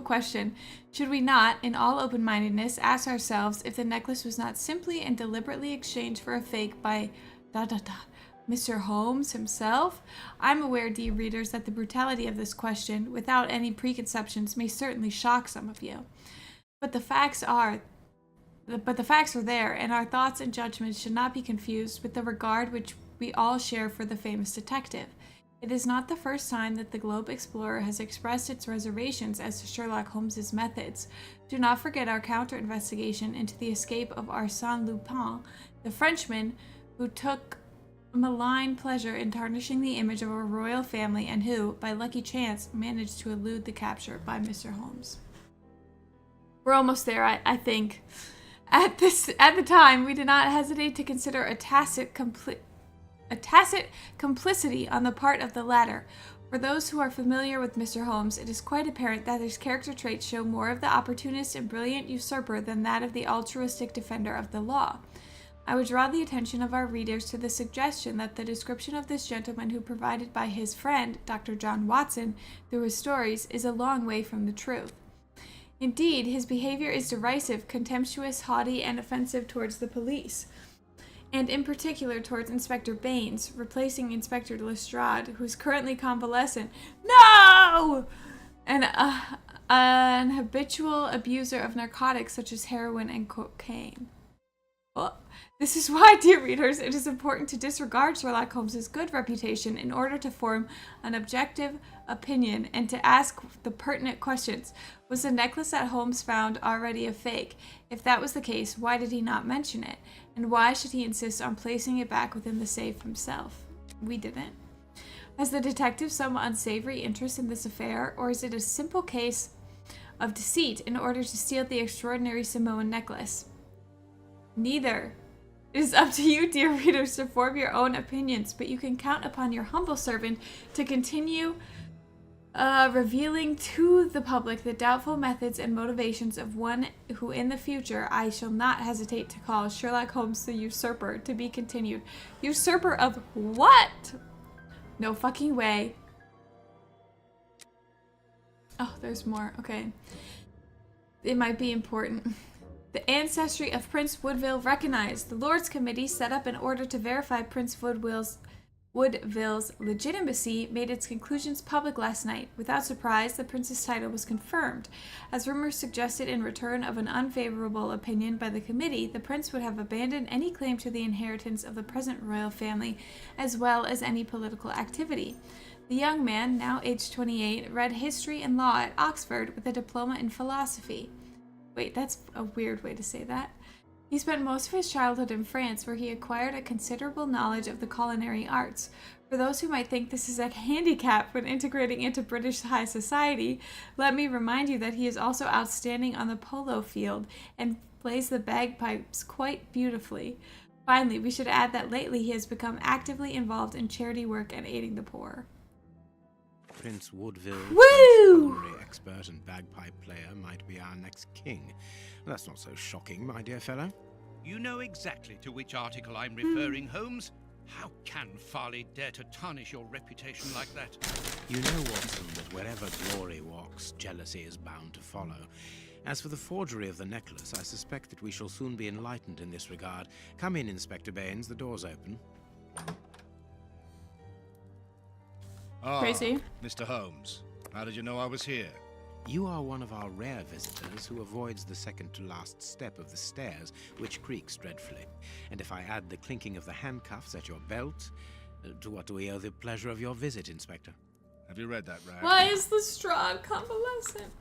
question. Should we not, in all open-mindedness, ask ourselves if the necklace was not simply and deliberately exchanged for a fake by Mr. Holmes himself? I'm aware, dear readers, that the brutality of this question, without any preconceptions, may certainly shock some of you. But the facts are there, and our thoughts and judgments should not be confused with the regard which we all share for the famous detective. It is not the first time that the Globe Explorer has expressed its reservations as to Sherlock Holmes's methods. Do not forget our counter-investigation into the escape of Arsène Lupin, the Frenchman who took malign pleasure in tarnishing the image of a royal family and who, by lucky chance, managed to elude the capture by Mr. Holmes. We're almost there, I think. At the time, we did not hesitate to consider a tacit complicity on the part of the latter. For those who are familiar with Mr. Holmes, it is quite apparent that his character traits show more of the opportunist and brilliant usurper than that of the altruistic defender of the law. I would draw the attention of our readers to the suggestion that the description of this gentleman who provided by his friend, Dr. John Watson, through his stories, is a long way from the truth. Indeed, his behavior is derisive, contemptuous, haughty, and offensive towards the police, and in particular towards Inspector Baines, replacing Inspector Lestrade, who is currently convalescent. No! And an habitual abuser of narcotics such as heroin and cocaine. Well, this is why, dear readers, it is important to disregard Sherlock Holmes's good reputation in order to form an objective opinion and to ask the pertinent questions. Was the necklace that Holmes found already a fake? If that was the case, why did he not mention it? And why should he insist on placing it back within the safe himself? We didn't. Has the detective some unsavory interest in this affair, or is it a simple case of deceit in order to steal the extraordinary Samoan necklace? Neither. It is up to you, dear readers, to form your own opinions, but you can count upon your humble servant to continue revealing to the public the doubtful methods and motivations of one who in the future I shall not hesitate to call Sherlock Holmes the usurper, to be continued. Usurper of what? No fucking way. Oh, there's more. Okay. It might be important. The ancestry of Prince Woodville recognized. The Lords Committee, set up in order to verify Prince Woodville's legitimacy, made its conclusions public last night. Without surprise, the prince's title was confirmed. As rumors suggested, in return of an unfavorable opinion by the committee, the prince would have abandoned any claim to the inheritance of the present royal family, as well as any political activity. The young man, now aged 28, read history and law at Oxford with a diploma in philosophy. Wait, that's a weird way to say that. He spent most of his childhood in France, where he acquired a considerable knowledge of the culinary arts. For those who might think this is a handicap when integrating into British high society, let me remind you that he is also outstanding on the polo field and plays the bagpipes quite beautifully. Finally, we should add that lately he has become actively involved in charity work and aiding the poor. Prince Woodville, Woo! culinary expert and bagpipe player, might be our next king. That's not so shocking, my dear fellow. You know exactly to which article I'm referring, Holmes. How can Farley dare to tarnish your reputation like that? You know, Watson, that wherever glory walks, jealousy is bound to follow. As for the forgery of the necklace, I suspect that we shall soon be enlightened in this regard. Come in, Inspector Baines. The door's open. Crazy. Mr. Holmes, how did you know I was here? You are one of our rare visitors who avoids the second-to-last step of the stairs, which creaks dreadfully. And if I add the clinking of the handcuffs at your belt, to what do we owe the pleasure of your visit, Inspector? Have you read that, Rag? Why is Lestrade convalescent?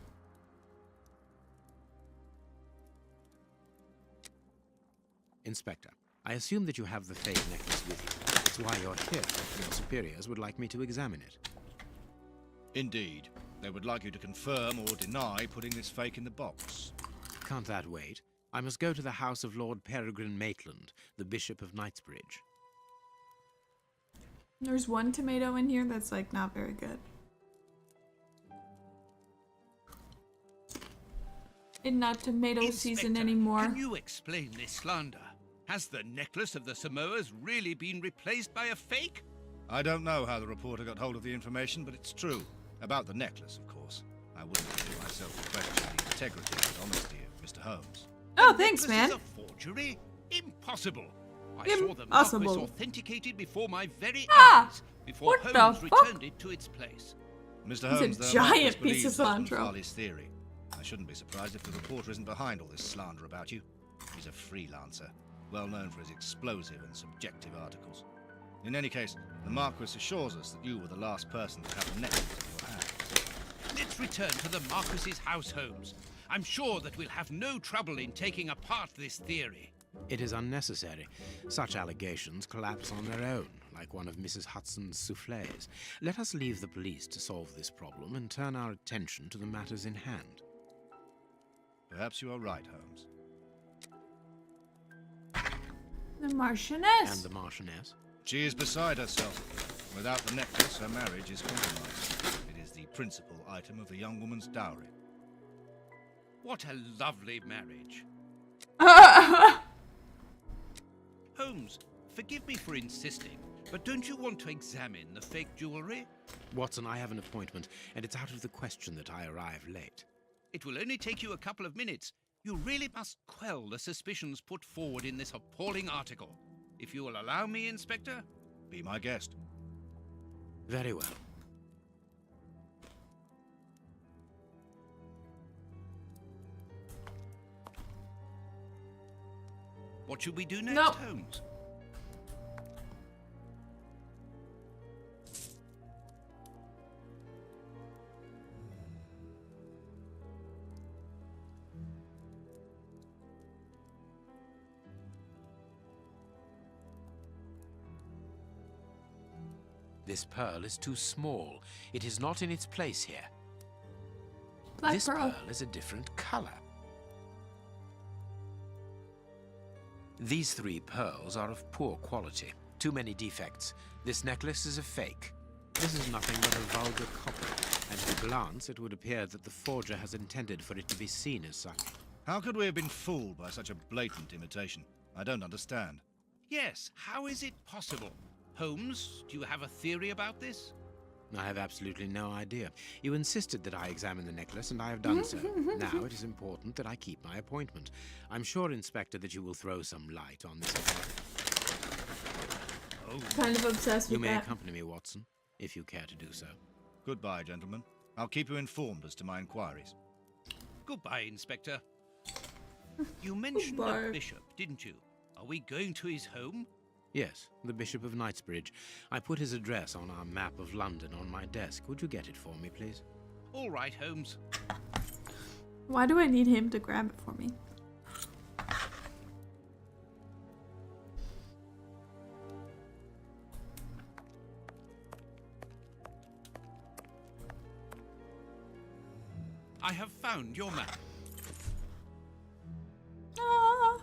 Inspector, I assume that you have the fake necklace with you. That's why you're here. Your superiors would like me to examine it. Indeed. They would like you to confirm or deny putting this fake in the box. Can't that wait? I must go to the house of Lord Peregrine Maitland, the Bishop of Knightsbridge. There's one tomato in here that's, like, not very good. It's not tomato season anymore. Can you explain this slander? Has the necklace of the Samoas really been replaced by a fake? I don't know how the reporter got hold of the information, but it's true. About the necklace, of course. I wouldn't put myself to question the integrity and honesty of Mr. Holmes. Oh, thanks, man. Is a forgery? Impossible. I saw the necklace authenticated before my very eyes, before Holmes returned it to its place. Mr. Holmes, it's a giant piece of cilantro. Farley's theory. I shouldn't be surprised if the reporter isn't behind all this slander about you. He's a freelancer, well known for his explosive and subjective articles. In any case, The Marquis assures us that you were the last person to have a necklace in your hands. Let's return to the Marquis's house, Holmes. I'm sure that we'll have no trouble in taking apart this theory. It is unnecessary. Such allegations collapse on their own, like one of Mrs. Hudson's soufflés. Let us leave the police to solve this problem and turn our attention to the matters in hand. Perhaps you are right, Holmes. The Marchioness. And the Marchioness? She is beside herself. Without the necklace, her marriage is compromised. It is the principal item of the young woman's dowry. What a lovely marriage. Holmes, forgive me for insisting, but don't you want to examine the fake jewelry? Watson, I have an appointment, and it's out of the question that I arrive late. It will only take you a couple of minutes. You really must quell the suspicions put forward in this appalling article. If you will allow me, Inspector? Be my guest. Very well. What should we do next, No. Holmes? This pearl is too small. It is not in its place here. Black This pearl. pearl is a different color. These 3 pearls are of poor quality. Too many defects. This necklace is a fake. This is nothing but a vulgar copy. At a glance, it would appear that the forger has intended for it to be seen as such. How could we have been fooled by such a blatant imitation? I don't understand. Yes, how is it possible? Holmes, do you have a theory about this? I have absolutely no idea. You insisted that I examine the necklace, and I have done so. Now it is important that I keep my appointment. I'm sure, Inspector, that you will throw some light on this affair. Oh. Kind of obsessed You with may that. accompany me, Watson, if you care to do so. Goodbye, gentlemen. I'll keep you informed as to my inquiries. Goodbye, Inspector. You mentioned Goodbye. the bishop, didn't you? Are we going to his home? Yes, the Bishop of Knightsbridge. I put his address on our map of London on my desk. Would you get it for me, please? All right, Holmes. Why do I need him to grab it for me? I have found your map. Ah.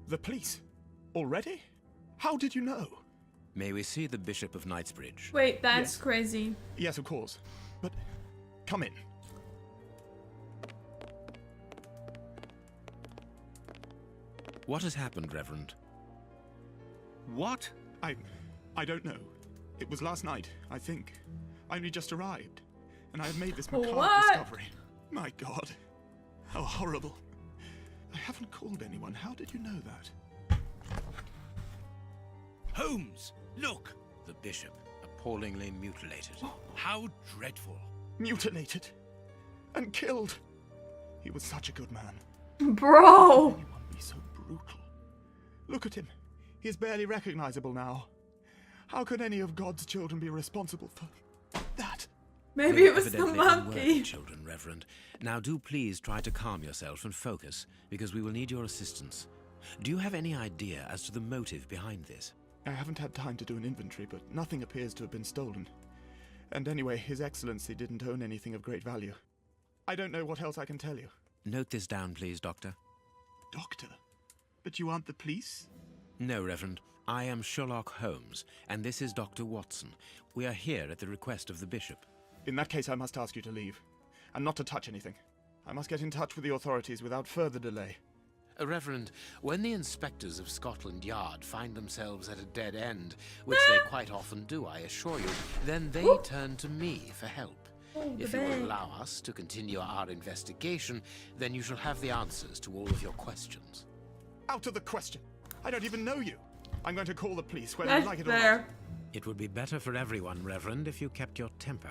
The police? Already? How did you know? May we see the Bishop of Knightsbridge? Wait, that's Yes. crazy. Yes, of course. But come in. What has happened, Reverend? What? I don't know. It was last night, I think. I only just arrived, and I have made this macabre What? discovery. My God. How horrible. I haven't called anyone. How did you know that? Holmes, look! The Bishop, appallingly mutilated. How dreadful. Mutilated. And killed. He was such a good man. Bro! Anyone be so brutal? Look at him. He is barely recognizable now. How could any of God's children be responsible for that? Maybe You're it was the evidently unworthy monkey. children, Reverend. Now do please try to calm yourself and focus, because we will need your assistance. Do you have any idea as to the motive behind this? I haven't had time to do an inventory, but nothing appears to have been stolen. And anyway, His Excellency didn't own anything of great value. I don't know what else I can tell you. Note this down, please, Doctor. Doctor? But you aren't the police? No, Reverend. I am Sherlock Holmes, and this is Dr. Watson. We are here at the request of the Bishop. In that case, I must ask you to leave, and not to touch anything. I must get in touch with the authorities without further delay. Reverend, when the inspectors of Scotland Yard find themselves at a dead end, which they quite often do, I assure you, then they turn to me for help. If you will allow us to continue our investigation, then you shall have the answers to all of your questions. Out of the question! I don't even know you! I'm going to call the police, whether That's you like it or fair. not. It would be better for everyone, Reverend, if you kept your temper.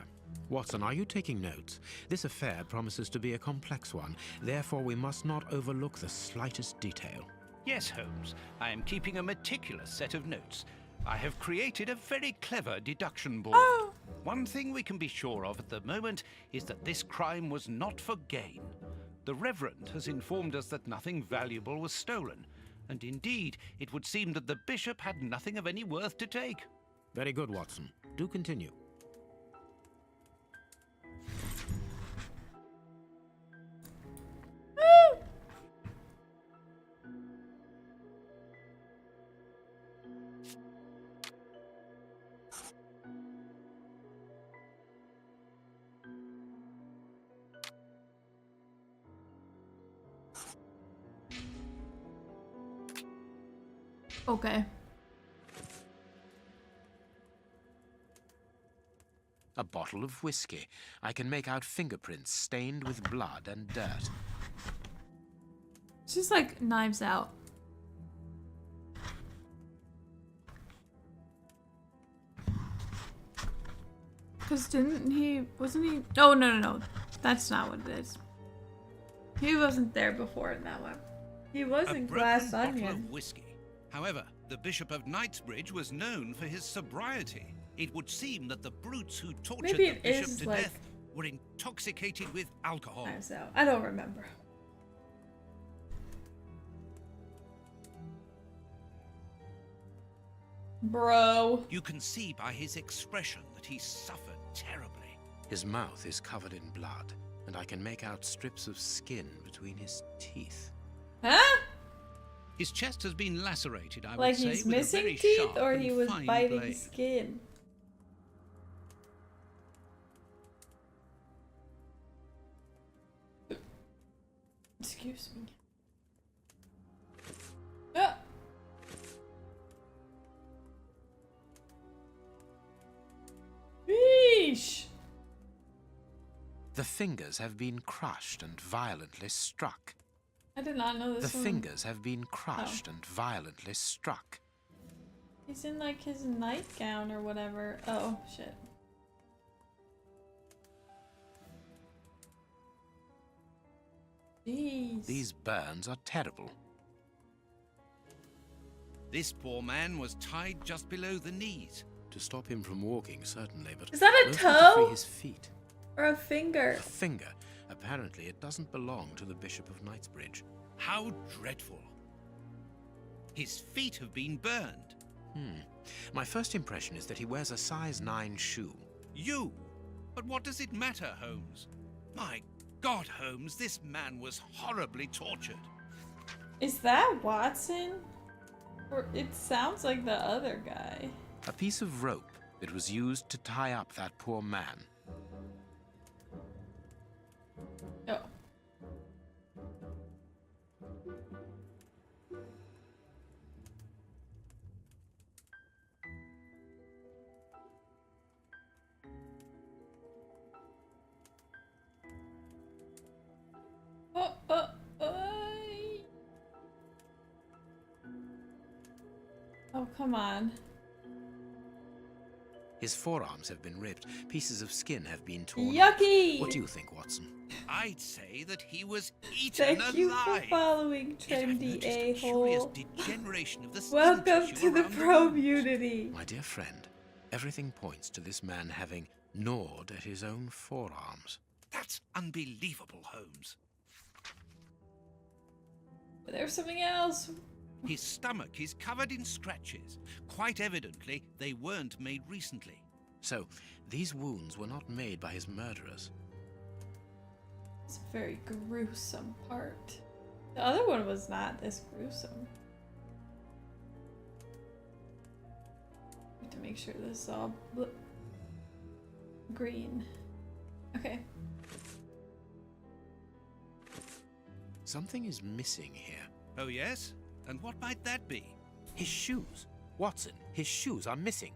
Watson, are you taking notes? This affair promises to be a complex one. Therefore, we must not overlook the slightest detail. Yes, Holmes. I am keeping a meticulous set of notes. I have created a very clever deduction board. Oh. One thing we can be sure of at the moment is that this crime was not for gain. The Reverend has informed us that nothing valuable was stolen, and indeed, it would seem that the Bishop had nothing of any worth to take. Very good, Watson. Do continue. Okay. A bottle of whiskey. I can make out fingerprints stained with blood and dirt. It's just like Knives Out. Cause wasn't he? Oh, no. That's not what it is. He wasn't there before in that one. He was in Glass Onion. Of whiskey. However, the Bishop of Knightsbridge was known for his sobriety. It would seem that the brutes who tortured the Bishop to death were intoxicated with alcohol. I don't remember. Bro. You can see by his expression that he suffered terribly. His mouth is covered in blood, and I can make out strips of skin between his teeth. Huh? His chest has been lacerated, I like would say, he's with missing a very teeth, sharp or and he was fine biting blade. skin. Excuse me. Ah! Yeesh! The fingers have been crushed and violently struck. I did not know this The one. fingers have been crushed and violently struck. He's in like his nightgown or whatever. Oh, shit. Jeez. These burns are terrible. This poor man was tied just below the knees. To stop him from walking, certainly, but is that a mostly to toe? free his feet. Or a finger? A finger. Apparently, it doesn't belong to the Bishop of Knightsbridge. How dreadful. His feet have been burned. My first impression is that he wears a size 9 shoe. You? But what does it matter, Holmes? My God, Holmes, this man was horribly tortured. Is that Watson? Or it sounds like the other guy. A piece of rope that was used to tie up that poor man. Oh. Oh, come on. His forearms have been ripped. Pieces of skin have been torn. Yucky! What do you think, Watson? I'd say that he was eaten Thank you for alive. following, trendy a-hole. Degeneration of the skin Welcome tissue to the around pro wounds. community. My dear friend, everything points to this man having gnawed at his own forearms. That's unbelievable, Holmes. But there's something else. His stomach is covered in scratches. Quite evidently, they weren't made recently. So, these wounds were not made by his murderers. It's a very gruesome part. The other one was not this gruesome. I have to make sure this is all green. Okay. Something is missing here. Oh, yes? And what might that be? His shoes. Watson, his shoes are missing.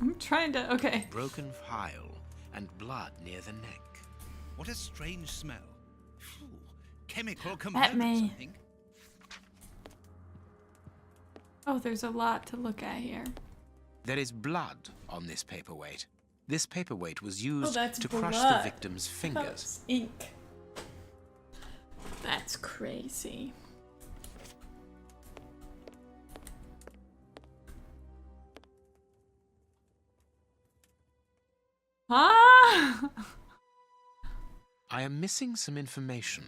I'm trying to. Okay. Broken file and blood near the neck. What a strange smell. Phew. chemical At component me. something. Oh, there's a lot to look at here. There is blood on this paperweight. This paperweight was used that's to crush the blood. victim's I thought it fingers. was ink. That's crazy. Ah! I am missing some information.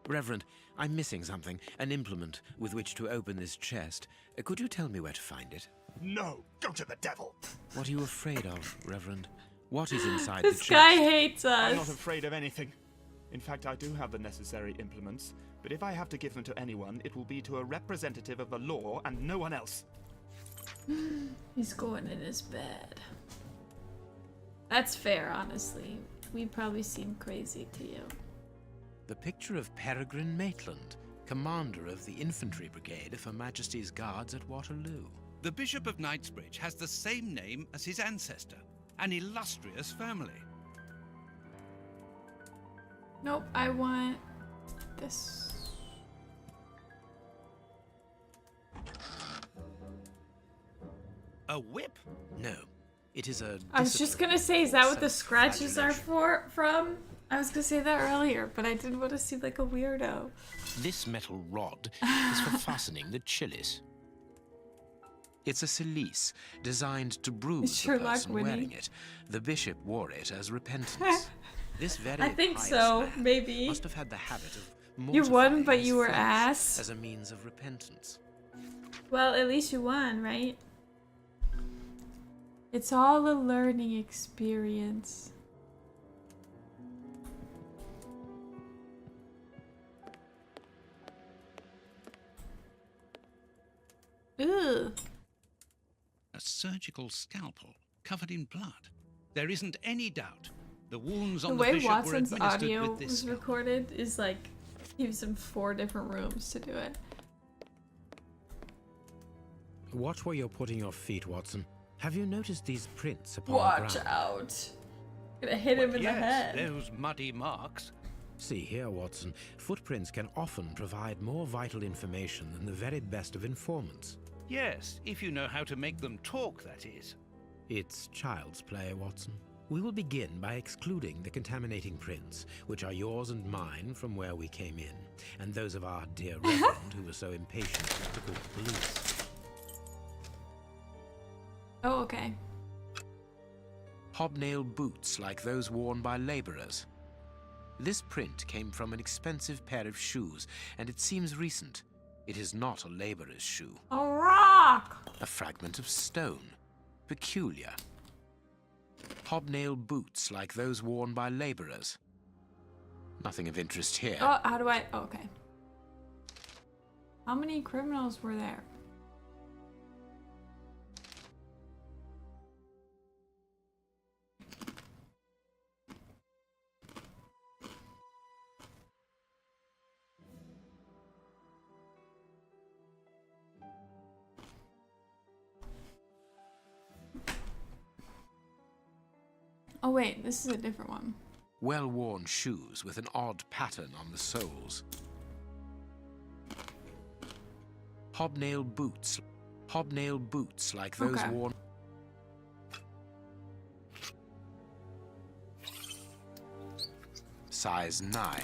Reverend, I'm missing something, an implement with which to open this chest. Could you tell me where to find it? No, go to the devil. What are you afraid of, Reverend? What is inside This the chest? guy hates us. I'm not afraid of anything. In fact, I do have the necessary implements, but if I have to give them to anyone, it will be to a representative of the law and no one else. He's going in his bed. That's fair, honestly. We probably seem crazy to you. The picture of Peregrine Maitland, commander of the infantry brigade of Her Majesty's Guards at Waterloo. The Bishop of Knightsbridge has the same name as his ancestor, an illustrious family. Nope, I want this. A whip? No, it is a... I was just gonna say, is that what the scratches are from? I was gonna say that earlier, but I didn't want to seem like a weirdo. This metal rod is for fastening the chilies. It's a cilice designed to bruise the Sherlock person winning? wearing it. The bishop wore it as repentance. This very I think pious so, man maybe. must have had the habit of You won, mortifying but his you were flesh ass. as a means of repentance. Well, at least you won, right? It's all a learning experience. Ugh. A surgical scalpel covered in blood. There isn't any doubt. The wounds The on the way bishop Watson's were administered audio with this was scalpel. recorded is like he was in 4 different rooms to do it. Watch where you're putting your feet, Watson. Have you noticed these prints upon Watch the ground? out. Gonna hit him in the head. Those muddy marks. See here, Watson. Footprints can often provide more vital information than the very best of informants. Yes, if you know how to make them talk, that is. It's child's play, Watson. We will begin by excluding the contaminating prints, which are yours and mine from where we came in, and those of our dear Reverend who was so impatient as to call the police. Oh, okay. Hobnail boots like those worn by labourers. This print came from an expensive pair of shoes, and it seems recent. It is not a labourer's shoe. A rock! A fragment of stone. Peculiar. Hobnail boots like those worn by labourers. Nothing of interest here. Oh, how do I... Oh, okay. How many criminals were there? Oh wait, this is a different one. Well-worn shoes with an odd pattern on the soles. Hobnail boots. Hobnail boots like those Okay. worn... Size 9.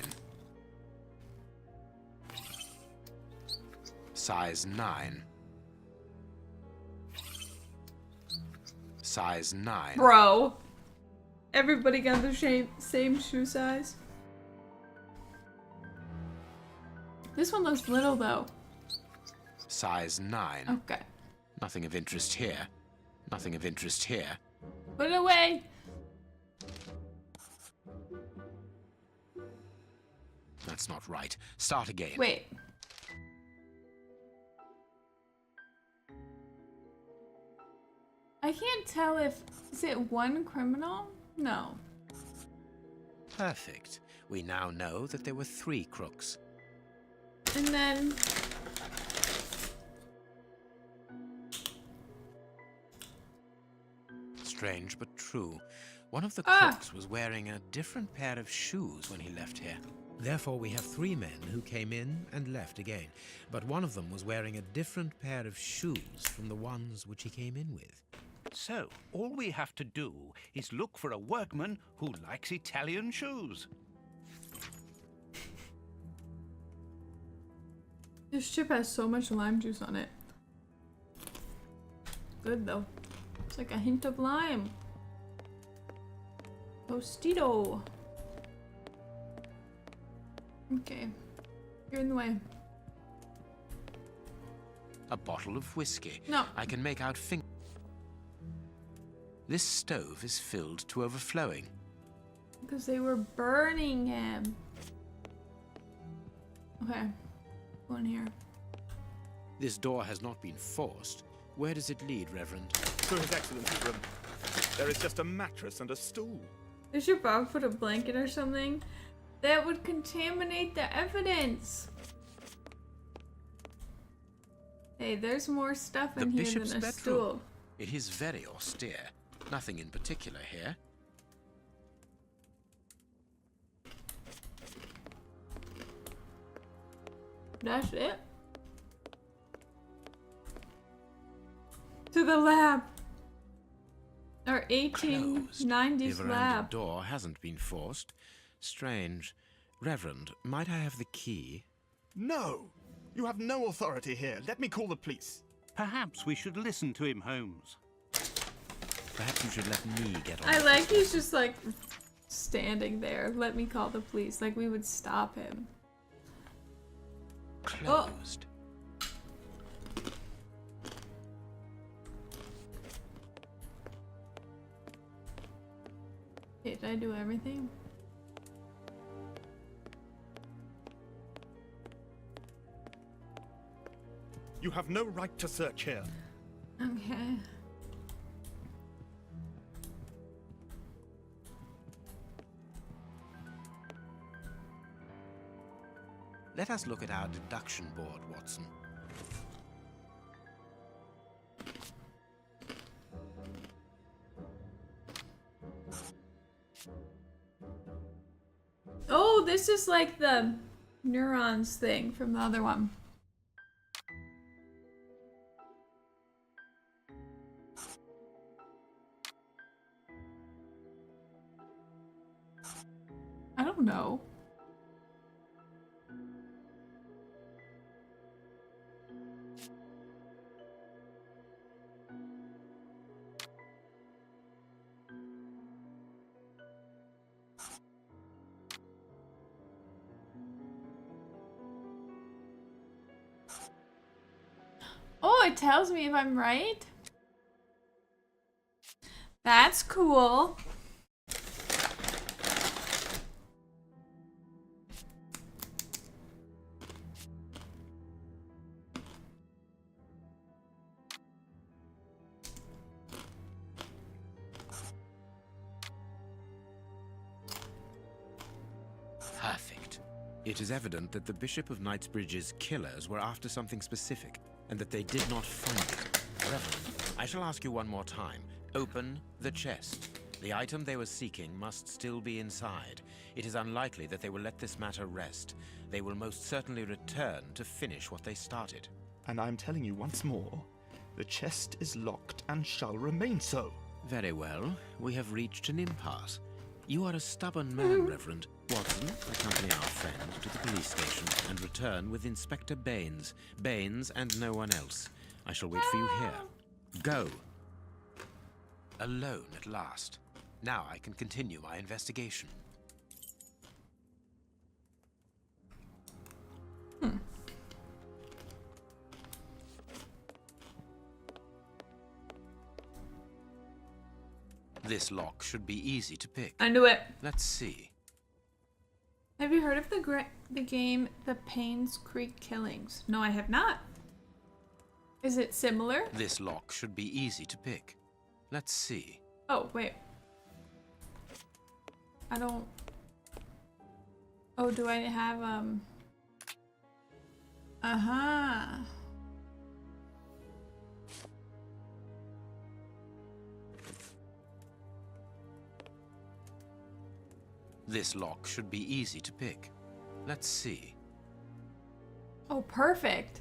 Size 9. Size 9. Bro. Everybody got the same shoe size. This one looks little though. Size 9. Okay. Nothing of interest here. Nothing of interest here. Put it away. That's not right. Start again. Wait. I can't tell if... Is it one criminal? No. Perfect. We now know that there were 3 crooks. And then... Strange but true. One of the crooks was wearing a different pair of shoes when he left here. Therefore, we have 3 men who came in and left again, but one of them was wearing a different pair of shoes from the ones which he came in with. So, all we have to do is look for a workman who likes Italian shoes. This chip has so much lime juice on it. Good though. It's like a hint of lime. Tostito. Okay. You're in the way. A bottle of whiskey. No. I can make out This stove is filled to overflowing. Because they were burning him. Okay. Go in here. This door has not been forced. Where does it lead, Reverend? To His Excellency's room. There is just a mattress and a stool. Does your dog put a blanket or something? That would contaminate the evidence. Hey, there's more stuff in here than a stool. It is very austere. Nothing in particular here. That's it. To the lab. Our 1890s The lab. door hasn't been forced. Strange. Reverend, might I have the key? No! You have no authority here. Let me call the police. Perhaps we should listen to him, Holmes. Perhaps you should let me get on. I like he's just like standing there. Let me call the police. Like we would stop him. Closed. Okay, did I do everything? You have no right to search here. Okay. Let us look at our deduction board, Watson. Oh, this is like the neurons thing from the other one. I don't know. Oh, it tells me if I'm right. That's cool. Perfect. It is evident that the Bishop of Knightsbridge's killers were after something specific, and that they did not find it. Reverend, I shall ask you one more time. Open the chest. The item they were seeking must still be inside. It is unlikely that they will let this matter rest. They will most certainly return to finish what they started. And I'm telling you once more, the chest is locked and shall remain so. Very well. We have reached an impasse. You are a stubborn man, Reverend. Watson, accompany our friend to the police station and return with Inspector Baines. Baines and no one else. I shall wait for you here. Go. Alone at last. Now I can continue my investigation. This lock should be easy to pick. I knew it. Let's see. Have you heard of the game The Paynes Creek Killings? No, I have not. Is it similar? This lock should be easy to pick. Let's see. Oh, wait. I don't... Oh, do I have, Uh-huh. This lock should be easy to pick. Let's see. Oh, perfect.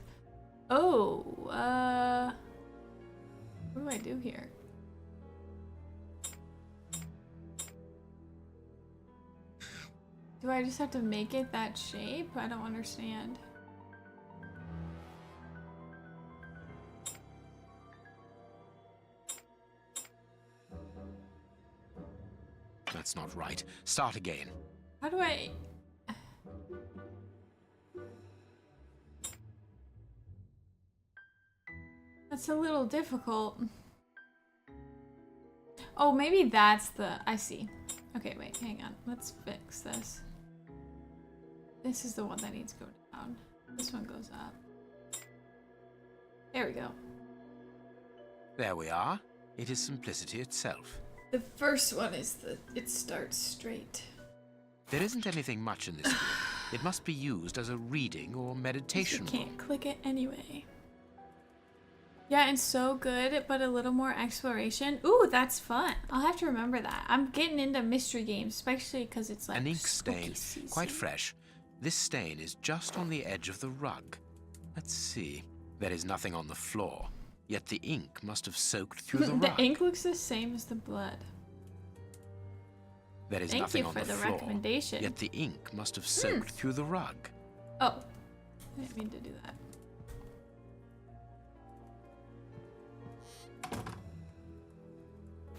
Oh, what do I do here? Do I just have to make it that shape? I don't understand. That's not right. Start again. How do I... That's a little difficult. Oh, maybe that's the... I see. Okay, wait, hang on. Let's fix this. This is the one that needs to go down. This one goes up. There we go. There we are. It is simplicity itself. The first one is the... It starts straight. There isn't anything much in this room. It must be used as a reading or meditation You can't room. click it anyway. Yeah, and so good, but a little more exploration. Ooh, that's fun. I'll have to remember that. I'm getting into mystery games, especially because it's like An ink spooky stain, season. quite fresh. This stain is just on the edge of the rug. Let's see. There is nothing on the floor, yet the ink must have soaked through the The rug. ink looks the same as the blood. There is Thank nothing you on for the floor, recommendation. yet the ink must have soaked through the rug. Oh, I didn't mean to do that.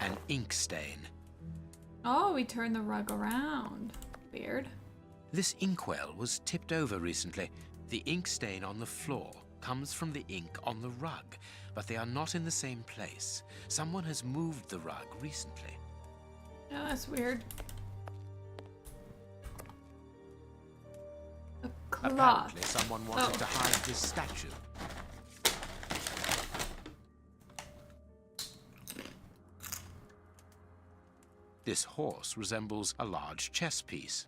An ink stain. Oh, we turned the rug around. Weird. This inkwell was tipped over recently. The ink stain on the floor comes from the ink on the rug, but they are not in the same place. Someone has moved the rug recently. Oh, that's weird. A cloth. Apparently someone wanted Oh. to hide this statue. This horse resembles a large chess piece.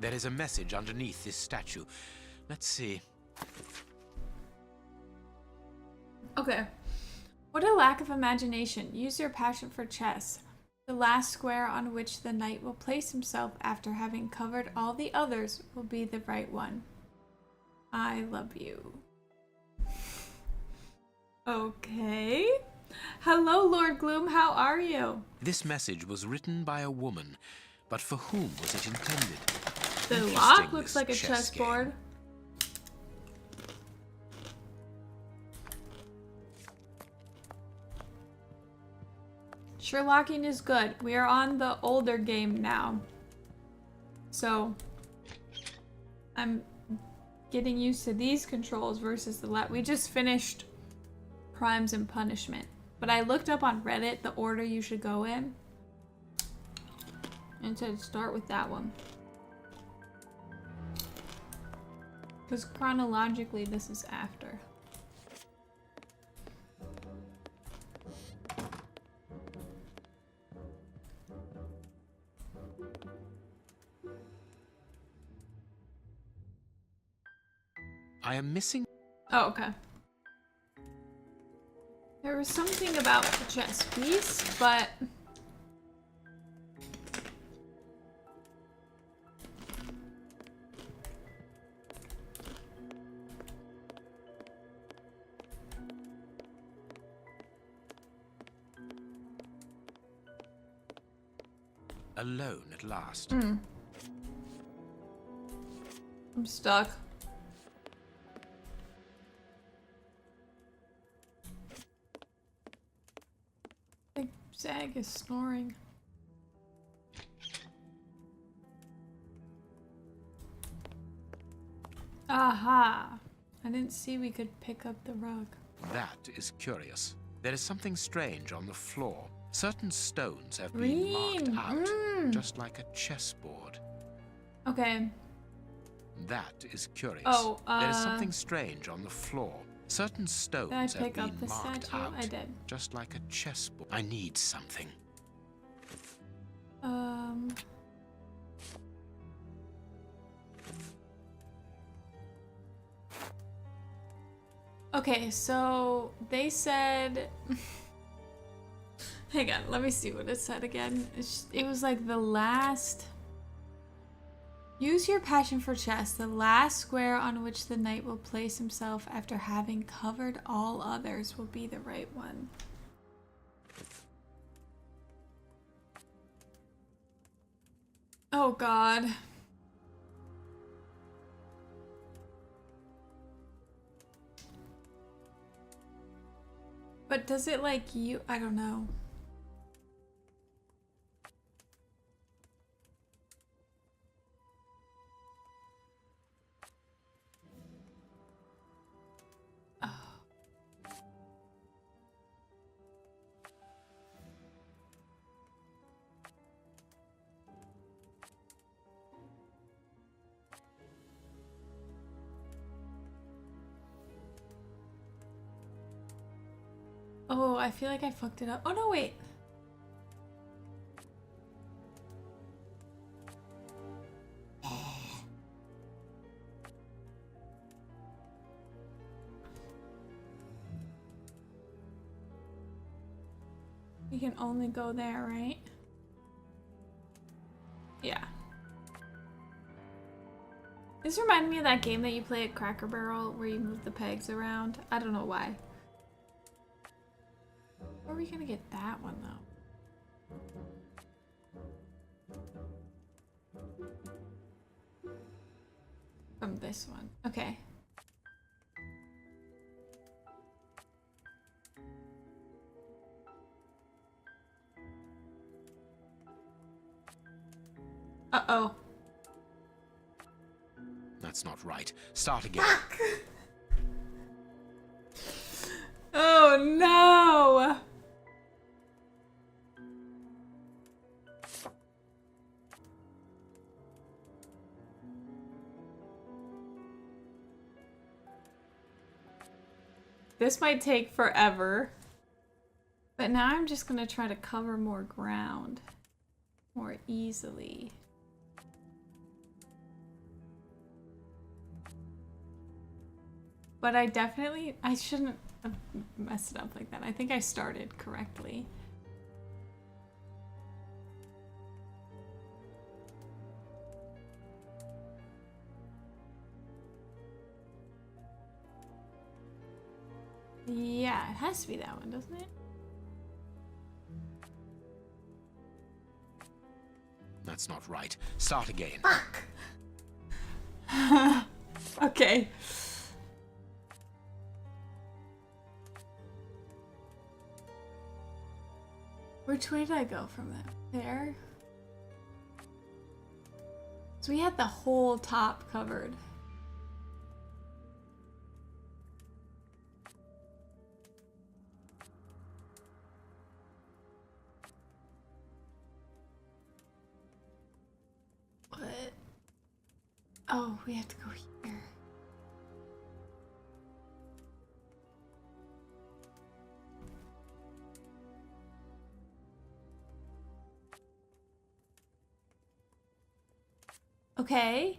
There is a message underneath this statue. Let's see. Okay. What a lack of imagination. Use your passion for chess. The last square on which the knight will place himself after having covered all the others will be the right one. I love you. Okay. Hello, Lord Gloom. How are you? This message was written by a woman, but for whom was it intended? The Interesting, lock looks this like a chess game. chessboard. Sherlocking is good. We are on the older game now. So, I'm getting used to these controls versus the we just finished Crimes and Punishment. But I looked up on Reddit the order you should go in. And said start with that one. Because chronologically this is after. I am missing... Oh, okay. There was something about the chess piece, but... Alone at last. I'm stuck. I think Zag is snoring. Aha! I didn't see we could pick up the rug. That is curious. There is something strange on the floor. Certain stones have been Green. marked out, just like a chessboard. Okay. That is curious. Oh, there is something strange on the floor. Certain stones Did I have pick been up the marked statue? out, I did. just like a chessboard. I need something. Okay, so they said Hang on, let me see what it said again. It was like the last... Use your passion for chess. The last square on which the knight will place himself after having covered all others will be the right one. Oh god. But does it like you? I don't know. Oh, I feel like I fucked it up. Oh no, wait. You can only go there, right? Yeah. This reminded me of that game that you play at Cracker Barrel where you move the pegs around. I don't know why. Where are we gonna get that one though? From this one. Okay. Uh-oh. That's not right. Start again. Oh no! This might take forever. But now I'm just gonna try to cover more ground more easily. But I shouldn't have messed it up like that. I think I started correctly. Yeah, it has to be that one, doesn't it? That's not right. Start again. Fuck! Okay. Which way did I go from that? There? So we had the whole top covered. What? Oh, we have to go here. Okay.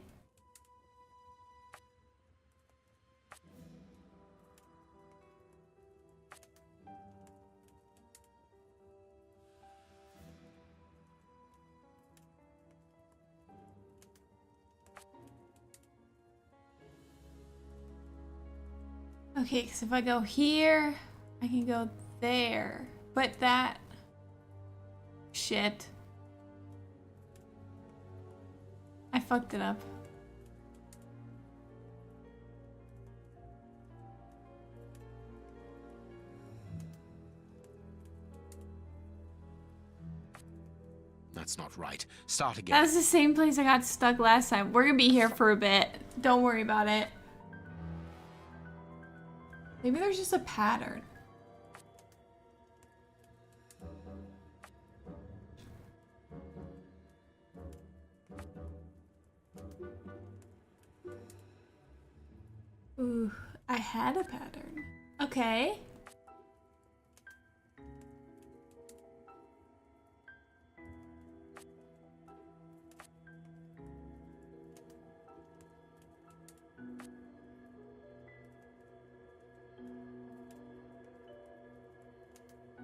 Okay, because if I go here, I can go there. But that... Shit. I fucked it up. That's not right. Start again. That's the same place I got stuck last time. We're gonna be here for a bit. Don't worry about it. Maybe there's just a pattern. Ooh, I had a pattern. Okay.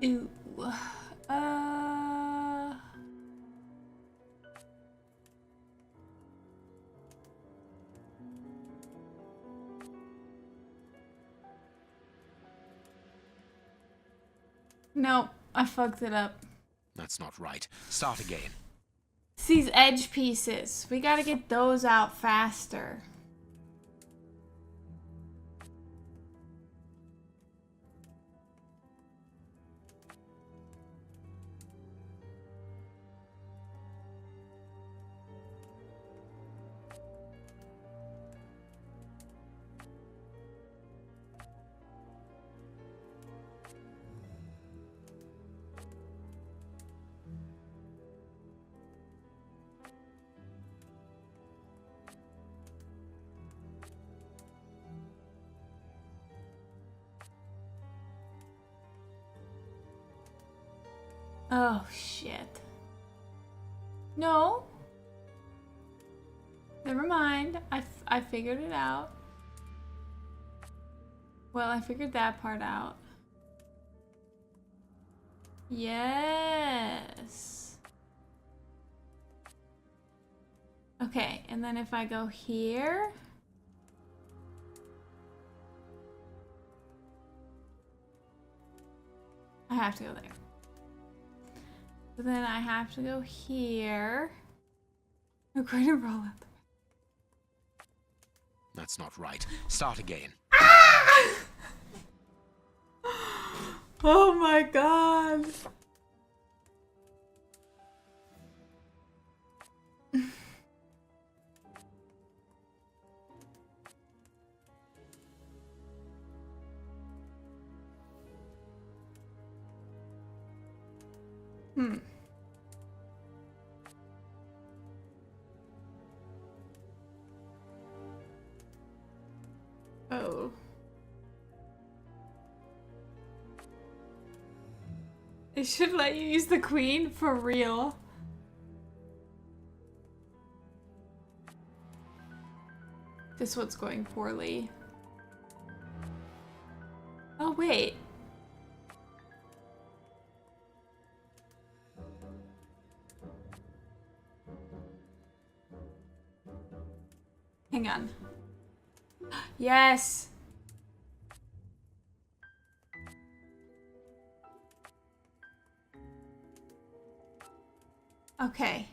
Ooh. No, I fucked it up. That's not right. Start again. It's these edge pieces. We gotta get those out faster. Oh, shit. No. Never mind. I figured it out. Well, I figured that part out. Yes. Okay, and then if I go here... I have to go there. So then I have to go here. I'm going to roll up. That's not right. Start again. Ah! Oh my god. Oh. It should let you use the queen for real. This one's going poorly. Oh, wait. Hang on. Yes. Okay.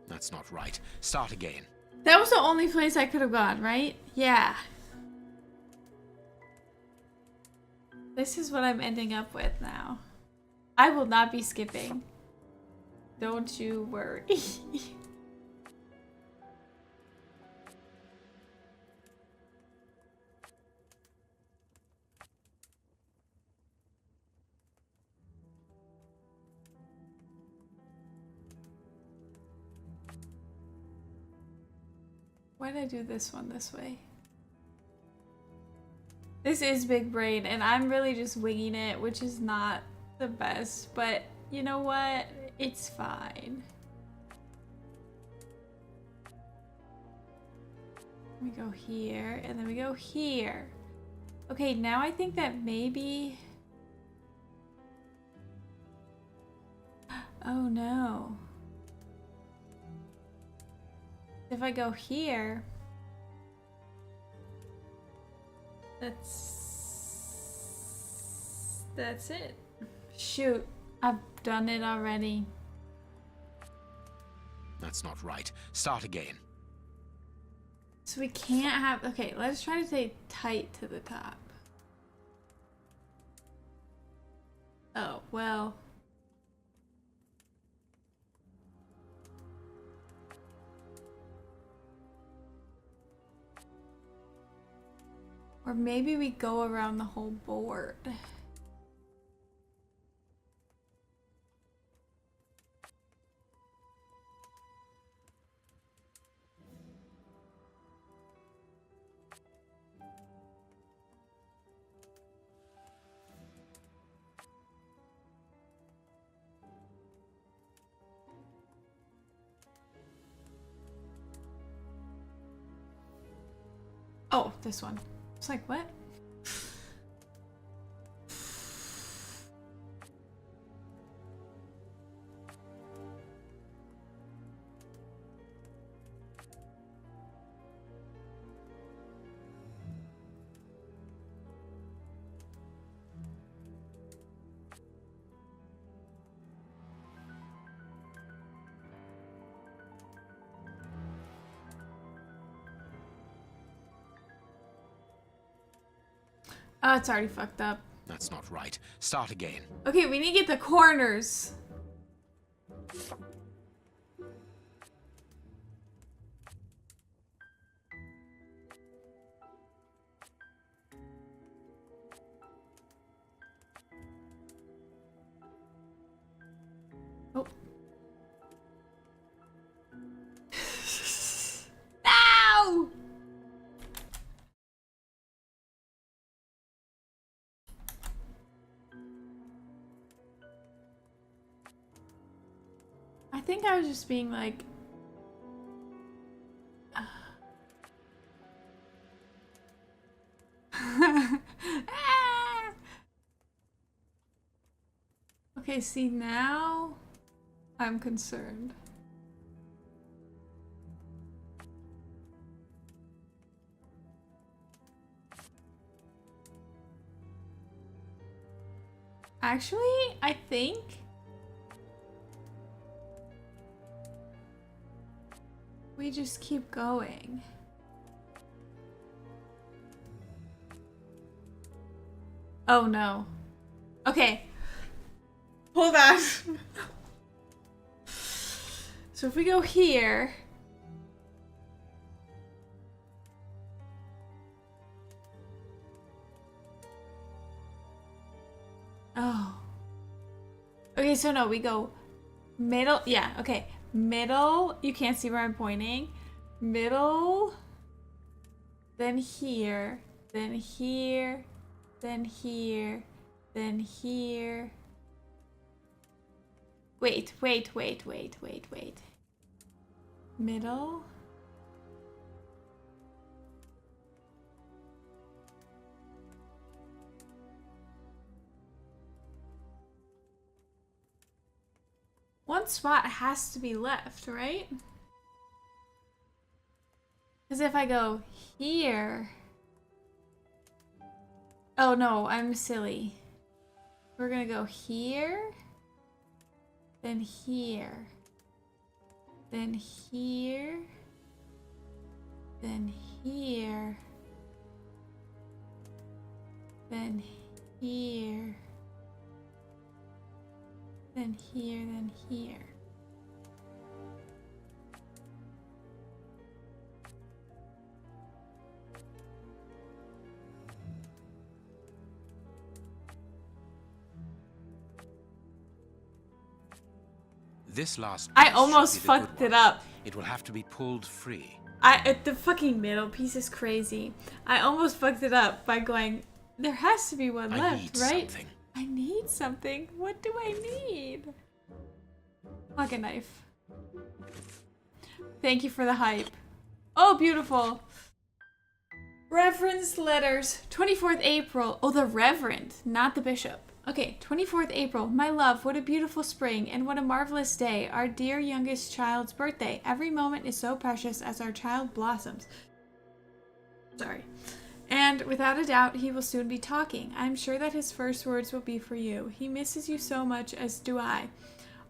That's not right. Start again. That was the only place I could have gone, right? Yeah. This is what I'm ending up with now. I will not be skipping. Don't you worry. Why did I do this one this way? This is big brain, and I'm really just winging it, which is not the best, but you know what? It's fine. We go here, and then we go here. Okay, now I think that maybe... Oh no. If I go here... That's it. Shoot, I've done it already. That's not right. Start again. So we can't have... Okay, let's try to stay tight to the top. Oh, well... Or maybe we go around the whole board. Oh, this one. It's like, what? Oh, it's already fucked up. That's not right. Start again. Okay, we need to get the corners. Oh. No! I think I was just being like... Okay, see, now I'm concerned. Actually, I think we just keep going. Oh no. Okay. Hold on. So if we go here. Oh. Okay, so no, we go middle. Yeah, okay. Middle. You can't see where I'm pointing. Middle. Then here. Then here. Then here. Then here. Wait. Middle. One spot has to be left, right? Because if I go here... Oh no, I'm silly. We're gonna go here, then here, then here, then here, then here, then here, then here. This last I piece almost should be the good fucked it one. up. It will have to be pulled free. The fucking middle piece is crazy. I almost fucked it up by going, there has to be one I left, need right? something. I need something. What do I need? Pocket knife. Thank you for the hype. Oh, beautiful. Reverend's letters. 24th April. Oh, the Reverend, not the Bishop. Okay, 24th April. My love, what a beautiful spring and what a marvelous day. Our dear youngest child's birthday. Every moment is so precious as our child blossoms. Sorry. And without a doubt, he will soon be talking. I am sure that his first words will be for you. He misses you so much, as do I.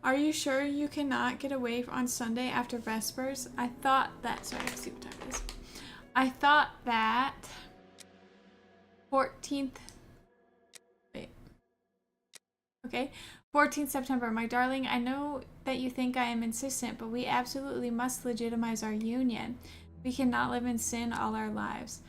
Are you sure you cannot get away on Sunday after Vespers? I thought that... Sorry, let's see what time it is. I thought that... 14th... Wait. Okay. 14th September. My darling, I know that you think I am insistent, but we absolutely must legitimize our union. We cannot live in sin all our lives.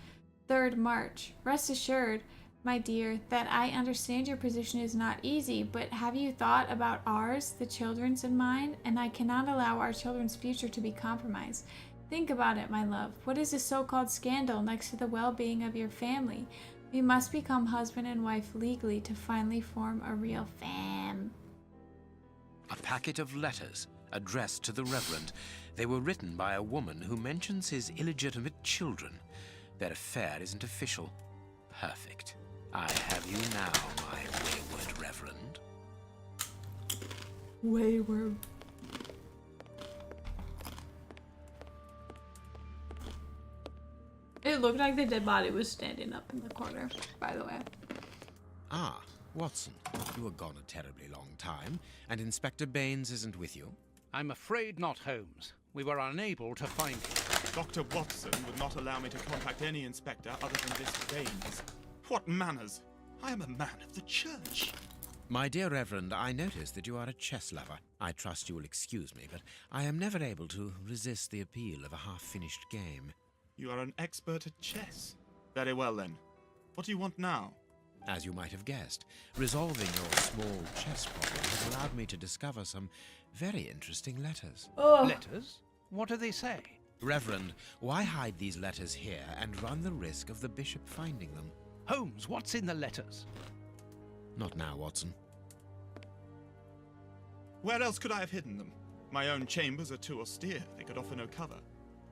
3rd March. Rest assured, my dear, that I understand your position is not easy, but have you thought about ours, the children's and mine? And I cannot allow our children's future to be compromised. Think about it, my love. What is a so-called scandal next to the well-being of your family? We must become husband and wife legally to finally form a real fam. A packet of letters addressed to the Reverend. They were written by a woman who mentions his illegitimate children. Their affair isn't official. Perfect. I have you now, my wayward Reverend. Wayward. It looked like the dead body was standing up in the corner, by the way. Ah, Watson, you were gone a terribly long time, and Inspector Baines isn't with you? I'm afraid not, Holmes. We were unable to find him. Dr. Watson would not allow me to contact any inspector other than this Baines. What manners? I am a man of the church. My dear Reverend, I notice that you are a chess lover. I trust you will excuse me, but I am never able to resist the appeal of a half-finished game. You are an expert at chess. Very well, then. What do you want now? As you might have guessed, resolving your small chess problem has allowed me to discover some very interesting letters. Oh. Letters? What do they say? Reverend, why hide these letters here and run the risk of the bishop finding them? Holmes, what's in the letters? Not now, Watson. Where else could I have hidden them? My own chambers are too austere. They could offer no cover.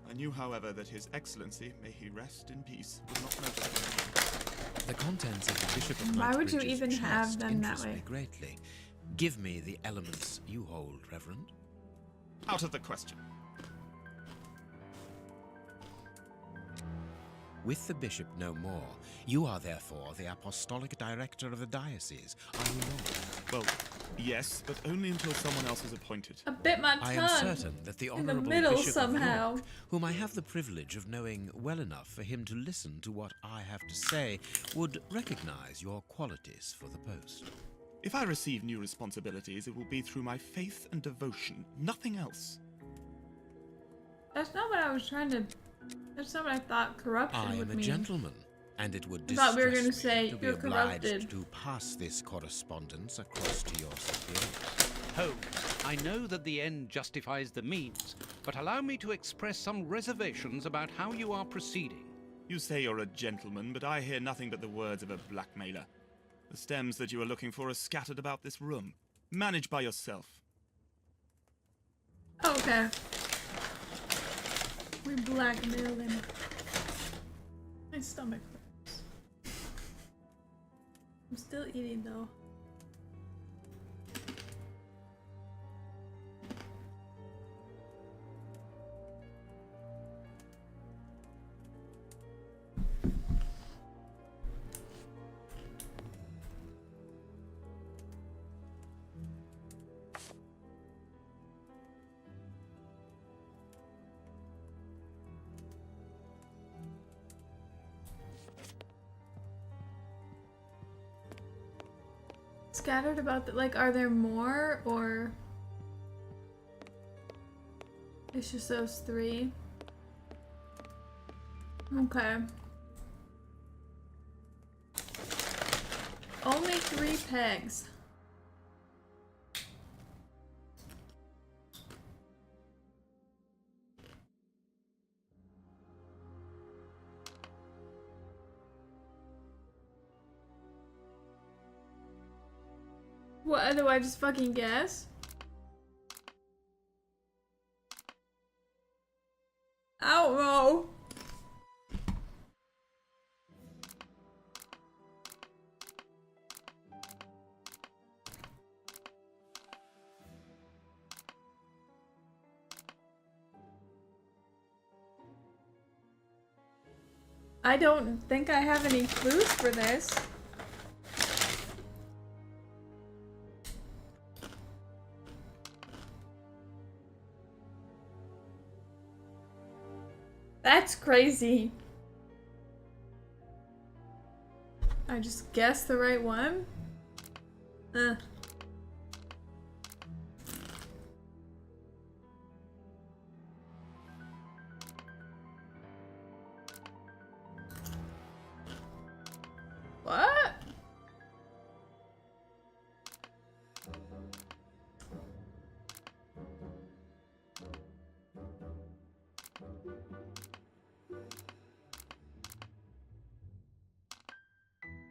I knew, however, that His Excellency, may he rest in peace, would not notice them. The contents of the Bishop of Why would you Knightsbridge's even chest have them that interest way? me greatly. Give me the elements you hold, Reverend. Out of the question. With the bishop no more, you are therefore the apostolic director of the diocese, are you not? Well, yes, but only until someone else is appointed. I bit my tongue. I am certain that the in the Honourable middle Bishop somehow. of York, whom I have the privilege of knowing well enough for him to listen to what I have to say, would recognise your qualities for the post. If I receive new responsibilities, it will be through my faith and devotion, nothing else. That's not what I was trying to... That's not what I thought corruption I would am a mean. gentleman, and it would I thought we were distress gonna say me to be you're obliged corrupted. to pass this correspondence across to your superiors. Holmes, I know that the end justifies the means, but allow me to express some reservations about how you are proceeding. You say you're a gentleman, but I hear nothing but the words of a blackmailer. The stems that you are looking for are scattered about this room. Manage by yourself. Okay. We blackmailed him. My stomach hurts. I'm still eating though. Scattered about the, like, are there more, or it's just those three? Okay. Only 3 pegs. What, do I just fucking guess? I don't know. I don't think I have any clues for this. That's crazy. I just guessed the right one? What?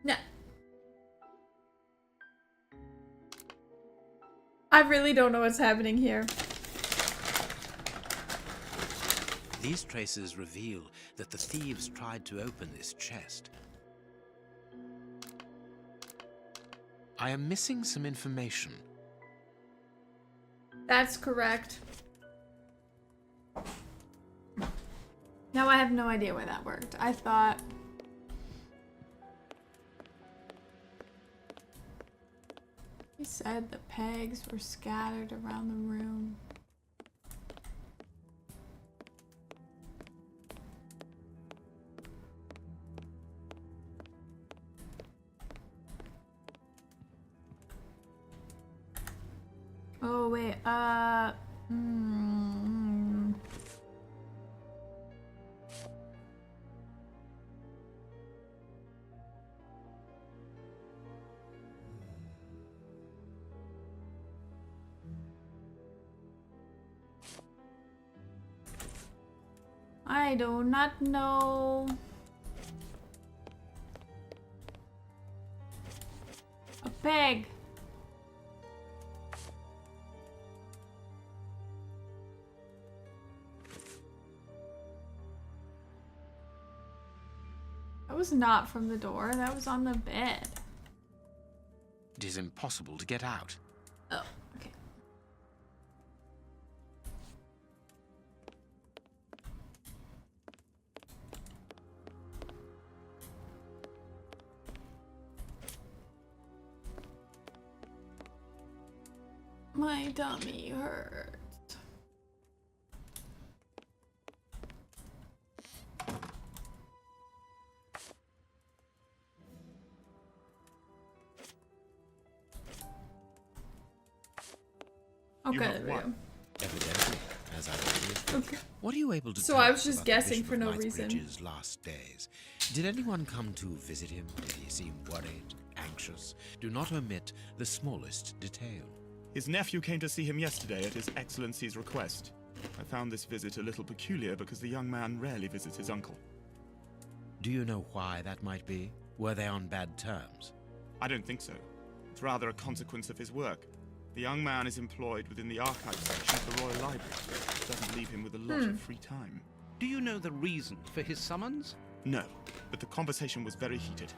No. I really don't know what's happening here. These traces reveal that the thieves tried to open this chest. I am missing some information. That's correct. Now I have no idea why that worked. I thought... He said the pegs were scattered around the room. Oh wait, I do not know. A pig. That was not from the door, that was on the bed. It is impossible to get out. Oh, okay. My tummy hurts. Okay, there we go. Evidently, as I believe. Okay. What are you able to So tell I was us just about the guessing Bishop for of no reason. Knightsbridge's last days? Did anyone come to visit him? Did he seem worried, anxious? Do not omit the smallest detail. His nephew came to see him yesterday at His Excellency's request. I found this visit a little peculiar because the young man rarely visits his uncle. Do you know why that might be? Were they on bad terms? I don't think so. It's rather a consequence of his work. The young man is employed within the archive section of the Royal Library. It doesn't leave him with a lot of free time. Do you know the reason for his summons? No, but the conversation was very heated.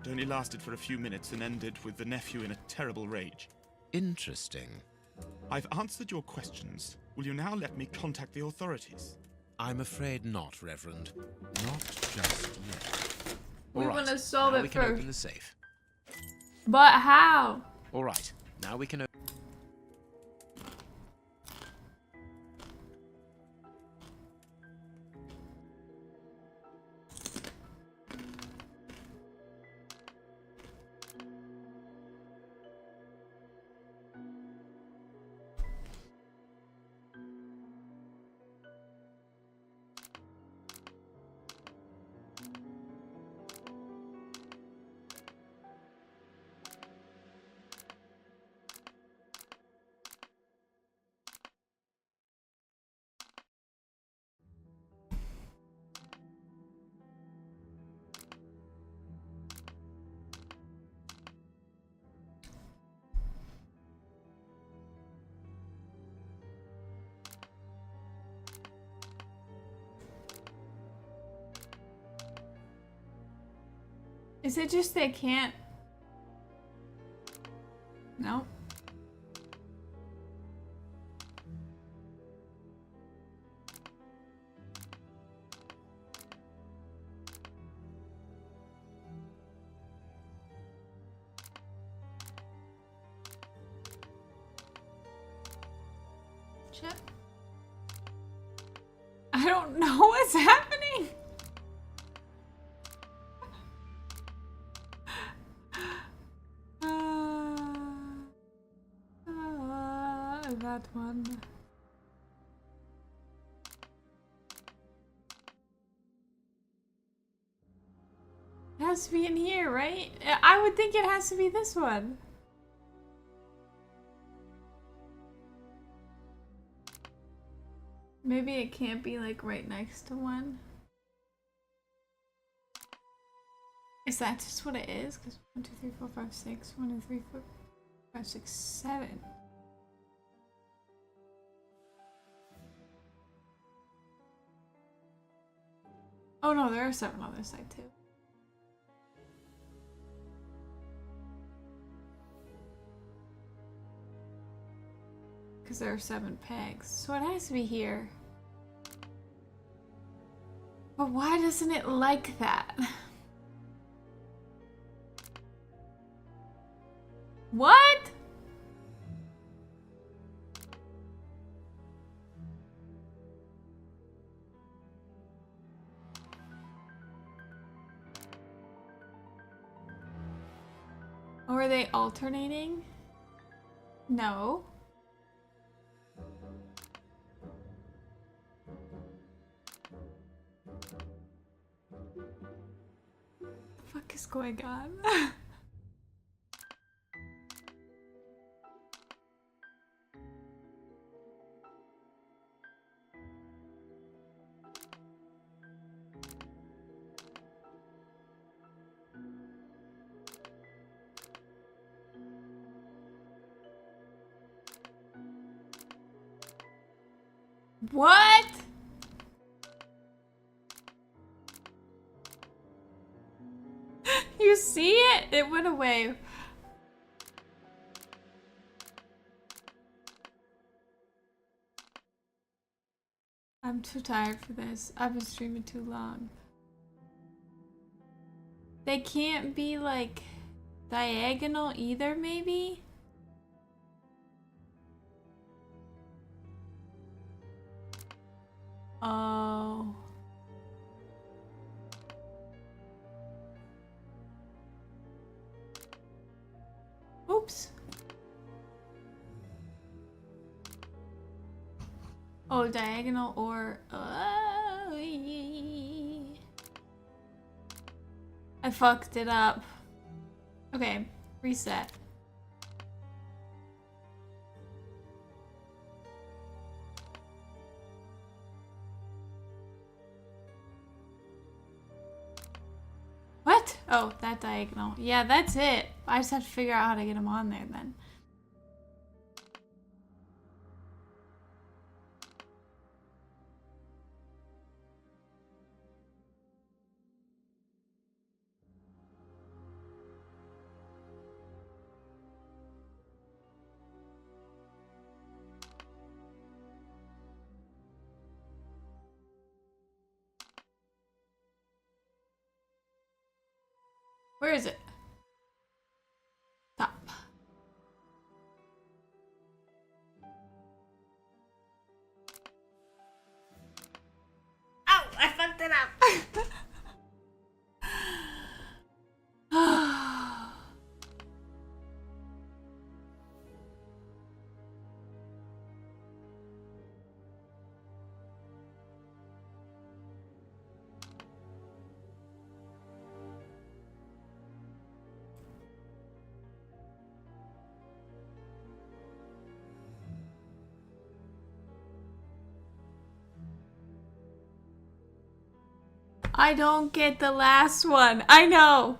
It only lasted for a few minutes and ended with the nephew in a terrible rage. Interesting. I've answered your questions. Will you now let me contact the authorities? I'm afraid not, Reverend. Not just yet. We All right, want to solve now it we can first. open the safe. But how? All right, now we can open. Is it just they can't? No. Chip? I don't know what's happening. That one. It has to be in here, right? I would think it has to be this one. Maybe it can't be like right next to one. Is that just what it is? Because 1, 2, 3, 4, 5, 6. 1, 2, 3, 4, 5, 6, 7. Oh no, there are 7 on this side too. Because there are 7 pegs. So it has to be here. But why doesn't it like that? What? Or are they alternating? No. fuck's going on? What? You see it? It went away. I'm too tired for this. I've been streaming too long. They can't be like diagonal either, maybe? Oh. Oops. Oh, diagonal or... I fucked it up. Okay, reset. What? Oh, that diagonal. Yeah, that's it. I just have to figure out how to get them on there then. Where is it? Top. Ow! I fucked it up! I don't get the last one. I know.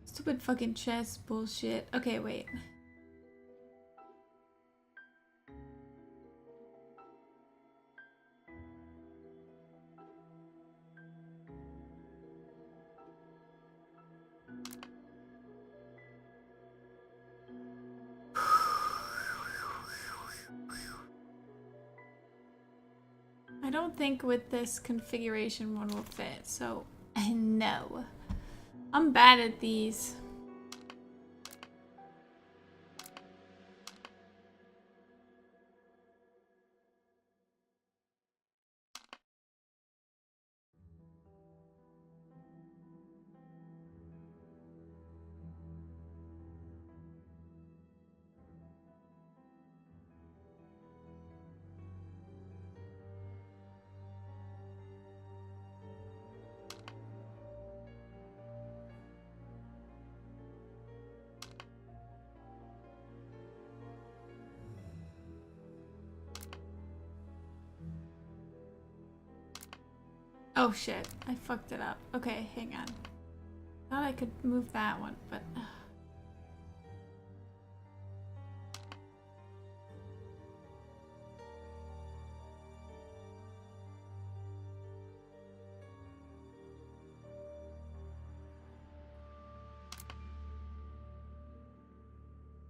Stupid fucking chess bullshit. Okay, wait. I don't think with this configuration one will fit, so no. I'm bad at these. Oh shit, I fucked it up. Okay, hang on. Thought I could move that one, but...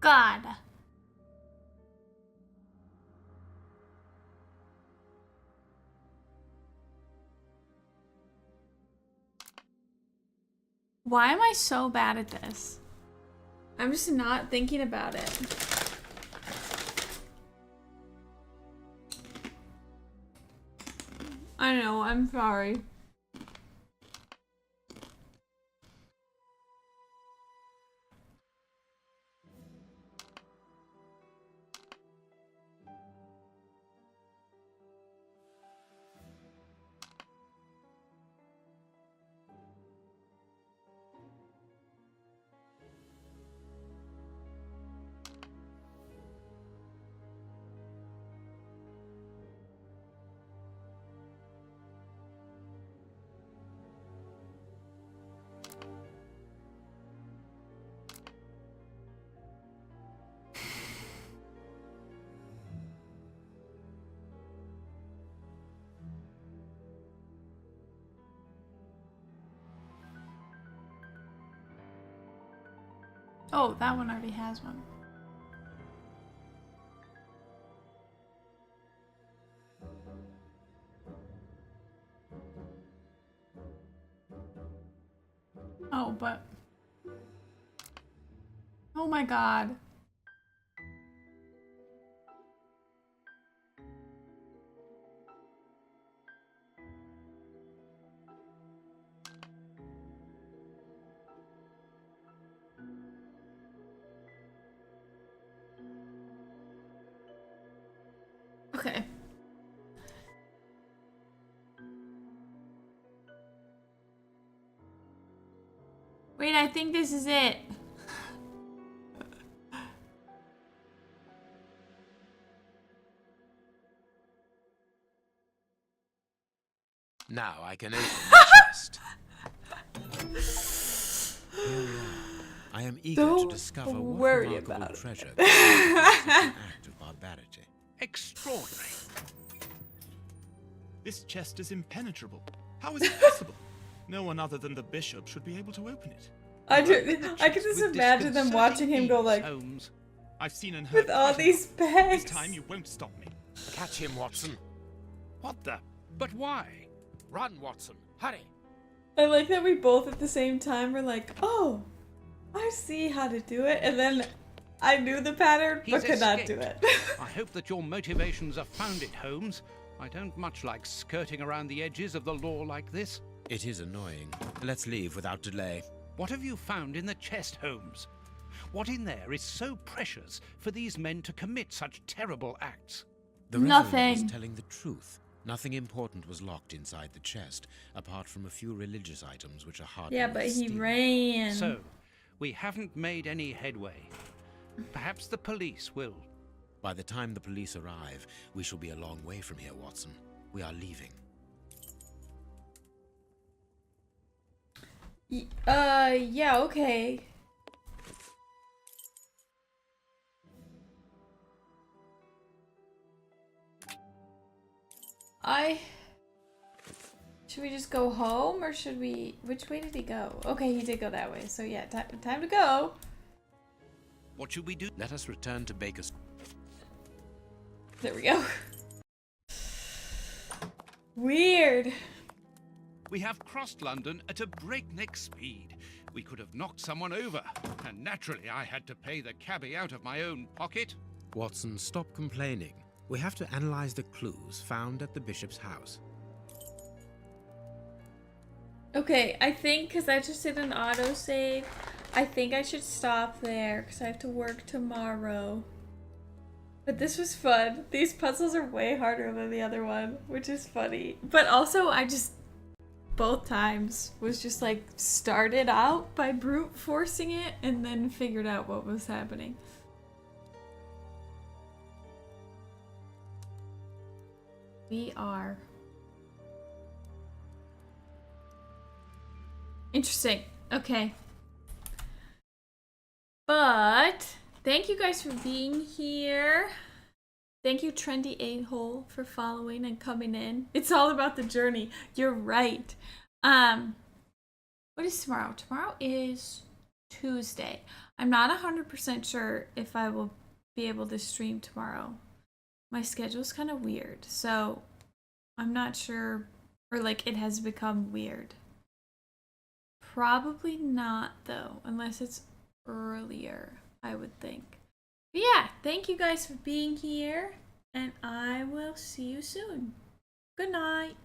God. Why am I so bad at this? I'm just not thinking about it. I know, I'm sorry. Oh, that one already has one. Oh, but... Oh my god. Okay. Wait, I think this is it. Now I can open the chest. Here we are. I am eager to discover what remarkable treasure could be such an act of barbarity. Extraordinary. This chest is impenetrable. How is it possible? No one other than the bishop should be able to open it. I can just imagine them watching him go like, Holmes. I've seen and heard with all these bags. This time you won't stop me. Catch him, Watson. What the? But why? Run, Watson. Hurry. I like that we both at the same time were like, oh, I see how to do it. And then I knew the pattern, but could not do it. I hope that your motivations are founded, Holmes. I don't much like skirting around the edges of the law like this. It is annoying. Let's leave without delay. What have you found in the chest, Holmes? What in there is so precious for these men to commit such terrible acts? The Reverend was telling the truth. Nothing important was locked inside the chest, apart from a few religious items which are hard to Yeah, but he ran. So, we haven't made any headway. Perhaps the police will. By the time the police arrive, we shall be a long way from here, Watson. We are leaving. Yeah, okay. Should we just go home or should we... Which way did he go? Okay, he did go that way. So yeah, time to go. What should we do? Let us return to Baker Street. There we go. Weird. We have crossed London at a breakneck speed. We could have knocked someone over, and naturally I had to pay the cabbie out of my own pocket. Watson, stop complaining. We have to analyze the clues found at the bishop's house. Okay, I think because I just did an autosave, I think I should stop there because I have to work tomorrow. But this was fun. These puzzles are way harder than the other one, which is funny. But also, I just, both times, was just like started out by brute forcing it and then figured out what was happening. We are. Interesting. Okay. But thank you guys for being here. Thank you, Trendy A-hole, for following and coming in. It's all about the journey. You're right. What is tomorrow? Tomorrow is Tuesday. I'm not 100% sure if I will be able to stream tomorrow. My schedule's kind of weird, so I'm not sure, or like it has become weird. Probably not though, unless it's earlier, I would think. But yeah, thank you guys for being here, and I will see you soon. Good night.